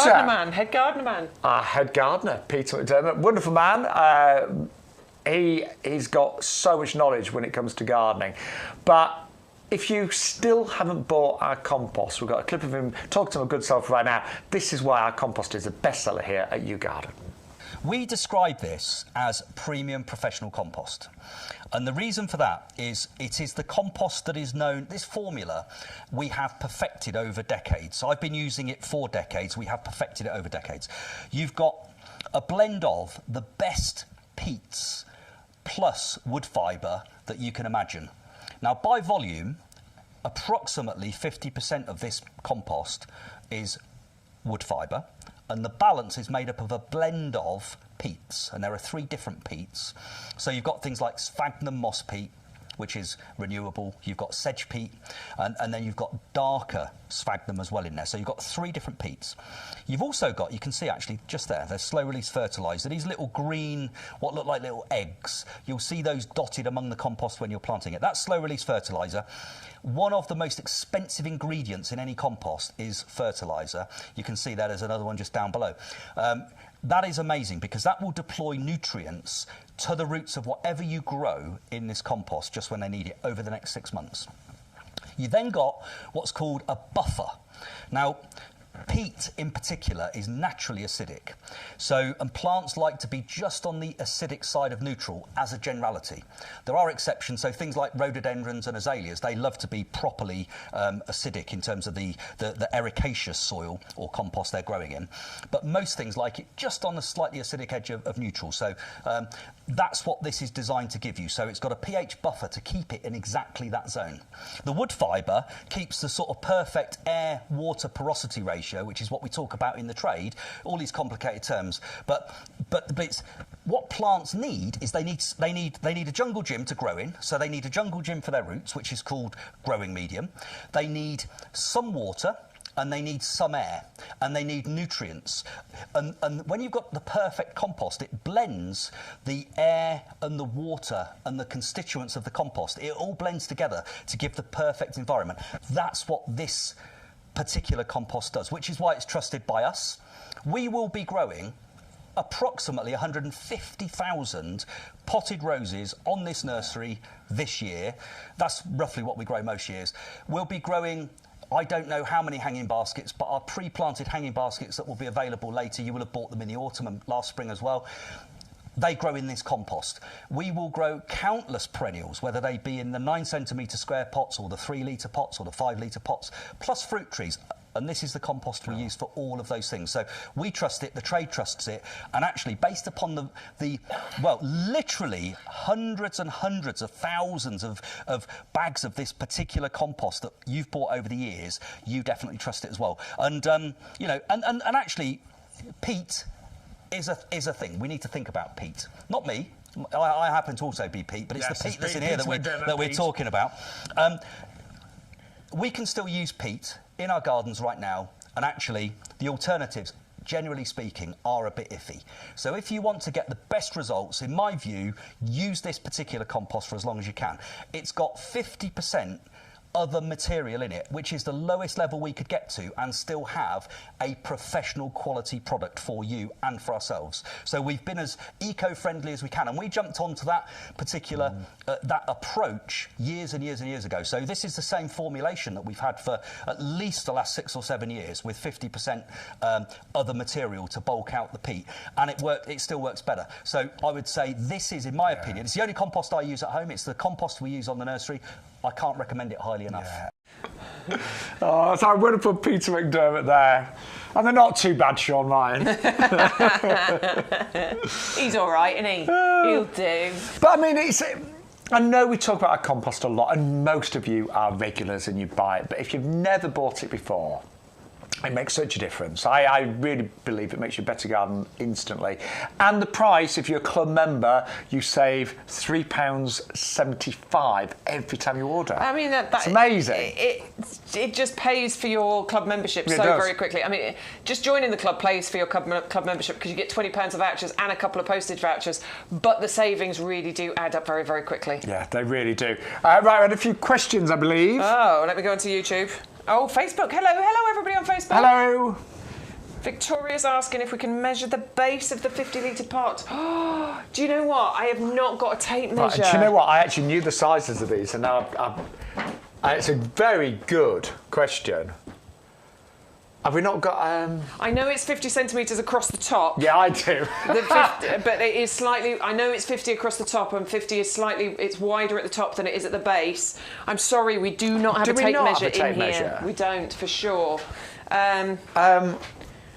Head gardener man. Our head gardener, Peter McDermott, wonderful man. He's got so much knowledge when it comes to gardening. But if you still haven't bought our compost, we've got a clip of him talking to my good self right now. This is why our compost is a bestseller here at YouGarden. We describe this as premium professional compost. And the reason for that is it is the compost that is known, this formula we have perfected over decades. So I've been using it for decades. We have perfected it over decades. You've got a blend of the best peats plus wood fibre that you can imagine. Now, by volume, approximately 50% of this compost is wood fibre, and the balance is made up of a blend of peats, and there are 3 different peats. So you've got things like sphagnum moss peat, which is renewable. You've got sedge peat, and then you've got darker sphagnum as well in there. So you've got 3 different peats. You've also got, you can see actually just there, there's slow release fertiliser. These little green, what look like little eggs, you'll see those dotted among the compost when you're planting it. That's slow release fertiliser. One of the most expensive ingredients in any compost is fertiliser. You can see that there's another one just down below. That is amazing because that will deploy nutrients to the roots of whatever you grow in this compost just when they need it over the next 6 months. You then got what's called a buffer. Now, peat in particular is naturally acidic. And plants like to be just on the acidic side of neutral as a generality. There are exceptions, so things like rhododendrons and azaleas, they love to be properly acidic in terms of the ericaceous soil or compost they're growing in. But most things like it just on the slightly acidic edge of neutral. So that's what this is designed to give you. So it's got a pH buffer to keep it in exactly that zone. The wood fibre keeps the sort of perfect air-water porosity ratio, which is what we talk about in the trade, all these complicated terms. But it's, what plants need is they need a jungle gym to grow in. So they need a jungle gym for their roots, which is called growing medium. They need some water, and they need some air, and they need nutrients. And when you've got the perfect compost, it blends the air and the water and the constituents of the compost. It all blends together to give the perfect environment. That's what this particular compost does, which is why it's trusted by us. We will be growing approximately 150,000 potted roses on this nursery this year. That's roughly what we grow most years. We'll be growing, I don't know how many hanging baskets, but our pre-planted hanging baskets that will be available later, you will have bought them in the autumn and last spring as well. They grow in this compost. We will grow countless perennials, whether they be in the 9 centimetre square pots or the 3 litre pots or the 5 litre pots, plus fruit trees. And this is the compost we use for all of those things. So we trust it, the trade trusts it, and actually based upon the well, literally hundreds and hundreds of thousands of bags of this particular compost that you've bought over the years, you definitely trust it as well. And, you know, and actually, peat is a thing. We need to think about peat. Not me. I happen to also be peat, but it's the peat that's in here that we're talking about. We can still use peat in our gardens right now, and actually the alternatives, generally speaking, are a bit iffy. So if you want to get the best results, in my view, use this particular compost for as long as you can. It's got 50% other material in it, which is the lowest level we could get to and still have a professional quality product for you and for ourselves. So we've been as eco-friendly as we can, and we jumped onto that particular that approach years and years and years ago. So this is the same formulation that we've had for at least the last 6 or 7 years, with 50% other material to bulk out the peat, and it still works better. So I would say this is, in my opinion, it's the only compost I use at home. It's the compost we use on the nursery. I can't recommend it highly enough. Yeah. Oh, so I'm going to put Peter McDermott there. And they're not too bad, Sean, mine. He's all right, isn't he? He'll do. But I mean, I know we talk about our compost a lot, and most of you are regulars and you buy it. But if you've never bought it before, it makes such a difference. I really believe it makes you a better garden instantly. And the price, if you're a club member, you save £3.75 every time you order. I mean, that's amazing. It just pays for your club membership very quickly. I mean, just joining the club pays for your club membership, because you get £20 of vouchers and a couple of postage vouchers. But the savings really do add up very, very quickly. Yeah, they really do. Right, we had a few questions, I believe. Oh, let me go onto YouTube. Oh, Facebook. Hello, everybody on Facebook. Hello. Victoria's asking if we can measure the base of the 50-litre pot. Oh, do you know what? I have not got a tape measure. Right, do you know what? I actually knew the sizes of these, and now it's a very good question. Have we not got... I know it's 50 centimetres across the top. Yeah, I do. But it is slightly... I know it's 50 across the top, and 50 is slightly... It's wider at the top than it is at the base. I'm sorry, we do not have a tape measure in here. We don't, for sure. Right, I'm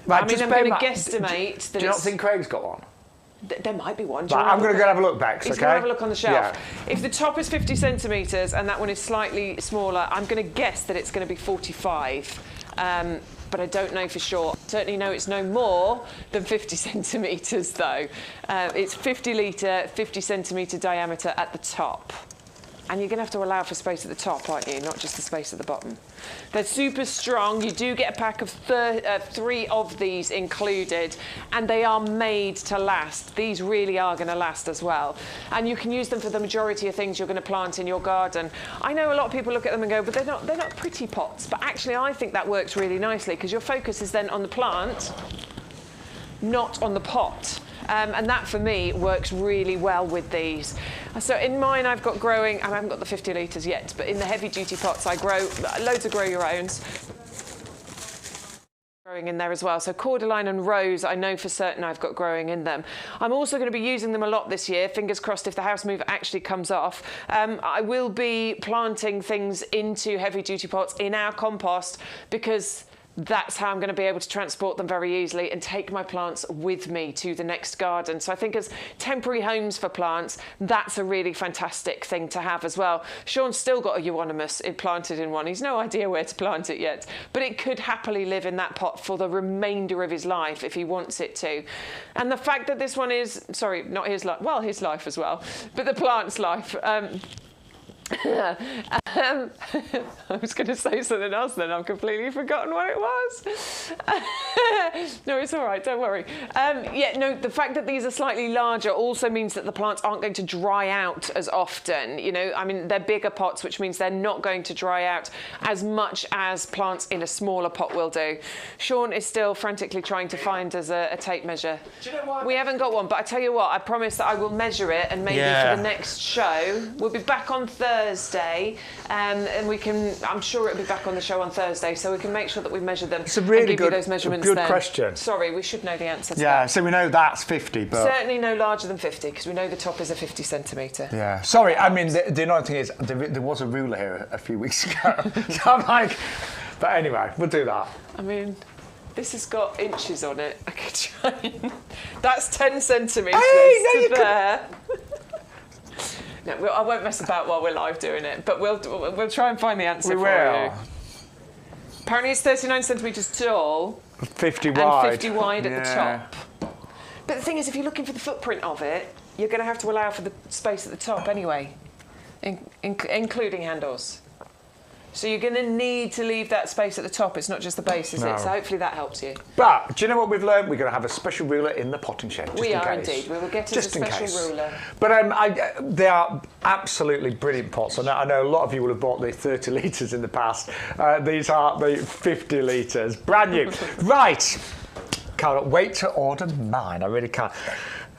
going to guesstimate that Do you not think Craig's got one? There might be one. Right, I'm going to go have a look, Bex, He's okay? going to have a look on the shelf. Yeah. If the top is 50 centimetres and that one is slightly smaller, I'm going to guess that it's going to be 45. But I don't know for sure. Certainly know it's no more than 50 centimetres though. It's 50 litre, 50 centimetre diameter at the top. And you're going to have to allow for space at the top, aren't you? Not just the space at the bottom. They're super strong. You do get a pack of 3 of these included, and they are made to last. These really are going to last as well. And you can use them for the majority of things you're going to plant in your garden. I know a lot of people look at them and go, but they're not pretty pots. But actually, I think that works really nicely, because your focus is then on the plant, not on the pot. And that, for me, works really well with these. So in mine, I've got growing, I haven't got the 50 litres yet, but in the heavy-duty pots, I grow loads of grow your owns. Growing in there as well. So cordyline and rose, I know for certain I've got growing in them. I'm also going to be using them a lot this year. Fingers crossed if the house move actually comes off. I will be planting things into heavy-duty pots in our compost, because that's how I'm going to be able to transport them very easily and take my plants with me to the next garden. So I think as temporary homes for plants, that's a really fantastic thing to have as well. Sean's still got a euonymus planted in one. He's no idea where to plant it yet, but it could happily live in that pot for the remainder of his life if he wants it to. And the fact that this one is, sorry, not his life, well, his life as well, but the plant's life. I was going to say something else then, I've completely forgotten what it was. No, it's all right, don't worry. Yeah, no, the fact that these are slightly larger also means that the plants aren't going to dry out as often. You know, I mean, they're bigger pots, which means they're not going to dry out as much as plants in a smaller pot will do. Sean is still frantically trying to find us a tape measure. Do you know what? We haven't got one, but I tell you what, I promise that I will measure it, and maybe for the next show, we'll be back on Thursday. And we can, I'm sure it'll be back on the show on Thursday, so we can make sure that we measure them. It's a really and give you those measurements good then. question. Sorry, we should know the answer to that. Yeah, so we know that's 50, but... Certainly no larger than 50, because we know the top is a 50 centimetre. Yeah, sorry, I mean, the annoying thing is, there was a ruler here a few weeks ago, so I'm like... But anyway, we'll do that. I mean... This has got inches on it. I could try and... That's 10 centimetres to there. No, I won't mess about while we're live doing it, but we'll try and find the answer for you. Apparently it's 39 centimetres tall. 50 wide. And 50 wide at the top. But the thing is, if you're looking for the footprint of it, you're going to have to allow for the space at the top anyway, including handles. So you're going to need to leave that space at the top. It's not just the base, is it? So hopefully that helps you. But do you know what we've learned? We're going to have a special ruler in the potting shed. We are indeed. We will get us a special ruler. But they are absolutely brilliant pots. I know a lot of you will have bought the 30 litres in the past. These are the 50 litres. Brand new. Right. Can't wait to order mine. I really can't.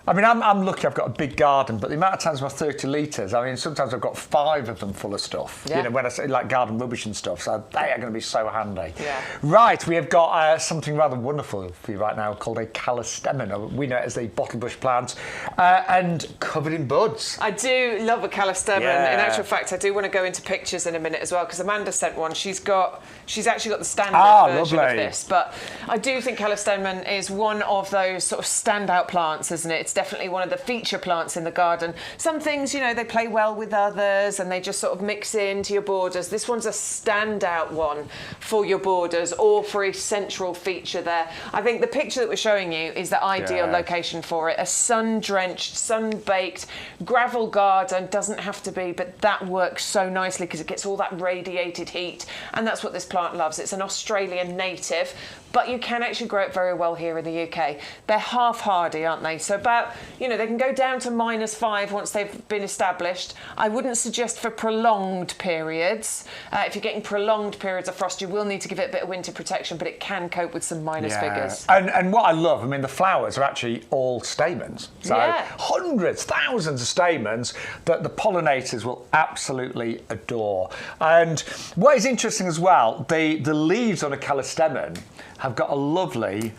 I mean, I'm lucky I've got a big garden, but the amount of times with 30 litres, I mean, sometimes I've got 5 of them full of stuff. Yeah. You know, when I say like garden rubbish and stuff, so they are going to be so handy. Yeah. Right, we have got something rather wonderful for you right now called a Calisthen, or we know it as the bottlebush plant, and covered in buds. I do love a Calisthen. Yeah. In actual fact, I do want to go into pictures in a minute as well, because Amanda sent one. She's actually got the standard version of this, but I do think Calisthen is one of those sort of standout plants, isn't it? It's definitely one of the feature plants in the garden. Some things, you know, they play well with others and they just sort of mix into your borders. This one's a standout one for your borders or for a central feature there. I think the picture that we're showing you is the ideal location for it. A sun-drenched, sun-baked gravel garden. Doesn't have to be, but that works so nicely because it gets all that radiated heat, and that's what this plant loves. It's an Australian native, but you can actually grow it very well here in the UK. They're half hardy, aren't they? So about, you know, they can go down to -5 once they've been established. I wouldn't suggest for prolonged periods. If you're getting prolonged periods of frost, you will need to give it a bit of winter protection, but it can cope with some minus figures. And what I love, I mean, the flowers are actually all stamens. So hundreds, thousands of stamens that the pollinators will absolutely adore. And what is interesting as well, the leaves on a Calisthen have got a lovely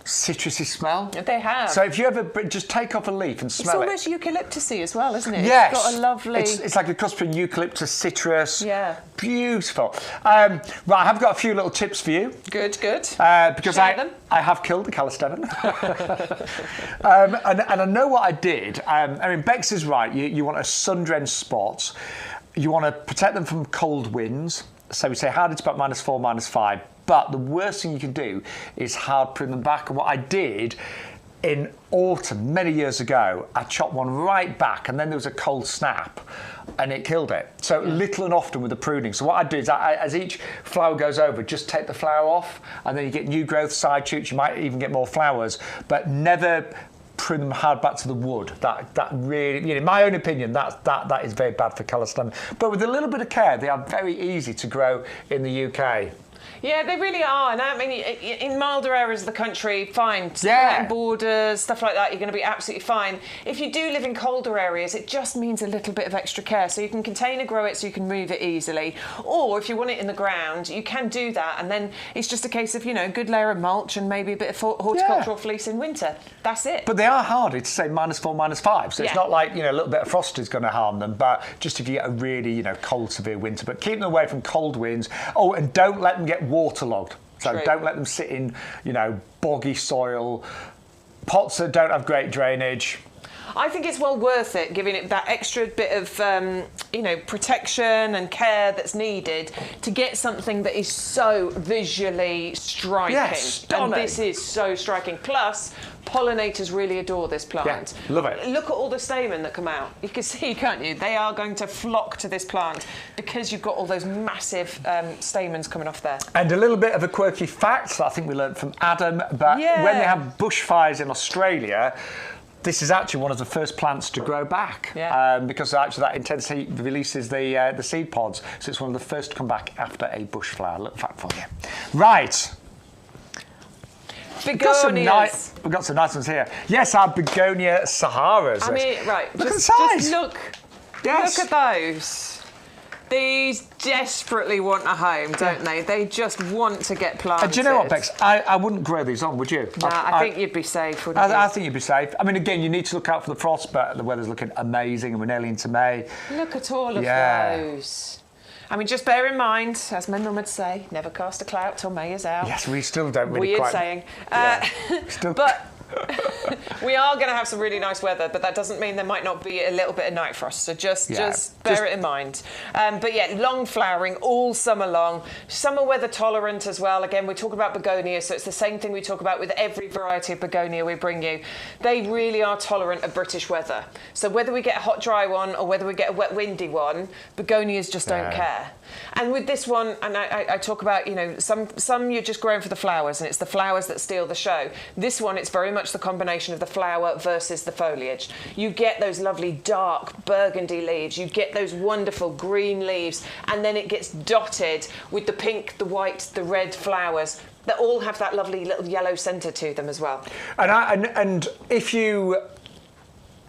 citrusy smell. They have. So if you ever just take off a leaf and smell it. It's almost eucalyptusy as well, isn't it? Yes. It's got a lovely... It's like a cross between eucalyptus, citrus. Yeah. Beautiful. Right, I have got a few little tips for you. Good, good. Because I have killed the Calisthen. and I know what I did. I mean, Bex is right. You want a sun-drenched spot. You want to protect them from cold winds. So we say hard, it's about -4, -5. But the worst thing you can do is hard prune them back. And what I did in autumn, many years ago, I chopped one right back and then there was a cold snap and it killed it. So little and often with the pruning. So what I do is as each flower goes over, just take the flower off and then you get new growth, side shoots, you might even get more flowers, but never prune them hard back to the wood. That really, you know, in my own opinion, that is very bad for Calisthen. But with a little bit of care, they are very easy to grow in the UK. Yeah, they really are. And I mean, in milder areas of the country, fine. Borders, stuff like that, you're going to be absolutely fine. If you do live in colder areas, it just means a little bit of extra care. So you can container grow it so you can move it easily. Or if you want it in the ground, you can do that. And then it's just a case of, you know, a good layer of mulch and maybe a bit of horticultural fleece in winter. That's it. But they are hardy to say -4, -5. So it's not like, you know, a little bit of frost is going to harm them. But just if you get a really, you know, cold, severe winter. But keep them away from cold winds. Oh, and don't let them get waterlogged. So don't let them sit in, you know, boggy soil, pots that don't have great drainage. I think it's well worth it, giving it that extra bit of, protection and care that's needed to get something that is so visually striking. Yes, and this is so striking. Plus, pollinators really adore this plant. Yeah, love it. Look at all the stamen that come out. You can see, can't you? They are going to flock to this plant because you've got all those massive stamens coming off there. And a little bit of a quirky fact that I think we learned from Adam, but when they have bushfires in Australia, this is actually one of the first plants to grow back because actually that intense heat releases the seed pods. So it's one of the first to come back after a bushfire. Little fact for you. Right. Begonias. We've got some nice ones here. Yes, our begonia Saharas. I mean, right. Look at the size. Just look. Yes. Look at those. These desperately want a home, don't they? They just want to get planted. Do you know what, Bex? I wouldn't grow these on, would you? Nah, I think you'd be safe, wouldn't you? I think you'd be safe. I mean, again, you need to look out for the frost, but the weather's looking amazing and we're nearly into May. Look at all of those. I mean, just bear in mind, as my mum would say, never cast a clout till May is out. Yes, we still don't really Weird saying. But we are going to have some really nice weather, but that doesn't mean there might not be a little bit of night frost. So just bear it in mind. But yeah, long flowering all summer long. Summer weather tolerant as well. Again, we're talking about begonias, so it's the same thing we talk about with every variety of begonia we bring you. They really are tolerant of British weather. So whether we get a hot, dry one or whether we get a wet, windy one, begonias just don't care. And with this one, and I talk about, some you're just growing for the flowers, and it's the flowers that steal the show. This one, it's very much the combination of the flower versus the foliage. You get those lovely dark burgundy leaves, you get those wonderful green leaves, and then it gets dotted with the pink, the white, the red flowers that all have that lovely little yellow centre to them as well. And if you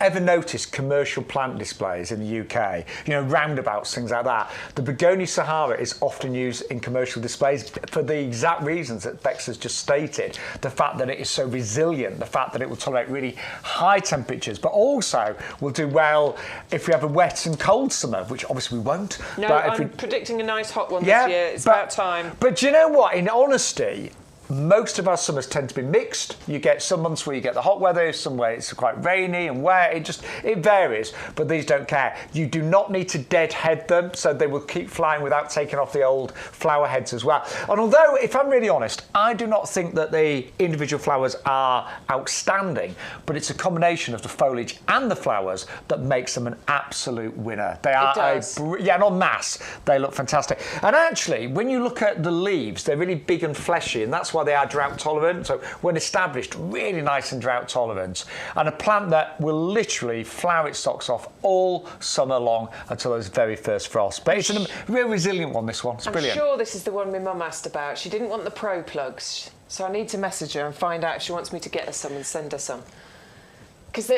ever noticed commercial plant displays in the UK, roundabouts, things like that, the Begonia Sahara is often used in commercial displays for the exact reasons that Bex has just stated. The fact that it is so resilient, the fact that it will tolerate really high temperatures, but also will do well if we have a wet and cold summer, which obviously we won't. No, but I'm predicting a nice hot one this year. It's about time. But do you know what? In honesty, most of our summers tend to be mixed. You get some months where you get the hot weather, some where it's quite rainy and wet. It varies, but these don't care. You do not need to deadhead them, so they will keep flying without taking off the old flower heads as well. And although, if I'm really honest, I do not think that the individual flowers are outstanding, but it's a combination of the foliage and the flowers that makes them an absolute winner. They are and en masse, they look fantastic. And actually, when you look at the leaves, they're really big and fleshy, and that's why they are drought tolerant. So when established, really nice and drought tolerant, and a plant that will literally flower its socks off all summer long until those very first frosts. But it's a real resilient one, this one. It's brilliant. I'm sure this is the one my mum asked about. She didn't want the pro plugs, so I need to message her and find out if she wants me to get her some and send her some. Because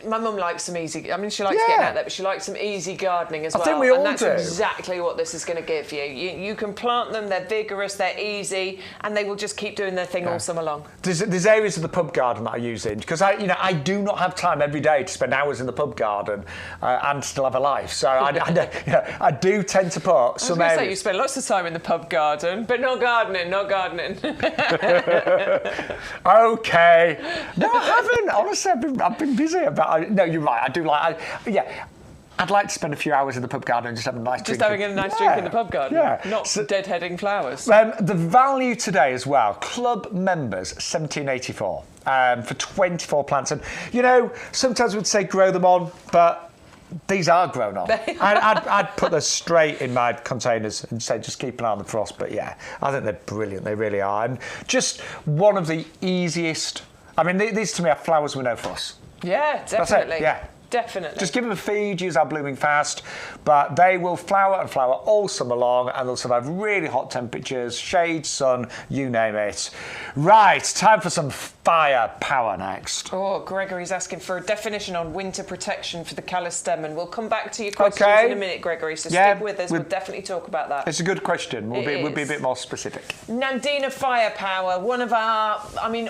my mum likes some easy... I mean, she likes getting out there, but she likes some easy gardening as well. I think we all do. And that's exactly what this is going to give you. You can plant them, they're vigorous, they're easy, and they will just keep doing their thing all summer long. There's areas of the pub garden that I use in, because I do not have time every day to spend hours in the pub garden and still have a life. So I do tend to put some areas... say you spend lots of time in the pub garden, but not gardening. OK. No, I haven't. Honestly, I've been busy no, you're right. I do like. I'd like to spend a few hours in the pub garden and just have a nice drink. Just having a nice drink in the pub garden. Not deadheading flowers. The value today as well. Club members, $17.84 for 24 plants, and sometimes we'd say grow them on, but these are grown on. I'd put them straight in my containers and say just keep an eye on the frost. But yeah, I think they're brilliant. They really are, and just one of the easiest. I mean, these to me are flowers with no fuss. Yeah, definitely. That's it, yeah. Definitely. Just give them a feed, use our blooming fast, but they will flower and flower all summer long, and they'll survive really hot temperatures, shade, sun, you name it. Right, time for some firepower next. Oh, Gregory's asking for a definition on winter protection for the Calisthen, and we'll come back to your questions in a minute, Gregory, so stick with us. We'll definitely talk about that. It's a good question. We'll be a bit more specific. Nandina firepower, one of our,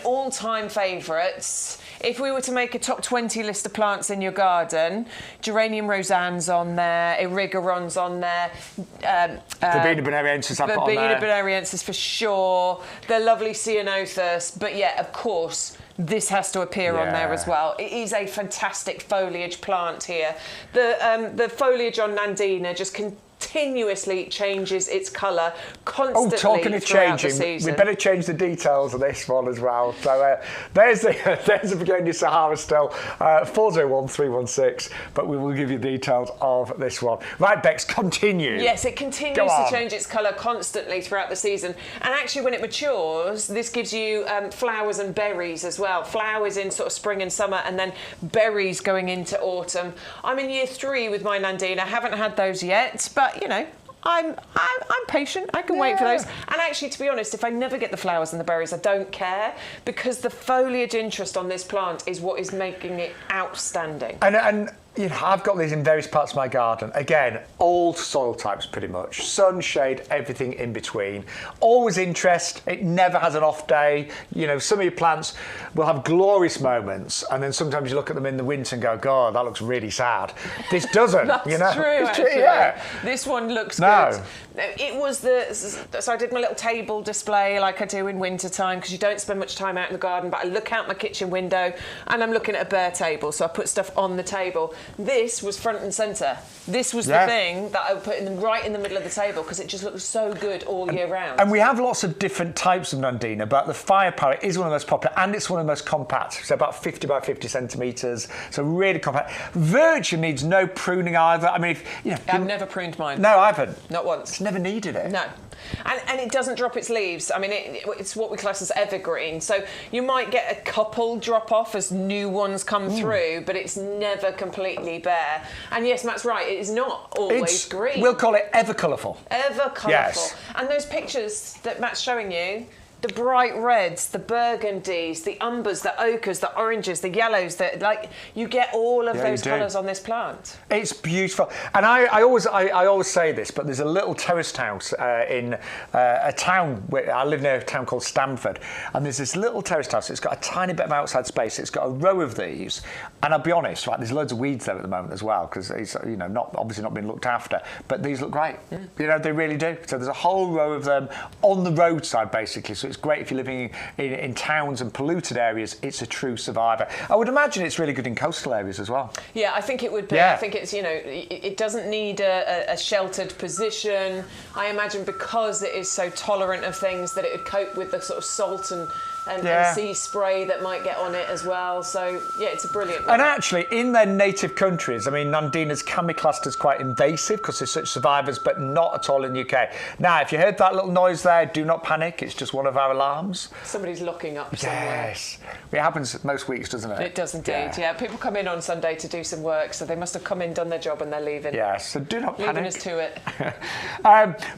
all-time favourites. If we were to make a top 20 list of plants in your garden, Geranium rosanne's on there, Erigeron's on there. Verbena bonariensis I put on there. Verbena bonariensis for sure. The lovely Ceanothus. But yeah, of course, this has to appear on there as well. It is a fantastic foliage plant here. The foliage on Nandina just continuously changes its colour constantly. Talking of changing, we better change the details of this one as well. So there's the Begonia Sahara still, 401316, but we will give you details of this one. Right, Bex, continue. Yes, it continues to change its colour constantly throughout the season. And actually, when it matures, this gives you flowers and berries as well. Flowers in sort of spring and summer, and then berries going into autumn. I'm in year 3 with my Nandina. I haven't had those yet, but you know, I'm patient. I can wait for those. And actually, to be honest, if I never get the flowers and the berries, I don't care, because the foliage interest on this plant is what is making it outstanding. And you know, I've got these in various parts of my garden. Again, all soil types pretty much. Sun, shade, everything in between. Always interest. It never has an off day. You know, some of your plants will have glorious moments, and then sometimes you look at them in the winter and go, God, that looks really sad. This doesn't. That's you know? true, it's actually. true, yeah. This one looks good. It was so I did my little table display like I do in winter time, because you don't spend much time out in the garden, but I look out my kitchen window and I'm looking at a bare table, so I put stuff on the table. This was front and centre. This was the thing that I would put right in the middle of the table, because it just looks so good all year round. And we have lots of different types of Nandina, but the fire parrot is one of the most popular, and it's one of the most compact, so about 50 by 50 centimetres, so really compact. Virtually needs no pruning either. I mean, I've never pruned mine. No, I haven't. Not once. It's never needed it. No. And it doesn't drop its leaves. I mean, it's what we class as evergreen. So you might get a couple drop off as new ones come through, but it's never completely bare. And yes, Matt's right, it is not always green. We'll call it ever colourful. Ever colourful. Yes. And those pictures that Matt's showing you, the bright reds, the burgundies, the umbers, the ochres, the oranges, the yellows, you get all of those colours on this plant. It's beautiful. And I always say this, but there's a little terraced house in a town where I live near a town called Stamford, and there's this little terraced house. It's got a tiny bit of outside space. It's got a row of these, and I'll be honest, right, there's loads of weeds there at the moment as well, because it's obviously not been looked after. But these look great. You know, they really do. So there's a whole row of them on the roadside, basically. So it's great if you're living in towns and polluted areas. It's a true survivor. I would imagine it's really good in coastal areas as well. Yeah, I think it would be. I think it's, it doesn't need a sheltered position. I imagine because it is so tolerant of things that it would cope with the sort of salt and sea spray that might get on it as well. So, yeah, it's a brilliant one. And actually, in their native countries, I mean, Nandina's can be classed as quite invasive because they're such survivors, but not at all in the UK. Now, if you heard that little noise there, do not panic. It's just one of our alarms. Somebody's locking up somewhere. Yes. It happens most weeks, doesn't it? It does indeed, yeah. People come in on Sunday to do some work, so they must have come in, done their job, and they're leaving. Yes, so do not panic. Leaving us to it.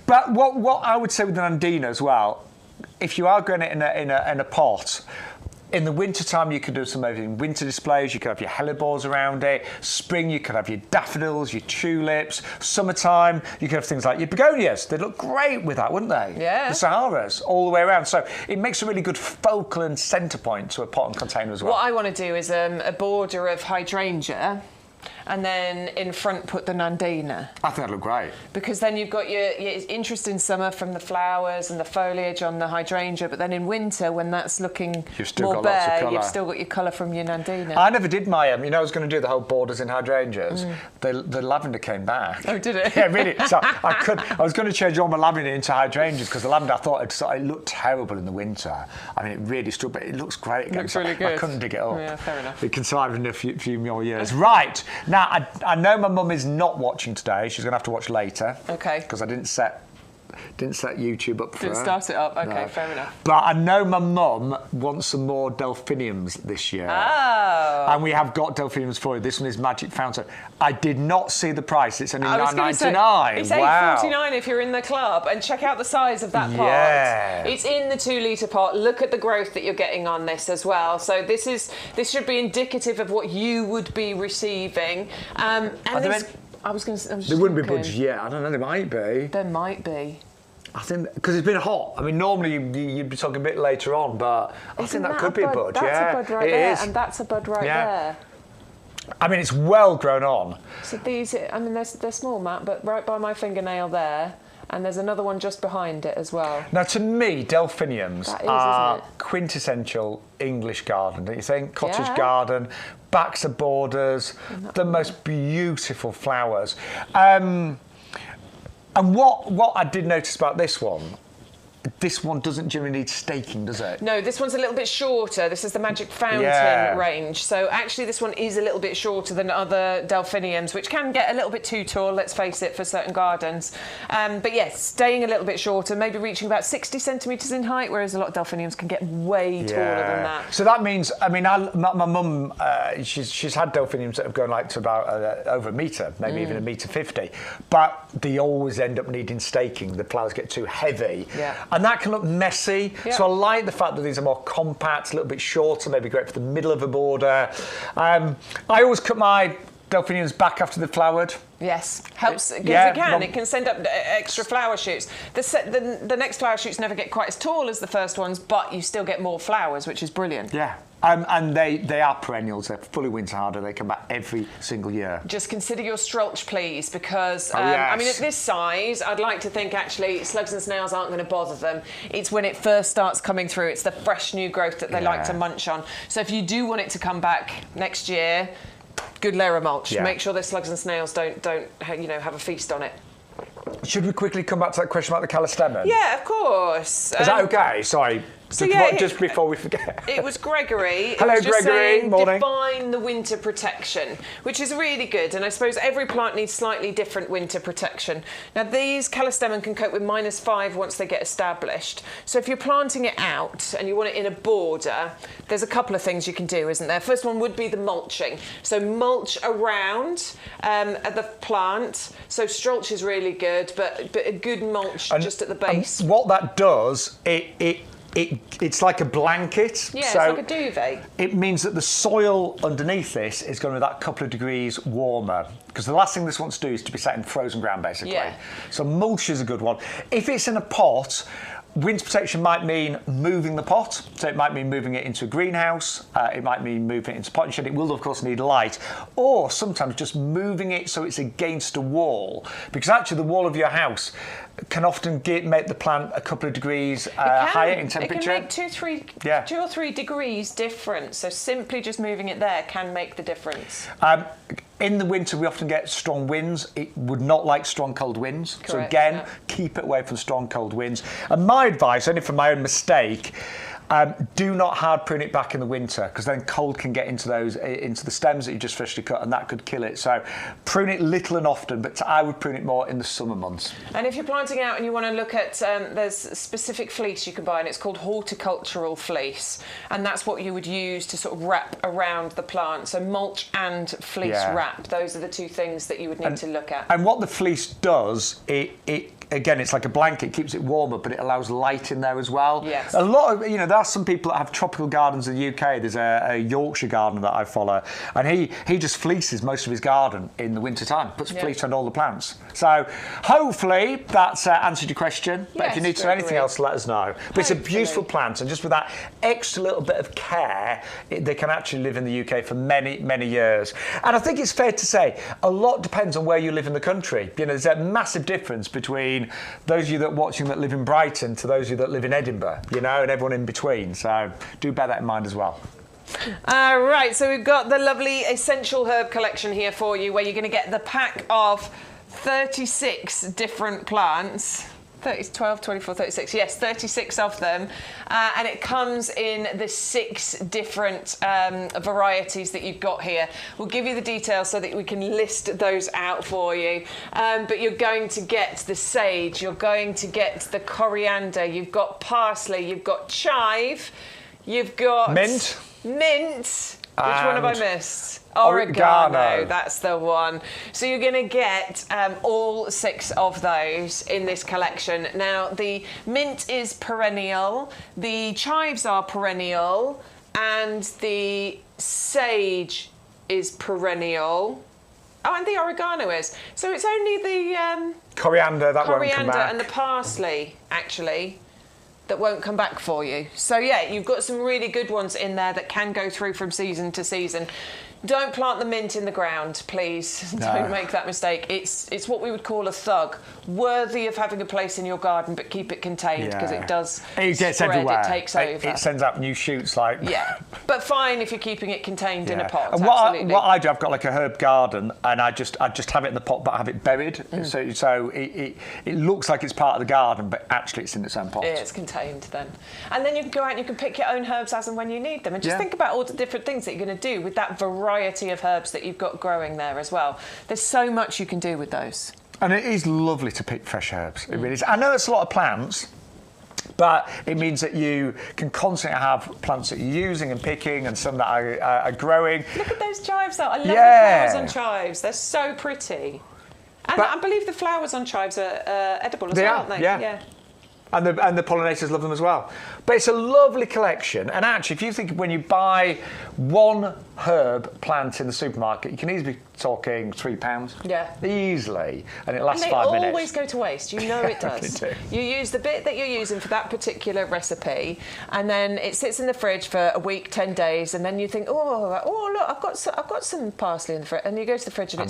But what I would say with the Nandina as well, if you are growing it in a pot, in the winter time you could do some amazing winter displays. You could have your hellebores around it. Spring you could have your daffodils, your tulips. Summertime you could have things like your begonias. They'd look great with that, wouldn't they? Yeah. The Saharas all the way around. So it makes a really good focal and centre point to a pot and container as well. What I want to do is a border of hydrangea, and then in front put the Nandina. I think that'd look great. Because then you've got your interest in summer from the flowers and the foliage on the hydrangea, but then in winter, when that's looking more bare, you've still got your colour from your Nandina. I never did my, I was going to do the whole borders in hydrangeas. The lavender came back. Oh, did it? Yeah, really. So I was going to change all my lavender into hydrangeas, because the lavender, I thought it looked terrible in the winter. I mean, it really stood, but it looks great again. It looks really good. I couldn't dig it up. Yeah, fair enough. It can survive in a few more years. Right. Now, I know my mum is not watching today. She's going to have to watch later. Okay. Because I didn't set YouTube up for her. Didn't start it up. Okay, fair enough. But I know my mum wants some more delphiniums this year. Oh. And we have got delphiniums for you. This one is Magic Fountain. I did not see the price. It's only $9.99. It's $8.49 if you're in the club. And check out the size of that pot. Yeah. It's in the 2 litre pot. Look at the growth that you're getting on this as well. So this should be indicative of what you would be receiving. I was going to. There wouldn't be budge yet. I don't know. There might be. There might be. I think because it's been hot. I mean, normally you'd be talking a bit later on, but I think that could be a budge. That's a bud right there, and that's a bud right there. I mean, it's well grown on. So these, they're small, Matt, but right by my fingernail there. And there's another one just behind it as well. Now, to me, delphiniums That is, are isn't it? quintessential English garden, don't you think? Cottage garden, backs of borders, the most beautiful flowers. And what I did notice about this one doesn't generally need staking, does it? No, this one's a little bit shorter. This is the Magic Fountain range. So actually this one is a little bit shorter than other delphiniums, which can get a little bit too tall, let's face it, for certain gardens. But yes, staying a little bit shorter, maybe reaching about 60 centimetres in height, whereas a lot of delphiniums can get way taller than that. So that means, I mean, my mum, she's had delphiniums that have gone like to about over a metre, maybe even £1.50 m, but they always end up needing staking. The flowers get too heavy. Yeah. And that can look messy. Yeah. So I like the fact that these are more compact, a little bit shorter, maybe great for the middle of a border. I always cut my delphiniums back after they've flowered. Yes, helps because it can. It can send up extra flower shoots. The next flower shoots never get quite as tall as the first ones, but you still get more flowers, which is brilliant. Yeah. And they are perennials. They're fully winter hardy. They come back every single year. Just consider your strulch, please, because I mean, at this size, I'd like to think actually slugs and snails aren't going to bother them. It's when it first starts coming through. It's the fresh new growth that they like to munch on. So if you do want it to come back next year, good layer of mulch. Make sure the slugs and snails don't have a feast on it. Should we quickly come back to that question about the Calisthen? Yeah, of course. Is that okay? Sorry. So just before we forget. It was Gregory. Hello, Gregory. Morning. Define the winter protection, which is really good. And I suppose every plant needs slightly different winter protection. Now, these Calisthen can cope with -5 once they get established. So if you're planting it out and you want it in a border, there's a couple of things you can do, isn't there? First one would be the mulching. So mulch around the plant. So strulch is really good, but a good mulch just at the base. And what that does, it's like a blanket. Yeah, so it's like a duvet. It means that the soil underneath this is going to be that couple of degrees warmer, because the last thing this wants to do is to be sat in frozen ground, basically. Yeah. So mulch is a good one. If it's in a pot, winter protection might mean moving the pot. So it might mean moving it into a greenhouse. It might mean moving it into a potting shed. It will, of course, need light. Or sometimes just moving it so it's against a wall. Because actually the wall of your house can often make the plant a couple of degrees higher in temperature. It can make 2 or 3 degrees difference. So simply just moving it there can make the difference. In the winter, we often get strong winds. It would not like strong, cold winds. Correct, so again, keep it away from strong, cold winds. And my advice, only from my own mistake, do not hard prune it back in the winter, because then cold can get into the stems that you just freshly cut, and that could kill it. So prune it little and often, but I would prune it more in the summer months. And if you're planting out and you want to look at, there's a specific fleece you can buy, and it's called horticultural fleece, and that's what you would use to sort of wrap around the plant. So mulch and fleece wrap, those are the two things that you would need to look at. And what the fleece does, again, it's like a blanket, it keeps it warmer, but it allows light in there as well. Yes. A lot of, there are some people that have tropical gardens in the UK. There's a Yorkshire gardener that I follow, and he just fleeces most of his garden in the winter time, puts fleece on all the plants. So hopefully that's answered your question. But if you need to know anything else, let us know. But it's a beautiful plant, and just with that extra little bit of care, they can actually live in the UK for many, many years. And I think it's fair to say a lot depends on where you live in the country. There's a massive difference between those of you that are watching that live in Brighton to those of you that live in Edinburgh, and everyone in between. So do bear that in mind as well. All right, so we've got the lovely essential herb collection here for you, where you're going to get the pack of 36 different plants. 12, 24, 36, yes, 36 of them. And it comes in the 6 different varieties that you've got here. We'll give you the details so that we can list those out for you. But you're going to get the sage, you're going to get the coriander, you've got parsley, you've got chive, you've got... Mint. Which one have I missed? Oregano, that's the one. So you're going to get all 6 of those in this collection. Now, the mint is perennial, the chives are perennial, and the sage is perennial. Oh, and the oregano is. So it's only the... coriander, that won't come back. And the parsley, actually, that won't come back for you. So yeah, you've got some really good ones in there that can go through from season to season. Don't plant the mint in the ground, please. No. Don't make that mistake. It's what we would call a thug, worthy of having a place in your garden, but keep it contained because it does It gets spread, everywhere. it takes over. It sends out new shoots like... Yeah, but fine if you're keeping it contained in a pot, And absolutely. what I do, I've got like a herb garden and I just have it in the pot but I have it buried. So it looks like it's part of the garden but actually it's in its own pot. Yeah, it's contained then. And then you can go out and you can pick your own herbs as and when you need them. And just think about all the different things that you're going to do with that variety of herbs that you've got growing there as well. There's so much you can do with those. And it is lovely to pick fresh herbs. It really is. I know it's a lot of plants, but it means that you can constantly have plants that you're using and picking and some that are growing. Look at those chives though. I love the flowers on chives. They're so pretty. And I believe the flowers on chives are edible as well, aren't they? Yeah. And the pollinators love them as well. But it's a lovely collection. And actually, if you think when you buy one herb plant in the supermarket, you can easily be talking £3. Yeah. Easily. And it lasts and 5 minutes. they always go to waste. You know it does. They do. You use the bit that you're using for that particular recipe, and then it sits in the fridge for a week, 10 days, and then you think, oh look, I've got some parsley in the fridge, and you go to the fridge and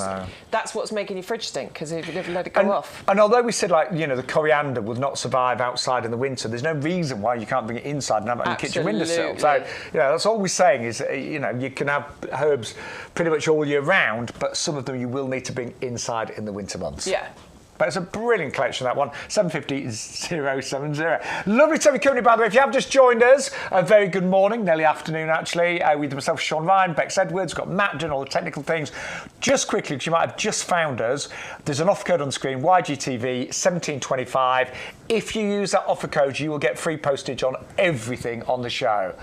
that's what's making your fridge stink because you've let it go off. And although we said the coriander would not survive outside in the winter, there's no reason why you can't bring it inside and have it on the kitchen windowsill. So that's all we're saying is you can have herbs pretty much all year round, but some of them you will need to bring inside in the winter months. Yeah. But it's a brilliant collection, that one. 750-070. Lovely to have you company, by the way. If you have just joined us, a very good morning, nearly afternoon, actually. With myself, Sean Ryan, Bex Edwards, got Matt doing all the technical things. Just quickly, because you might have just found us, there's an offer code on screen, YGTV 1725. If you use that offer code, you will get free postage on everything on the show.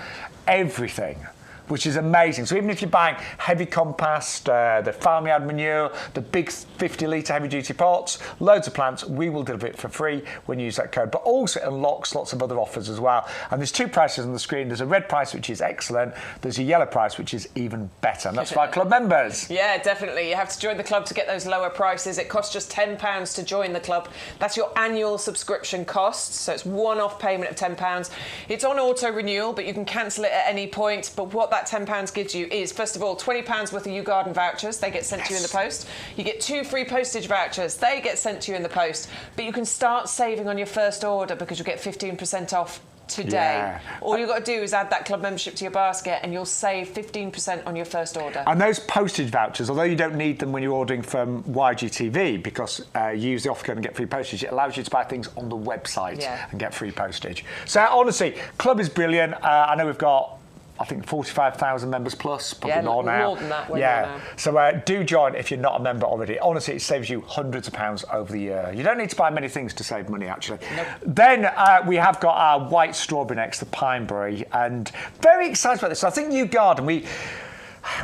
Everything. Which is amazing. So even if you're buying heavy compost, the farmyard manure, the big 50-litre heavy-duty pots, loads of plants, we will deliver it for free when you use that code. But also it unlocks lots of other offers as well. And there's two prices on the screen. There's a red price, which is excellent. There's a yellow price, which is even better. And that's for our club members. Yeah, definitely. You have to join the club to get those lower prices. It costs just £10 to join the club. That's your annual subscription cost. So it's one-off payment of £10. It's on auto-renewal, but you can cancel it at any point. But what that £10 gives you is, first of all, £20 worth of YouGarden vouchers. They get sent to you in the post. You get 2 free postage vouchers. They get sent to you in the post. But you can start saving on your first order because you'll get 15% off today. Yeah. All you've got to do is add that club membership to your basket and you'll save 15% on your first order. And those postage vouchers, although you don't need them when you're ordering from YGTV because you use the offer code and get free postage, it allows you to buy things on the website and get free postage. So honestly, club is brilliant. I know we've got, I think, 45,000 members plus, probably more now. More than that. Now. So do join if you're not a member already. Honestly, it saves you hundreds of pounds over the year. You don't need to buy many things to save money, actually. Nope. Then we have got our white strawberry next, the Pineberry, and very excited about this. So I think YouGarden,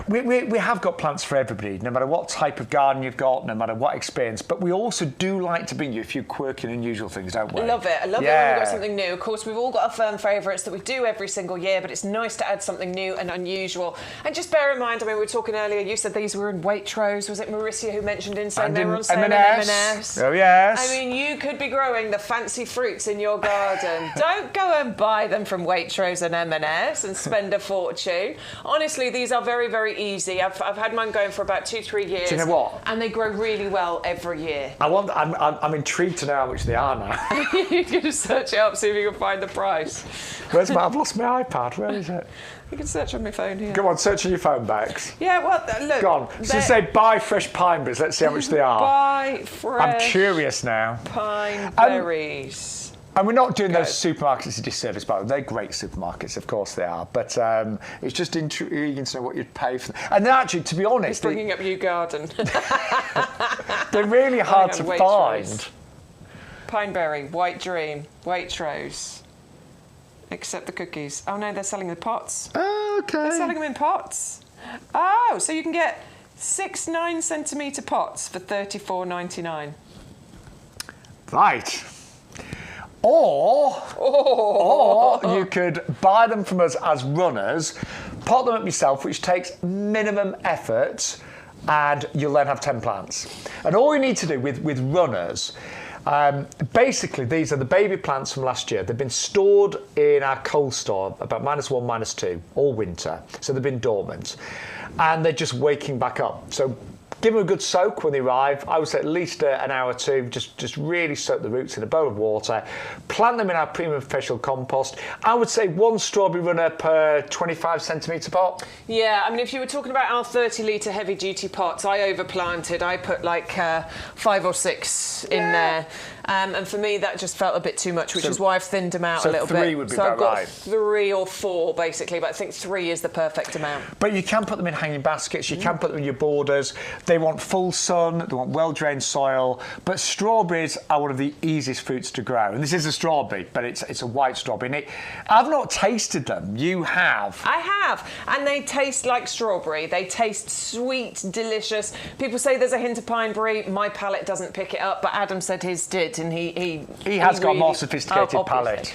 we have got plants for everybody, no matter what type of garden you've got, no matter what experience. But we also do like to bring you a few quirky and unusual things, don't we? I love it. I love it when we've got something new. Of course, we've all got our firm favourites that we do every single year, but it's nice to add something new and unusual. And just bear in mind, I mean, we were talking earlier, you said these were in Waitrose. Was it Mauricia who mentioned saying they were on sale in M&S? Oh, yes. I mean, you could be growing the fancy fruits in your garden. Don't go and buy them from Waitrose and M&S and spend a fortune. Honestly, these are very, very easy. I've had mine going for about 2-3 years. Do you know what? And they grow really well every year. I'm intrigued to know how much they are now. You're going to search it up, see if you can find the price. I've lost my iPad. Where is it? You can search on my phone here. Go on, search on your phone, Bex. Yeah, well, look. Go on. So say buy fresh pineberries. Let's see how much they are. Buy fresh. I'm curious now. Pineberries. And we're not doing those supermarkets a disservice, by the way. They're great supermarkets, of course they are. But it's just intriguing to know what you'd pay for them. And actually, to be honest... Bringing up YouGarden. They're really hard to find. Pineberry, White Dream, Waitrose. Except the cookies. Oh no, they're selling the pots. Oh, okay. They're selling them in pots. Oh, so you can get 6 9-centimetre pots for $34.99. Right. Or you could buy them from us as runners, pot them up yourself, which takes minimum effort, and you'll then have 10 plants. And all you need to do with runners, Basically, these are the baby plants from last year. They've been stored in our cold store about -1, -2 all winter. So they've been dormant. And they're just waking back up. So give them a good soak when they arrive. I would say at least an hour or two. Just really soak the roots in a bowl of water. Plant them in our premium professional compost. I would say 1 strawberry runner per 25 centimetre pot. Yeah, I mean, if you were talking about our 30-litre heavy-duty pots, I overplanted. I put like 5 or 6 in there. And for me, that just felt a bit too much, which is why I've thinned them out a little bit. So 3 would be so about I've got right. 3 or 4, basically, but I think 3 is the perfect amount. But you can put them in hanging baskets, you can put them in your borders. They want full sun, they want well-drained soil. But strawberries are one of the easiest fruits to grow. And this is a strawberry, but it's a white strawberry. And I've not tasted them. You have. I have. And they taste like strawberry. They taste sweet, delicious. People say there's a hint of pineberry. My palate doesn't pick it up, but Adam said his did, and he has got a more sophisticated palate.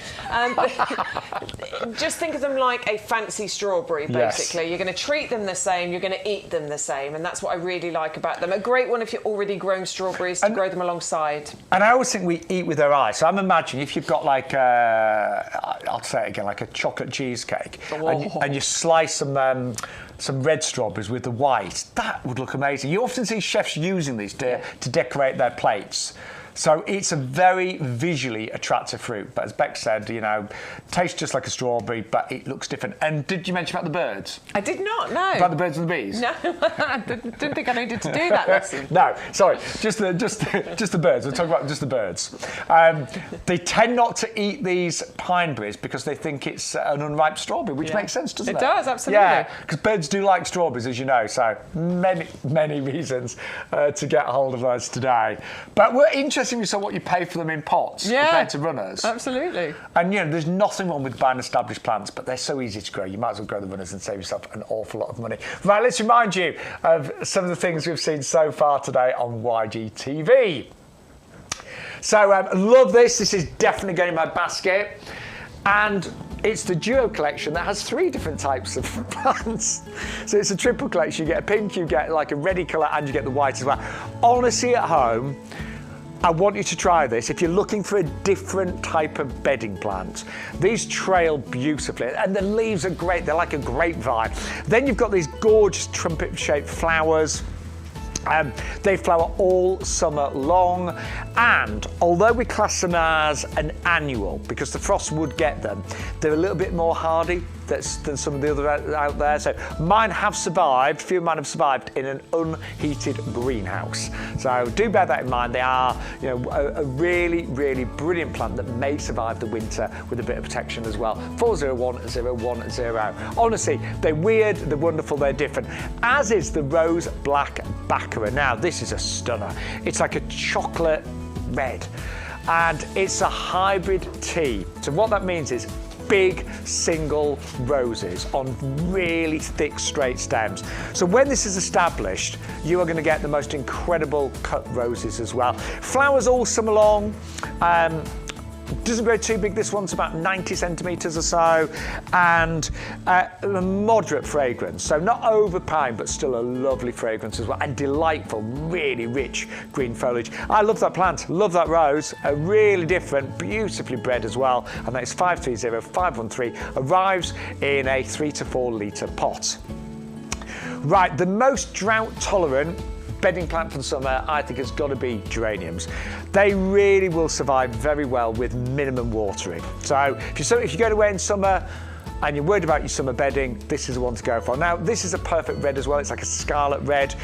Just think of them like a fancy strawberry, basically. Yes. You're going to treat them the same, you're going to eat them the same, and that's what I really like about them. A great one if you're already growing strawberries to grow them alongside. And I always think we eat with our eyes. So I'm imagining if you've got like I'll say it again, like a chocolate cheesecake, and you slice some red strawberries with the white, that would look amazing. You often see chefs using these to decorate their plates. So it's a very visually attractive fruit. But as Beck said, you know, tastes just like a strawberry, but it looks different. And did you mention about the birds? I did not, no. About the birds and the bees? No, I didn't think I needed to do that lesson. No, sorry, just the birds. We'll talk about just the birds. They tend not to eat these pineberries because they think it's an unripe strawberry, which makes sense, doesn't it? It does, absolutely. Yeah, because birds do like strawberries, as you know, so many reasons to get hold of those today. But we're interested. You saw what you pay for them in pots compared to runners. Absolutely. And you know, there's nothing wrong with buying established plants, but they're so easy to grow. You might as well grow the runners and save yourself an awful lot of money. Right, let's remind you of some of the things we've seen so far today on YGTV. So, love this. This is definitely going in my basket. And it's the Duo collection that has 3 different types of plants. So it's a triple collection. You get a pink, you get like a reddy colour, and you get the white as well. Honestly, at home, I want you to try this. If you're looking for a different type of bedding plant, these trail beautifully, and the leaves are great. They're like a grapevine. Then you've got these gorgeous trumpet-shaped flowers. They flower all summer long, and although we class them as an annual, because the frost would get them, they're a little bit more hardy than some of the other out there. So mine have survived, few of mine have survived in an unheated greenhouse. So do bear that in mind. They are, you know, a really, really brilliant plant that may survive the winter with a bit of protection as well. 40110. Honestly, they're weird, they're wonderful, they're different. As is the Rose Black Baccarat. Now, this is a stunner. It's like a chocolate red, and it's a hybrid tea. So what that means is big single roses on really thick straight stems. So when this is established, you are going to get the most incredible cut roses as well. Flowers all summer long. Doesn't grow too big. This one's about 90 centimetres or so, and a moderate fragrance. So not overpowering, but still a lovely fragrance as well, and delightful, really rich green foliage. I love that plant, love that rose. A really different, beautifully bred as well, and that's 530513. Arrives in a 3 to 4 litre pot. Right, the most drought tolerant bedding plant for the summer, I think, has got to be geraniums. They really will survive very well with minimum watering. So if you go away in summer and you're worried about your summer bedding, this is the one to go for. Now, this is a perfect red as well. It's like a scarlet red.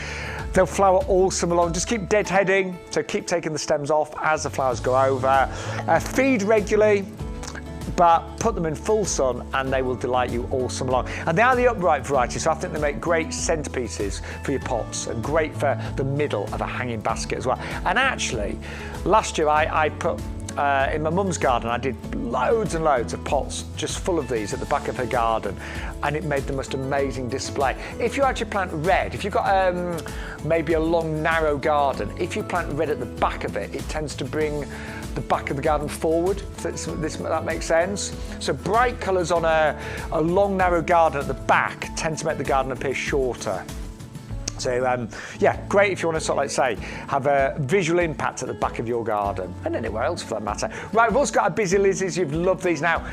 They'll flower all summer long. Just keep deadheading, so keep taking the stems off as the flowers go over. Feed regularly, but put them in full sun and they will delight you all summer long. And they are the upright variety, so I think they make great centerpieces for your pots and great for the middle of a hanging basket as well. And actually, last year I put, in my mum's garden, I did loads and loads of pots just full of these at the back of her garden, and it made the most amazing display. If you actually plant red, if you've got maybe a long, narrow garden, if you plant red at the back of it, it tends to bring the back of the garden forward, if that makes sense. So bright colours on a long, narrow garden at the back tend to make the garden appear shorter. So, yeah, great if you want to sort of, like, say, have a visual impact at the back of your garden, and anywhere else for that matter. Right, we've also got our busy lizzies. You've loved these now.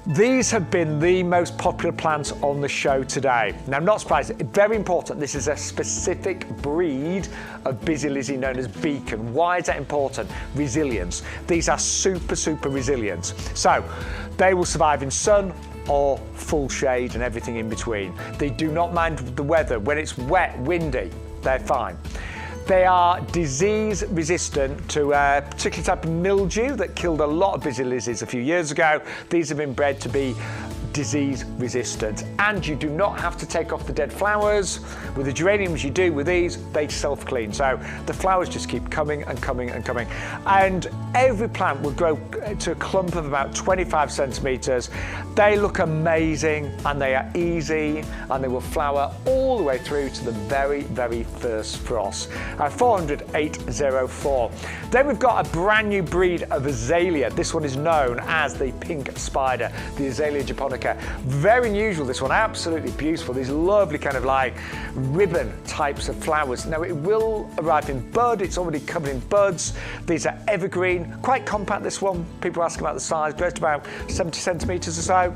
These have been the most popular plants on the show today. Now, I'm not surprised. Very important. This is a specific breed of busy lizzie known as Beacon. Why is that important? Resilience. These are super, super resilient. So they will survive in sun or full shade and everything in between. They do not mind the weather. When it's wet, windy, they're fine. They are disease resistant to a particular type of mildew that killed a lot of busy lizzies a few years ago. These have been bred to be disease resistant, and you do not have to take off the dead flowers. With the geraniums you do, with these they self-clean, so the flowers just keep coming and coming and coming, and every plant will grow to a clump of about 25 centimetres. They look amazing and they are easy, and they will flower all the way through to the very, very first frost. 40804. Then we've got a brand new breed of azalea. This one is known as the pink spider, the azalea japonica. Very unusual, this one, absolutely beautiful. These lovely kind of like ribbon types of flowers. Now it will arrive in bud, it's already covered in buds. These are evergreen, quite compact, this one. People ask about the size, grows to about 70 centimetres or so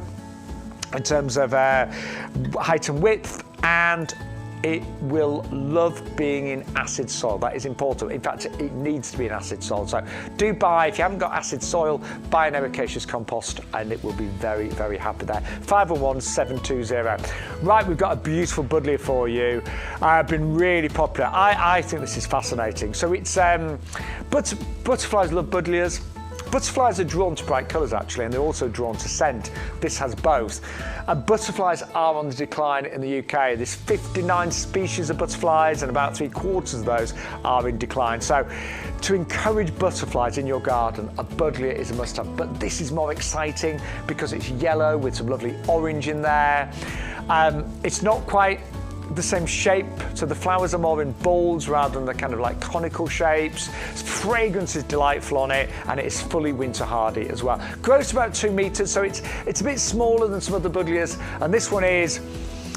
in terms of height and width, and it will love being in acid soil. That is important. In fact, it needs to be in acid soil. So do buy, if you haven't got acid soil, buy an ericaceous compost and it will be very, very happy there. 511720. Right, we've got a beautiful Buddleia for you. Been really popular. I think this is fascinating. So it's, butterflies love Buddleias. Butterflies are drawn to bright colours actually, and they're also drawn to scent. This has both. And butterflies are on the decline in the UK. There's 59 species of butterflies and about 3/4 of those are in decline. So to encourage butterflies in your garden, a Buddleia is a must-have. But this is more exciting because it's yellow with some lovely orange in there. It's not quite the same shape, so the flowers are more in balls rather than the kind of like conical shapes. Fragrance is delightful on it, and it is fully winter hardy as well. Grows to about 2 metres, so it's a bit smaller than some other Buddleias, and this one is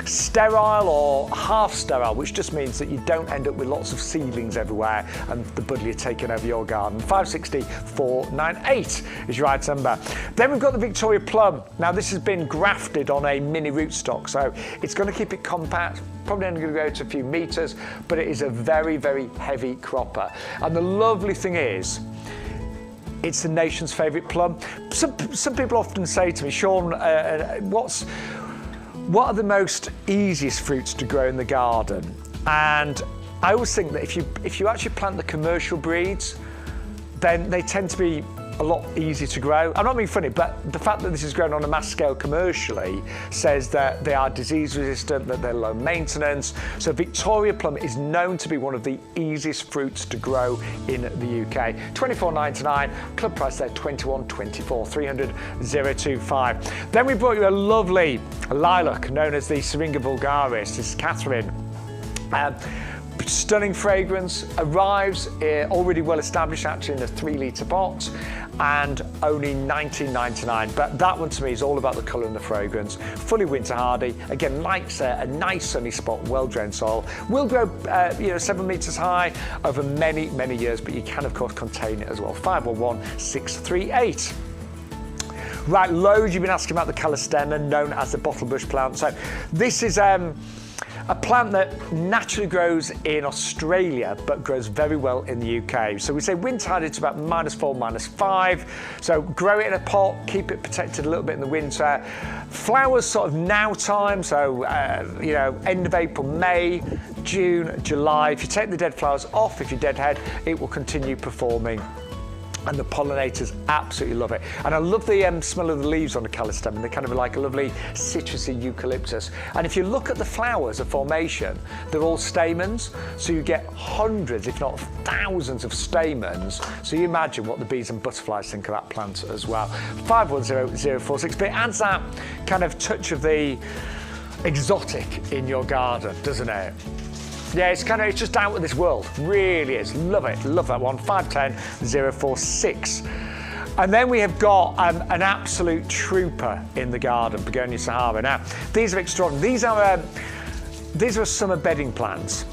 sterile or half sterile, which just means that you don't end up with lots of seedlings everywhere and the Buddleia taking over your garden. 560498 is your item number. Then we've got the Victoria plum. Now this has been grafted on a mini rootstock, so it's going to keep it compact, probably only going to go to a few metres, but it is a very, very heavy cropper. And the lovely thing is, it's the nation's favourite plum. Some people often say to me, Sean, what are the most easiest fruits to grow in the garden? And I always think that if you actually plant the commercial breeds, then they tend to be a lot easier to grow. I'm not being funny, but the fact that this is grown on a mass scale commercially says that they are disease resistant, that they're low maintenance. So Victoria plum is known to be one of the easiest fruits to grow in the UK. $24.99, club price there $21.24, 300 025. Then we brought you a lovely lilac known as the Syringa vulgaris. This is Katherine. Stunning fragrance, arrives already well established actually in a 3-litre pot, and only $19.99. But that one to me is all about the colour and the fragrance. Fully winter hardy, again likes a nice sunny spot, well drained soil. Will grow 7 metres high over many, many years, but you can of course contain it as well. 511638. Right, loads you've been asking about the Calisthen, known as the bottlebush plant. So this is a plant that naturally grows in Australia but grows very well in the UK. So we say winter hardy to about -4, -5. So grow it in a pot, keep it protected a little bit in the winter. Flowers sort of now time, so end of April, May, June, July. If you take the dead flowers off, if you're deadhead, it will continue performing. And the pollinators absolutely love it. And I love the smell of the leaves on the Calisthen. They're kind of like a lovely citrusy eucalyptus. And if you look at the flowers of formation, they're all stamens. So you get hundreds, if not thousands of stamens. So you imagine what the bees and butterflies think of that plant as well. 510046. But it adds that kind of touch of the exotic in your garden, doesn't it? Yeah, it's just out of this world, really is. Love it, love that one. 510046. And then we have got an absolute trooper in the garden, Begonia Sahara. Now, these are extraordinary. These are summer bedding plants.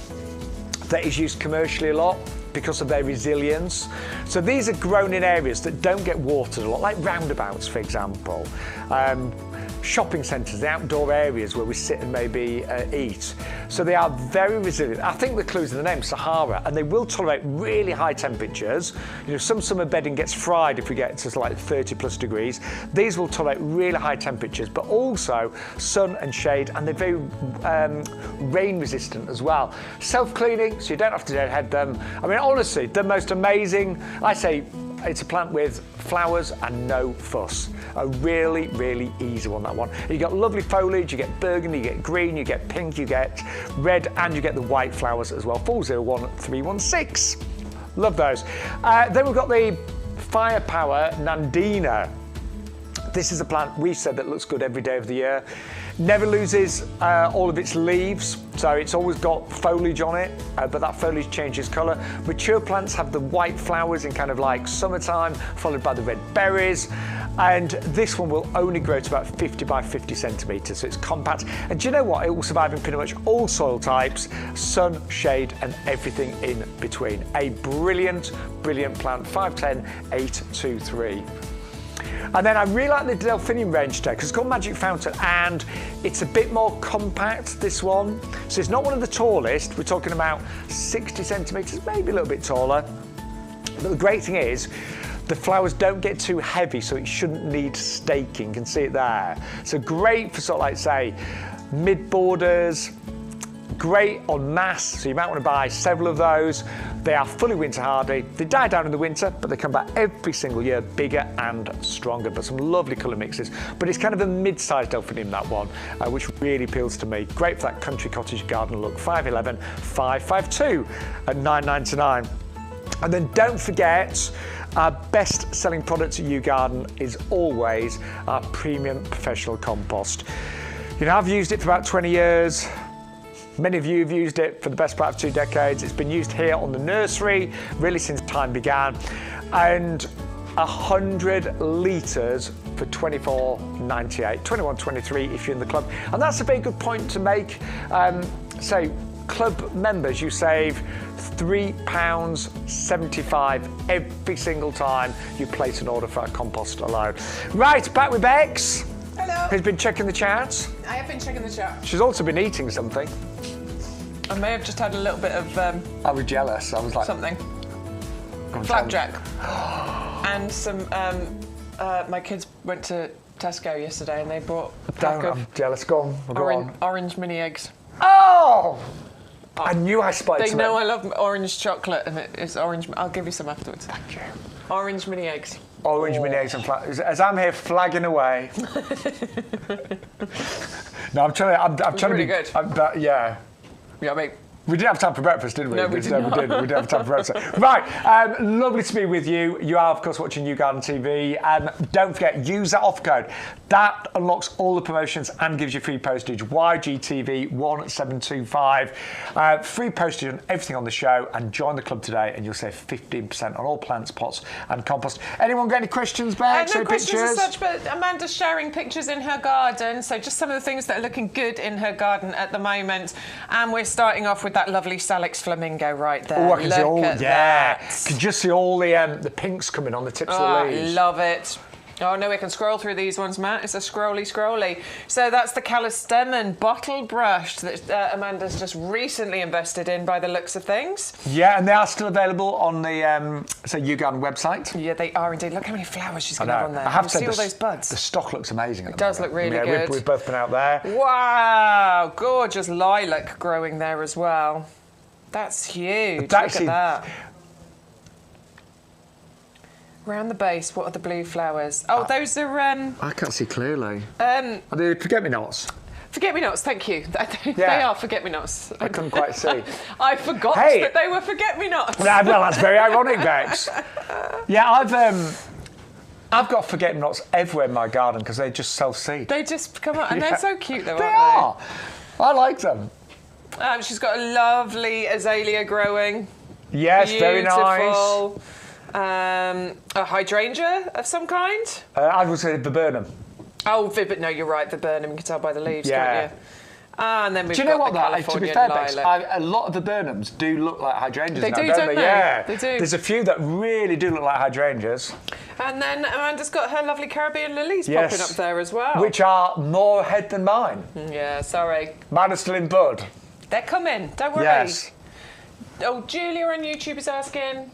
that is used commercially a lot because of their resilience. So these are grown in areas that don't get watered a lot, like roundabouts, for example. Shopping centres, the outdoor areas where we sit and maybe eat. So they are very resilient. I think the clue's in the name, Sahara, and they will tolerate really high temperatures. You know, some summer bedding gets fried if we get to like 30 plus degrees. These will tolerate really high temperatures, but also sun and shade, and they're very rain resistant as well. Self-cleaning, so you don't have to deadhead them. I mean, honestly, the most amazing, I say, it's a plant with flowers and no fuss. A really, really easy one, that one. You get lovely foliage, you get burgundy, you get green, you get pink, you get red, and you get the white flowers as well. 401316. Love those. Then we've got the Firepower Nandina. This is a plant we said that looks good every day of the year. Never loses all of its leaves, so it's always got foliage on it, but that foliage changes colour. Mature plants have the white flowers in kind of like summertime, followed by the red berries. And this one will only grow to about 50 by 50 centimetres, so it's compact. And do you know what? It will survive in pretty much all soil types, sun, shade, and everything in between. A brilliant, brilliant plant. 510 823. And then I really like the delphinium range today because it's called Magic Fountain, and it's a bit more compact, this one. So it's not one of the tallest. We're talking about 60 centimetres, maybe a little bit taller. But the great thing is, the flowers don't get too heavy, so it shouldn't need staking. You can see it there. So great for sort of like, say, mid borders. Great on mass, so you might want to buy several of those. They are fully winter hardy. They die down in the winter, but they come back every single year, bigger and stronger, but some lovely colour mixes. But it's kind of a mid-sized delphinium, that one, which really appeals to me. Great for that country cottage garden look. 511 552 at £9.99. And then don't forget, our best-selling product at YouGarden is always our premium professional compost. You know, I've used it for about 20 years. Many of you have used it for the best part of 2 decades. It's been used here on the nursery, really since time began. And 100 litres for $24.98, $21.23 if you're in the club. And that's a very good point to make. So club members, you save £3.75 every single time you place an order for our compost alone. Right, back with Bex. Hello. Who's been checking the charts. I have been checking the chart. She's also been eating something. I may have just had a little bit of I was jealous. I was like... something. Flapjack. And some... my kids went to Tesco yesterday and they brought a pack of... I'm jealous. Go on. Go on. Orange mini eggs. Oh! I knew I spotted They know I love orange chocolate and it's orange... I'll give you some afterwards. Thank you. Orange mini eggs. Orange mini eggs and as I'm here flagging away. No, I'm trying to really be good. Yeah. Yeah, I mean, We didn't have time for breakfast, did we? No, we did not. We didn't have time for breakfast. Right, lovely to be with you. You are, of course, watching YouGarden TV. Don't forget, use that offer code. That unlocks all the promotions and gives you free postage. YGTV1725. Free postage on everything on the show, and join the club today and you'll save 15% on all plants, pots and compost. Anyone got any questions, Bex? no questions as such, but Amanda's sharing pictures in her garden. So just some of the things that are looking good in her garden at the moment. And we're starting off with that lovely Salix flamingo right there. Oh, I can see all, at yeah. that. Can just see all the pinks coming on the tips of the leaves. I love it. Oh no, we can scroll through these ones, Matt. It's a scrolly. So that's the Calisthen bottle brush that Amanda's just recently invested in by the looks of things. Yeah, and they are still available on the YouGarden website. Yeah, they are indeed. Look how many flowers she's going to have on there. I have to see all those buds. The stock looks amazing. It does look really good. We've both been out there. Wow, gorgeous lilac growing there as well. That's huge. Look at that. Around the base, what are the blue flowers? Oh, those are... I can't see clearly. Are they forget-me-nots? Forget-me-nots, thank you. They are forget-me-nots. I couldn't quite see. I forgot that they were forget-me-nots. Well, that's very ironic, Bex. Yeah, I've got forget-me-nots everywhere in my garden because they just self-seed. They just come up, and they're so cute, though, they aren't they? I like them. She's got a lovely azalea growing. Yes, beautiful. Very nice. A hydrangea of some kind? I would say viburnum. Oh, no, you're right, viburnum. You can tell by the leaves, can't you? And then we've do you know got what, the though? To be California fair, Bex, lilac. a lot of the viburnums do look like hydrangeas They now, do, don't don't they? Yeah. They do. There's a few that really do look like hydrangeas. And then Amanda's got her lovely Caribbean lilies Yes. popping up there as well. Which are more ahead than mine. Yeah, sorry. Mine are still in bud. They're coming, don't worry. Yes. Oh, Julia on YouTube is asking,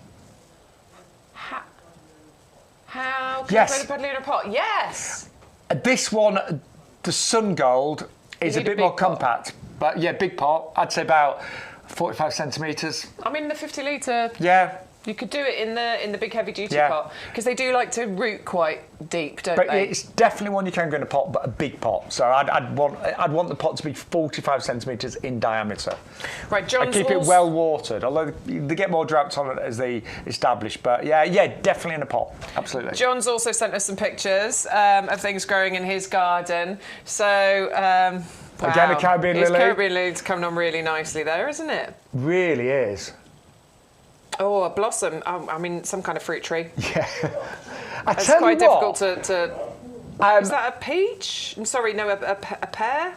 how can Yes. you grow the Buddleia in a pot? Yes! This one, the sun gold, is a need a bit more big pot. compact. But yeah, big pot. I'd say about 45 centimetres. I mean, the 50 litre, Yeah. you could do it in the big heavy duty Yeah. pot, because they do like to root quite deep, don't But they? it's definitely one you can grow in a pot, but a big pot. So I'd want the pot to be 45 centimetres in diameter. Right, I John's keep it also- well watered, although they get more drought tolerant as they establish. But yeah, definitely in a pot, absolutely. John's also sent us some pictures of things growing in his garden. So, Again, a wow. Caribbean His lily. Caribbean lily's coming on really nicely there, isn't it? Really is. Oh, a blossom. I mean, some kind of fruit tree. Yeah. I It's tell quite you what, difficult to is that a peach? I'm sorry, no, a pear?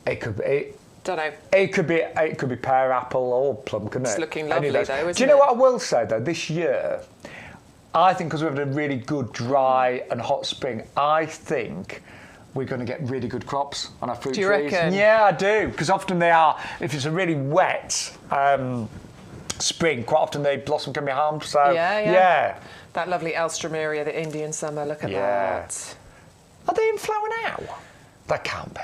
it could be. Don't know. It could be pear, apple, or plum, couldn't it? It's looking Any lovely of those. though, isn't Do you know it? what I will say though? This year, I think because we've had a really good dry and hot spring, I think we're going to get really good crops on our fruit Do you trees. reckon? Yeah, I do. Because often they are, if it's a really wet spring, quite often the blossom can be harmed. So Yeah. That lovely Alstroemeria, the Indian summer. Look at Yeah. that. Are they in flower now? That can't be.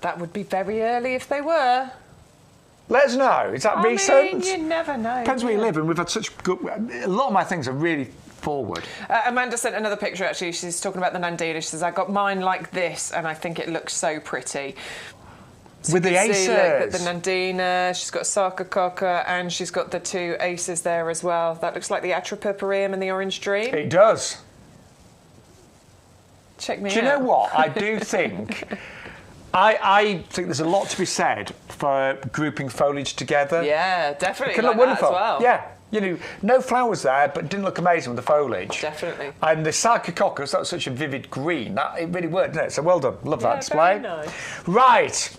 That would be very early if they were. Let us know. Is that recent? I mean, you never know. Depends where you do live, and we've had such good. A lot of my things are really forward. Amanda sent another picture, actually. She's talking about the Nandina. She says, I got mine like this, and I think it looks so pretty. So With you the can see, look, aces. the Nandina, she's got Sarcococca, and she's got the two aces there as well. That looks like the Atropurpureum and the Orange Dream. It does. Check me out. Do you know what? I do think. I think there's a lot to be said for grouping foliage together. Yeah, definitely. It can like look that wonderful. as well. Yeah. You know, no flowers there, but it didn't look amazing with the foliage. Definitely. And the Sarcococcus, that was such a vivid green. It really worked, didn't it? So well done. Love that display. Very nice. Right.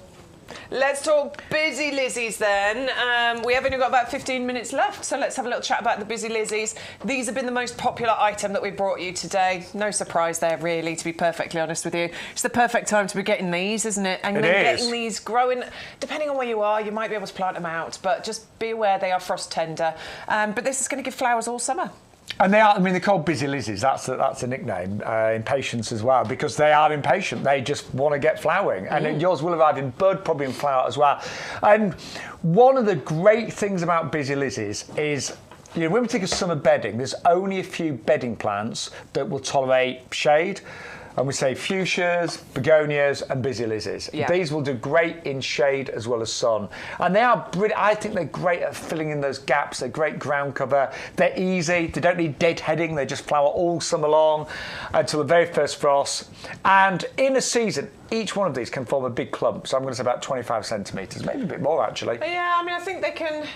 Let's talk busy lizzies then. We have only got about 15 minutes left, so let's have a little chat about the busy lizzies. These have been the most popular item that we brought you today. No surprise there, really, to be perfectly honest with you. It's the perfect time to be getting these, isn't it? And It then is. getting these growing, depending on where you are, you might be able to plant them out, but just be aware they are frost tender. But this is going to give flowers all summer. And they are, I mean, they're called busy lizzies. That's a nickname. Impatience as well, because they are impatient. They just want to get flowering. And yours will arrive in bud, probably in flower as well. And one of the great things about busy lizzies is, you know, when we think of summer bedding, there's only a few bedding plants that will tolerate shade. And we say fuchsias, begonias, and busy lizzies. Yeah. These will do great in shade as well as sun. And they are brilliant. I think they're great at filling in those gaps. They're great ground cover. They're easy. They don't need deadheading. They just flower all summer long until the very first frost. And in a season, each one of these can form a big clump. So I'm going to say about 25 centimetres, maybe a bit more actually. Yeah, I mean, I think they can,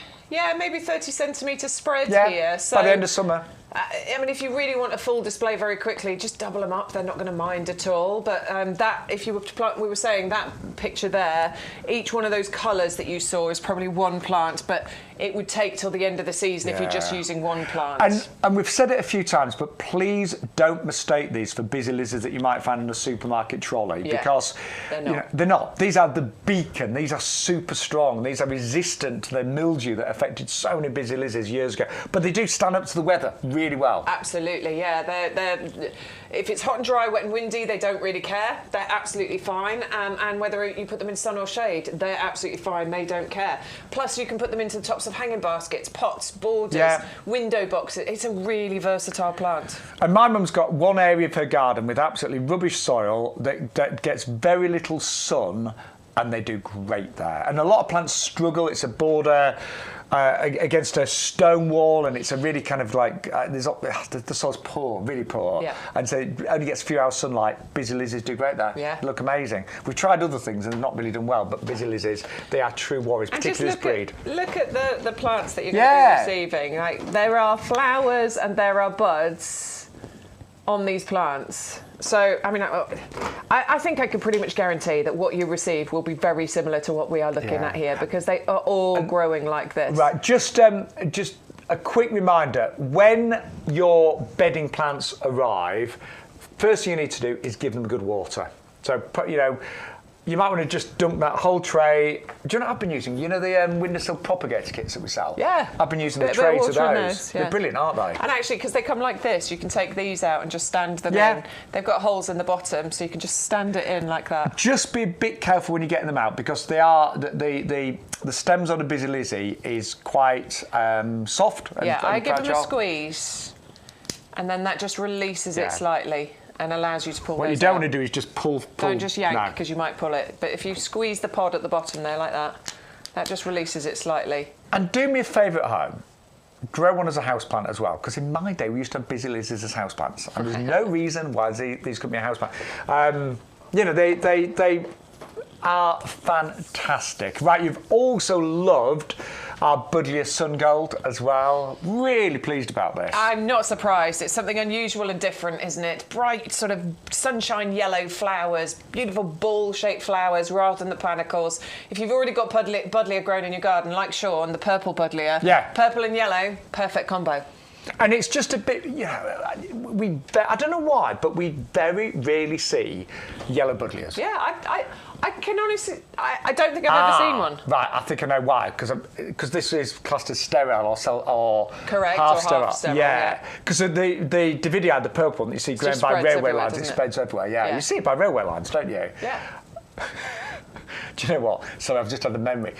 maybe 30 centimetre spread Yeah, here. So by the end of summer. I mean, if you really want a full display very quickly, just double them up. They're not going to mind at all. But that, if you were to plant, we were saying that picture there, each one of those colours that you saw is probably one plant, but it would take till the end of the season if you're just using one plant. And we've said it a few times, but please don't mistake these for busy lizards that you might find in a supermarket trolley, because they're not. You know, they're not. These are the beacon. These are super strong. These are resistant to the mildew that affected so many busy lizards years ago. But they do stand up to the weather really well. Absolutely, yeah. They're if it's hot and dry, wet and windy, they don't really care. They're absolutely fine. And whether you put them in sun or shade, they're absolutely fine. They don't care. Plus, you can put them into the tops of hanging baskets, pots, borders, window boxes. It's a really versatile plant. And my mum's got one area of her garden with absolutely rubbish soil that gets very little sun, and they do great there. And a lot of plants struggle. It's a border against a stone wall, and it's a really kind of like the soil's poor, really poor, and so it only gets a few hours sunlight. Busy lizards do great there. Yeah. They look amazing. We've tried other things and not really done well, but busy lizards, they are true warriors, particularly this breed. Look at the plants that you're going to be receiving. Like, there are flowers and there are buds on these plants. So, I mean, I think I can pretty much guarantee that what you receive will be very similar to what we are looking at here, because they are all growing like this. Right, just a quick reminder, when your bedding plants arrive, first thing you need to do is give them good water. So, you know, you might want to just dump that whole tray. Do you know what I've been using? You know the windowsill propagator kits that we sell? Yeah. I've been using the trays of those. Yeah. They're brilliant, aren't they? And actually, because they come like this, you can take these out and just stand them in. They've got holes in the bottom, so you can just stand it in like that. Just be a bit careful when you're getting them out, because they are the stems on a busy lizzie is quite soft. And, I give them a squeeze, and then that just releases it slightly and allows you to pull. What you don't want to do is just pull. Don't just yank, because you might pull it. But if you squeeze the pod at the bottom there like that, that just releases it slightly. And do me a favour at home. Grow one as a houseplant as well, because in my day we used to have busy lizzies as houseplants, and there's no reason why these couldn't be a houseplant. You know, they are fantastic. Right, you've also loved our Buddleia Sun Gold as well. Really pleased about this. I'm not surprised. It's something unusual and different, isn't it? Bright sort of sunshine yellow flowers, beautiful ball-shaped flowers rather than the panicles. If you've already got Buddleia grown in your garden, like Sean, the purple Buddleia, purple and yellow, perfect combo. And it's just a bit, you know, I don't know why, but we very rarely see yellow Buddleias. Yeah, I can honestly, I don't think I've ever seen one. Right, I think I know why, because this is classed as sterile or correct, half or sterile. Half sterile, yeah, because the Davidia, the purple one that you see grown by railway lines, it spreads everywhere. Yeah, you see it by railway lines, don't you? Yeah. Do you know what? Sorry, I've just had the memory.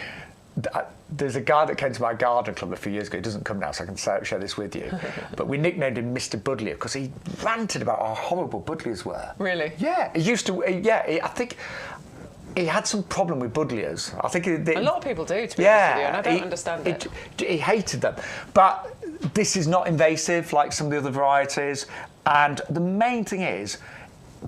There's a guy that came to my garden club a few years ago. He doesn't come now, so I can share this with you. But we nicknamed him Mr. Buddleia because he ranted about how horrible Buddleias were. Really? Yeah. He used to. I think he had some problem with Buddleias. I think a lot of people do, to be honest with you, and I don't understand it. He hated them. But this is not invasive like some of the other varieties. And the main thing is,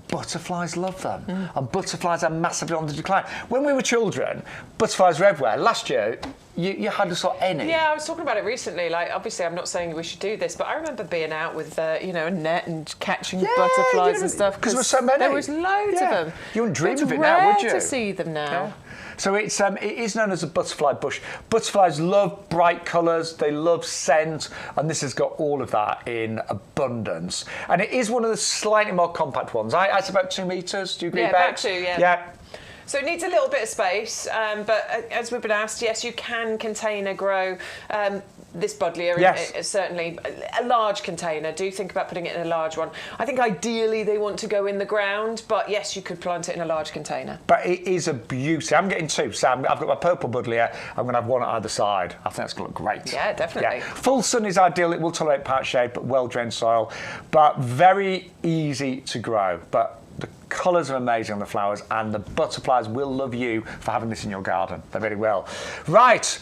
butterflies love them, and butterflies are massively on the decline. When we were children, butterflies were everywhere. Last year, you hardly saw any. Yeah, I was talking about it recently. Like, obviously, I'm not saying we should do this, but I remember being out with, you know, a net and catching butterflies and stuff. Because there were so many. There was loads of them. You wouldn't dream of it now, would you? It's rare to see them now. Yeah. So it is known as a butterfly bush. Butterflies love bright colours, they love scent, and this has got all of that in abundance. And it is one of the slightly more compact ones. It's about 2 metres, do you agree, Bex? About 2, Yeah. So it needs a little bit of space, but as we've been asked, yes, you can container grow this Buddleia, certainly a large container. Do think about putting it in a large one. I think ideally they want to go in the ground, but yes, you could plant it in a large container. But it is a beauty. I'm getting 2, so I've got my purple Buddleia. I'm going to have one at either side. I think that's going to look great. Yeah, definitely. Yeah. Full sun is ideal. It will tolerate part shade, but well-drained soil. But very easy to grow. But the colours are amazing on the flowers, and the butterflies will love you for having this in your garden. They really will. Right.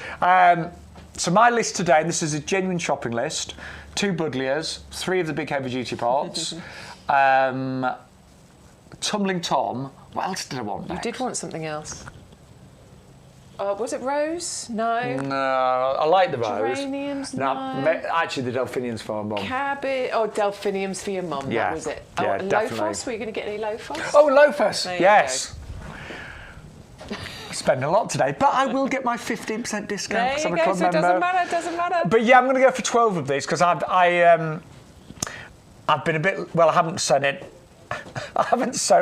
So my list today, and this is a genuine shopping list: 2 Buddleias, 3 of the big heavy-duty pots, Tumbling Tom. What else did I want next? You did want something else. Was it rose? No. No, I like the rose. Geraniums? No. No. Actually, the delphiniums for my mum. Cabbage. Oh, delphiniums for your mum. Yeah. That was it. Yeah, definitely. Lophos? Were you going to get any lophos? Oh, lophos. There you Yes. Spend a lot today, but I will get my 15% discount because I'm a club so member. It doesn't matter. But yeah, I'm going to go for 12 of these because I've been a bit. Well, I haven't sown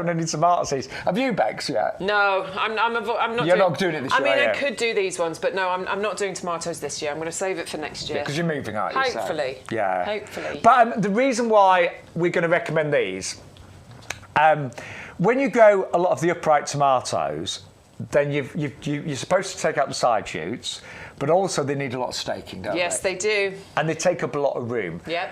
any tomato seeds. Have you, Bex, yet? No, I'm not. You're not doing it this year. I mean, are I could do these ones, but no, I'm not doing tomatoes this year. I'm going to save it for next year. Because you're moving, aren't you? Hopefully. So, yeah. Hopefully. But the reason why we're going to recommend these, when you grow a lot of the upright tomatoes, then you're supposed to take out the side shoots, but also they need a lot of staking, don't they? Yes, they do. And they take up a lot of room. Yep.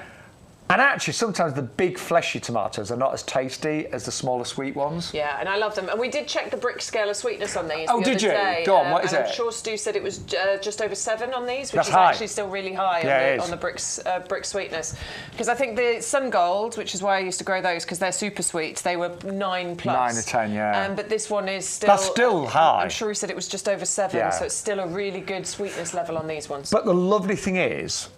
And actually, sometimes the big fleshy tomatoes are not as tasty as the smaller sweet ones. Yeah, and I love them. And we did check the brick scale of sweetness on these. Oh, did you? Day, Go on, what is it? I'm sure Stu said it was just over 7 on these, which That's is high. actually still really high on the brick sweetness. Because I think the Sun Gold, which is why I used to grow those, because they're super sweet, they were 9 plus. 9 or 10, yeah. But this one is still... That's still high. I'm sure he said it was just over 7, Yeah. so it's still a really good sweetness level on these ones. But the lovely thing is,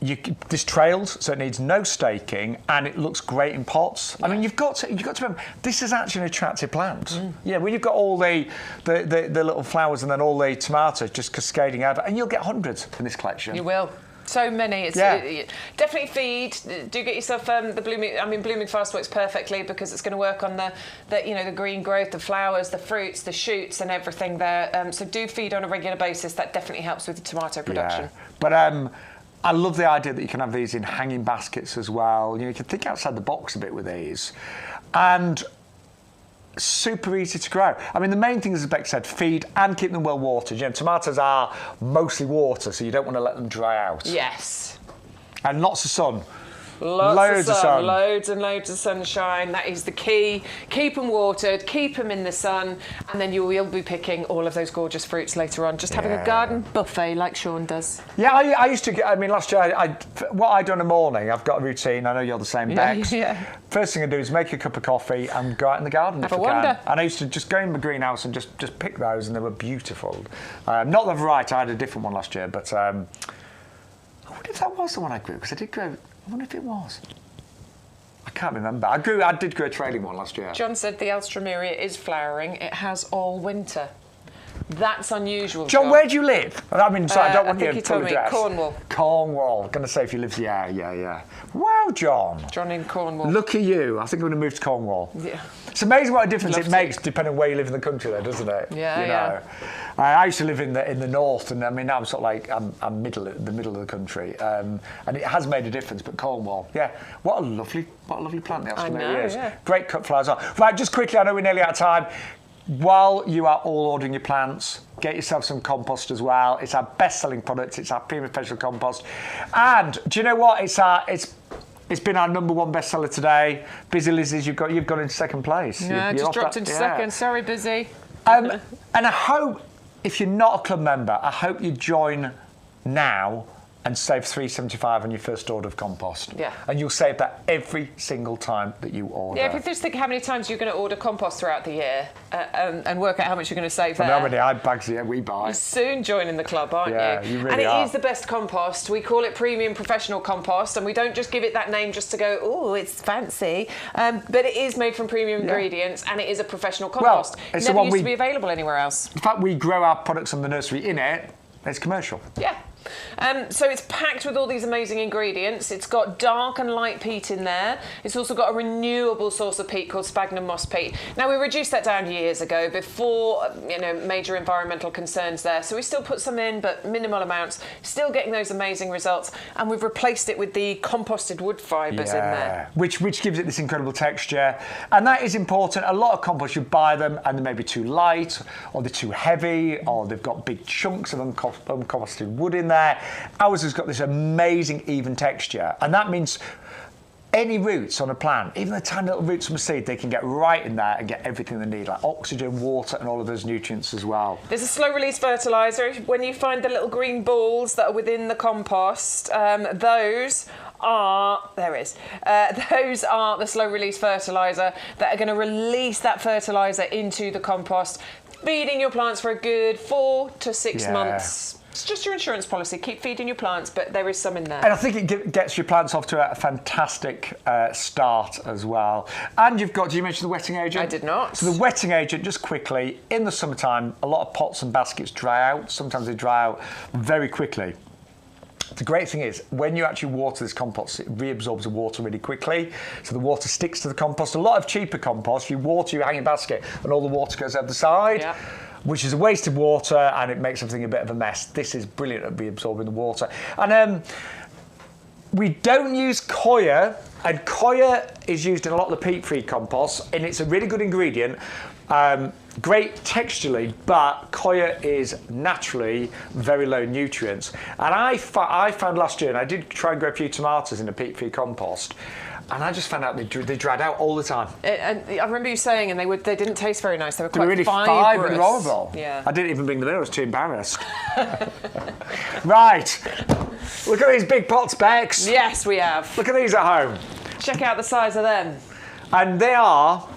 this trails, so it needs no staking, and it looks great in pots. I mean, you've got to remember, this is actually an attractive plant. Yeah, when you've got all the little flowers and then all the tomatoes just cascading over, and you'll get hundreds in this collection. You will. So many. Definitely feed. Do get yourself the blooming. I mean, blooming fast works perfectly because it's going to work on the green growth, the flowers, the fruits, the shoots, and everything there. So do feed on a regular basis. That definitely helps with the tomato production. Yeah. But I love the idea that you can have these in hanging baskets as well. You know, you can think outside the box a bit with these, and super easy to grow. I mean, the main thing, as Beck said, feed and keep them well watered. You know, tomatoes are mostly water, so you don't want to let them dry out. Yes. And lots of sun. Loads of sun. Loads and loads of sunshine. That is the key. Keep them watered, keep them in the sun, and then you will be picking all of those gorgeous fruits later on. Just having a garden buffet like Sean does. Yeah, I used to get, I mean, last year, what I do in the morning, I've got a routine. I know you're the same, Bex. Yeah. First thing I do is make a cup of coffee and go out in the garden if I can. And I used to just go in my greenhouse and just pick those, and they were beautiful. Not the variety, I had a different one last year, but I wonder if that was the one I grew, because I did grow. I wonder if it was. I can't remember. I did grow a trailing one last year. John said the Alstroemeria is flowering. It has all winter. That's unusual. John, where do you live? I mean, sorry, I don't want I think you he told me Cornwall. Cornwall. Going to say if you live. Yeah. Wow, John. John in Cornwall. Look at you. I think I'm going to move to Cornwall. Yeah. It's amazing what a difference it makes depending on where you live in the country, though, doesn't it? Yeah, you know? I used to live in the north, and I mean now I'm sort of like I'm the middle of the country, and it has made a difference. But Cornwall, yeah, what a lovely plant the Alstroemeria is. Yeah. Great cut flowers on. Right, just quickly, I know we're nearly out of time. While you are all ordering your plants, get yourself some compost as well. It's our best-selling product. It's our premium special compost, and do you know what? It's been our #1 bestseller today. Busy Lizzies, you've gone into second place. Yeah, just dropped into second. Sorry, Busy. And I hope, if you're not a club member, I hope you join now and save $3.75 on your first order of compost. Yeah. And you'll save that every single time that you order. Yeah, if you just think how many times you're going to order compost throughout the year and work out how much you're going to save there. How many bags we buy. You're soon joining the club, aren't you? Yeah, you really and it are. is the best compost. We call it premium professional compost, and we don't just give it that name just to go, oh, it's fancy. But it is made from premium ingredients, and it is a professional compost. Well, it's it never the one used to be available anywhere else. In fact, we grow our products from the nursery in it. It's commercial. Yeah. So it's packed with all these amazing ingredients. It's got dark and light peat in there. It's also got a renewable source of peat called sphagnum moss peat. Now, we reduced that down years ago before, major environmental concerns there. So we still put some in, but minimal amounts. Still getting those amazing results. And we've replaced it with the composted wood fibres in there. Which gives it this incredible texture. And that is important. A lot of compost, you buy them and they may be too light, or they're too heavy, or they've got big chunks of uncomposted wood in there. Ours has got this amazing even texture, and that means any roots on a plant, even the tiny little roots from a seed, they can get right in there and get everything they need, like oxygen, water, and all of those nutrients as well. There's a slow release fertiliser. When you find the little green balls that are within the compost, those are the slow release fertiliser that are going to release that fertiliser into the compost, feeding your plants for a good 4 to 6 months. It's just your insurance policy. Keep feeding your plants, but there is some in there. And I think it gets your plants off to a fantastic start as well. And did you mention the wetting agent? I did not. So the wetting agent, just quickly, in the summertime, a lot of pots and baskets dry out. Sometimes they dry out very quickly. The great thing is, when you actually water this compost, it reabsorbs the water really quickly, so the water sticks to the compost. A lot of cheaper compost, you water your hanging basket and all the water goes out the side. Yeah. Which is a waste of water, and it makes everything a bit of a mess. This is brilliant at reabsorbing the water. And we don't use coir, and coir is used in a lot of the peat-free compost, and it's a really good ingredient. Great texturally, but coir is naturally very low nutrients. And I found last year, and I did try and grow a few tomatoes in a peat-free compost, and I just found out they dried out all the time. And I remember you saying, and they didn't taste very nice. They were quite really fibrous. And horrible. Yeah. I didn't even bring them in. I was too embarrassed. Right. Look at these big pots, Bex. Yes, we have. Look at these at home. Check out the size of them. And they are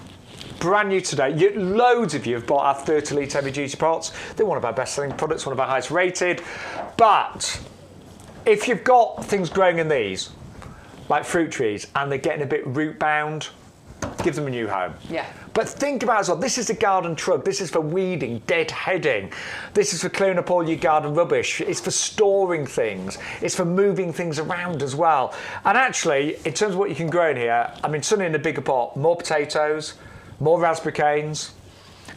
brand new today. Loads of you have bought our 30-litre heavy-duty pots. They're one of our best-selling products, one of our highest rated. But if you've got things growing in these, like fruit trees, and they're getting a bit root bound, give them a new home. Yeah. But think about it as well, this is a garden truck, this is for weeding, deadheading, this is for clearing up all your garden rubbish, it's for storing things, it's for moving things around as well. And actually, in terms of what you can grow in here, I mean, certainly in a bigger pot, more potatoes, more raspberry canes.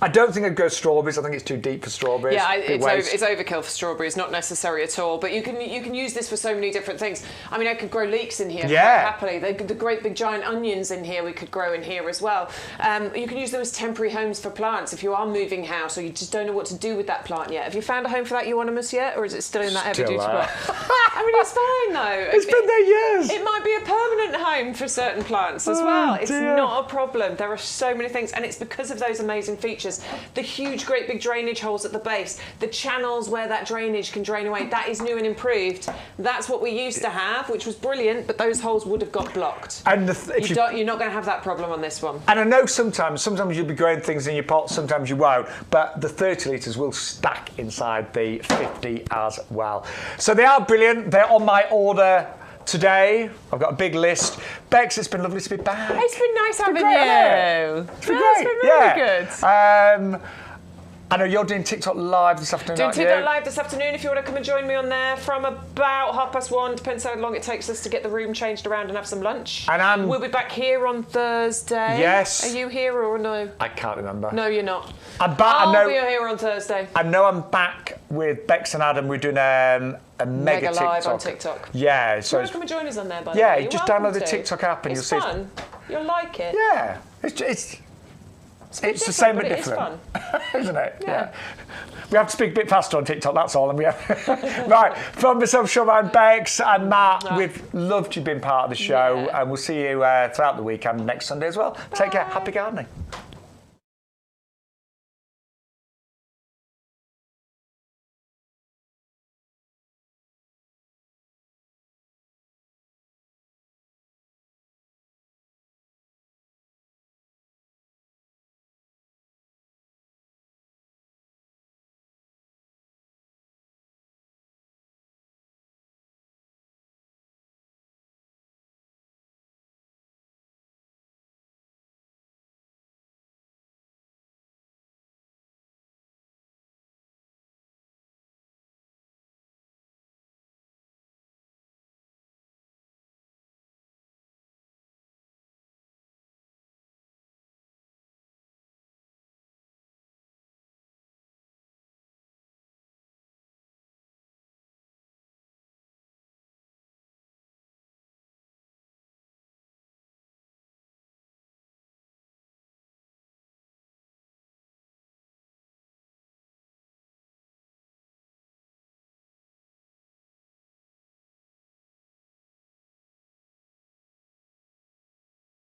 I don't think I'd go strawberries. I think it's too deep for strawberries. Yeah, it's overkill for strawberries, not necessary at all. But you can use this for so many different things. I mean, I could grow leeks in here quite happily. The great big giant onions in here we could grow in here as well. You can use them as temporary homes for plants if you are moving house or you just don't know what to do with that plant yet. Have you found a home for that euonymus yet, or is it still in that heavy duty pot? I mean, it's fine though. It's been there years. It might be a permanent home for certain plants as well. It's not a problem. There are so many things, and it's because of those amazing features. The huge, great big drainage holes at the base, the channels where that drainage can drain away, that is new and improved. That's what we used to have, which was brilliant, but those holes would have got blocked. And you're not going to have that problem on this one. And I know sometimes you'll be growing things in your pot, sometimes you won't, but the 30 litres will stack inside the 50 as well. So they are brilliant. They're on my order today. I've got a big list. Bex, it's been lovely to be back. It's been nice having you. It's been great. It's been really good. I know you're doing TikTok live this afternoon. Doing TikTok live this afternoon. If you want to come and join me on there from about 1:30, depends how long it takes us to get the room changed around and have some lunch. And we'll be back here on Thursday. Yes. Are you here or no? I can't remember. No, you're not. I'll be here on Thursday. I know I'm back with Bex and Adam. We're doing a mega TikTok. Live on TikTok. Yeah. So come and join us on there, by the way. Yeah, just download the TikTok app and it's you'll fun. see. You'll like it. Yeah. It's the same but different. It is fun. Isn't it? Yeah. We have to speak a bit faster on TikTok, that's all. And we have right, from myself, Sean, and Bex and Matt, we've loved you being part of the show, and we'll see you throughout the weekend next Sunday as well. Take care. Happy gardening.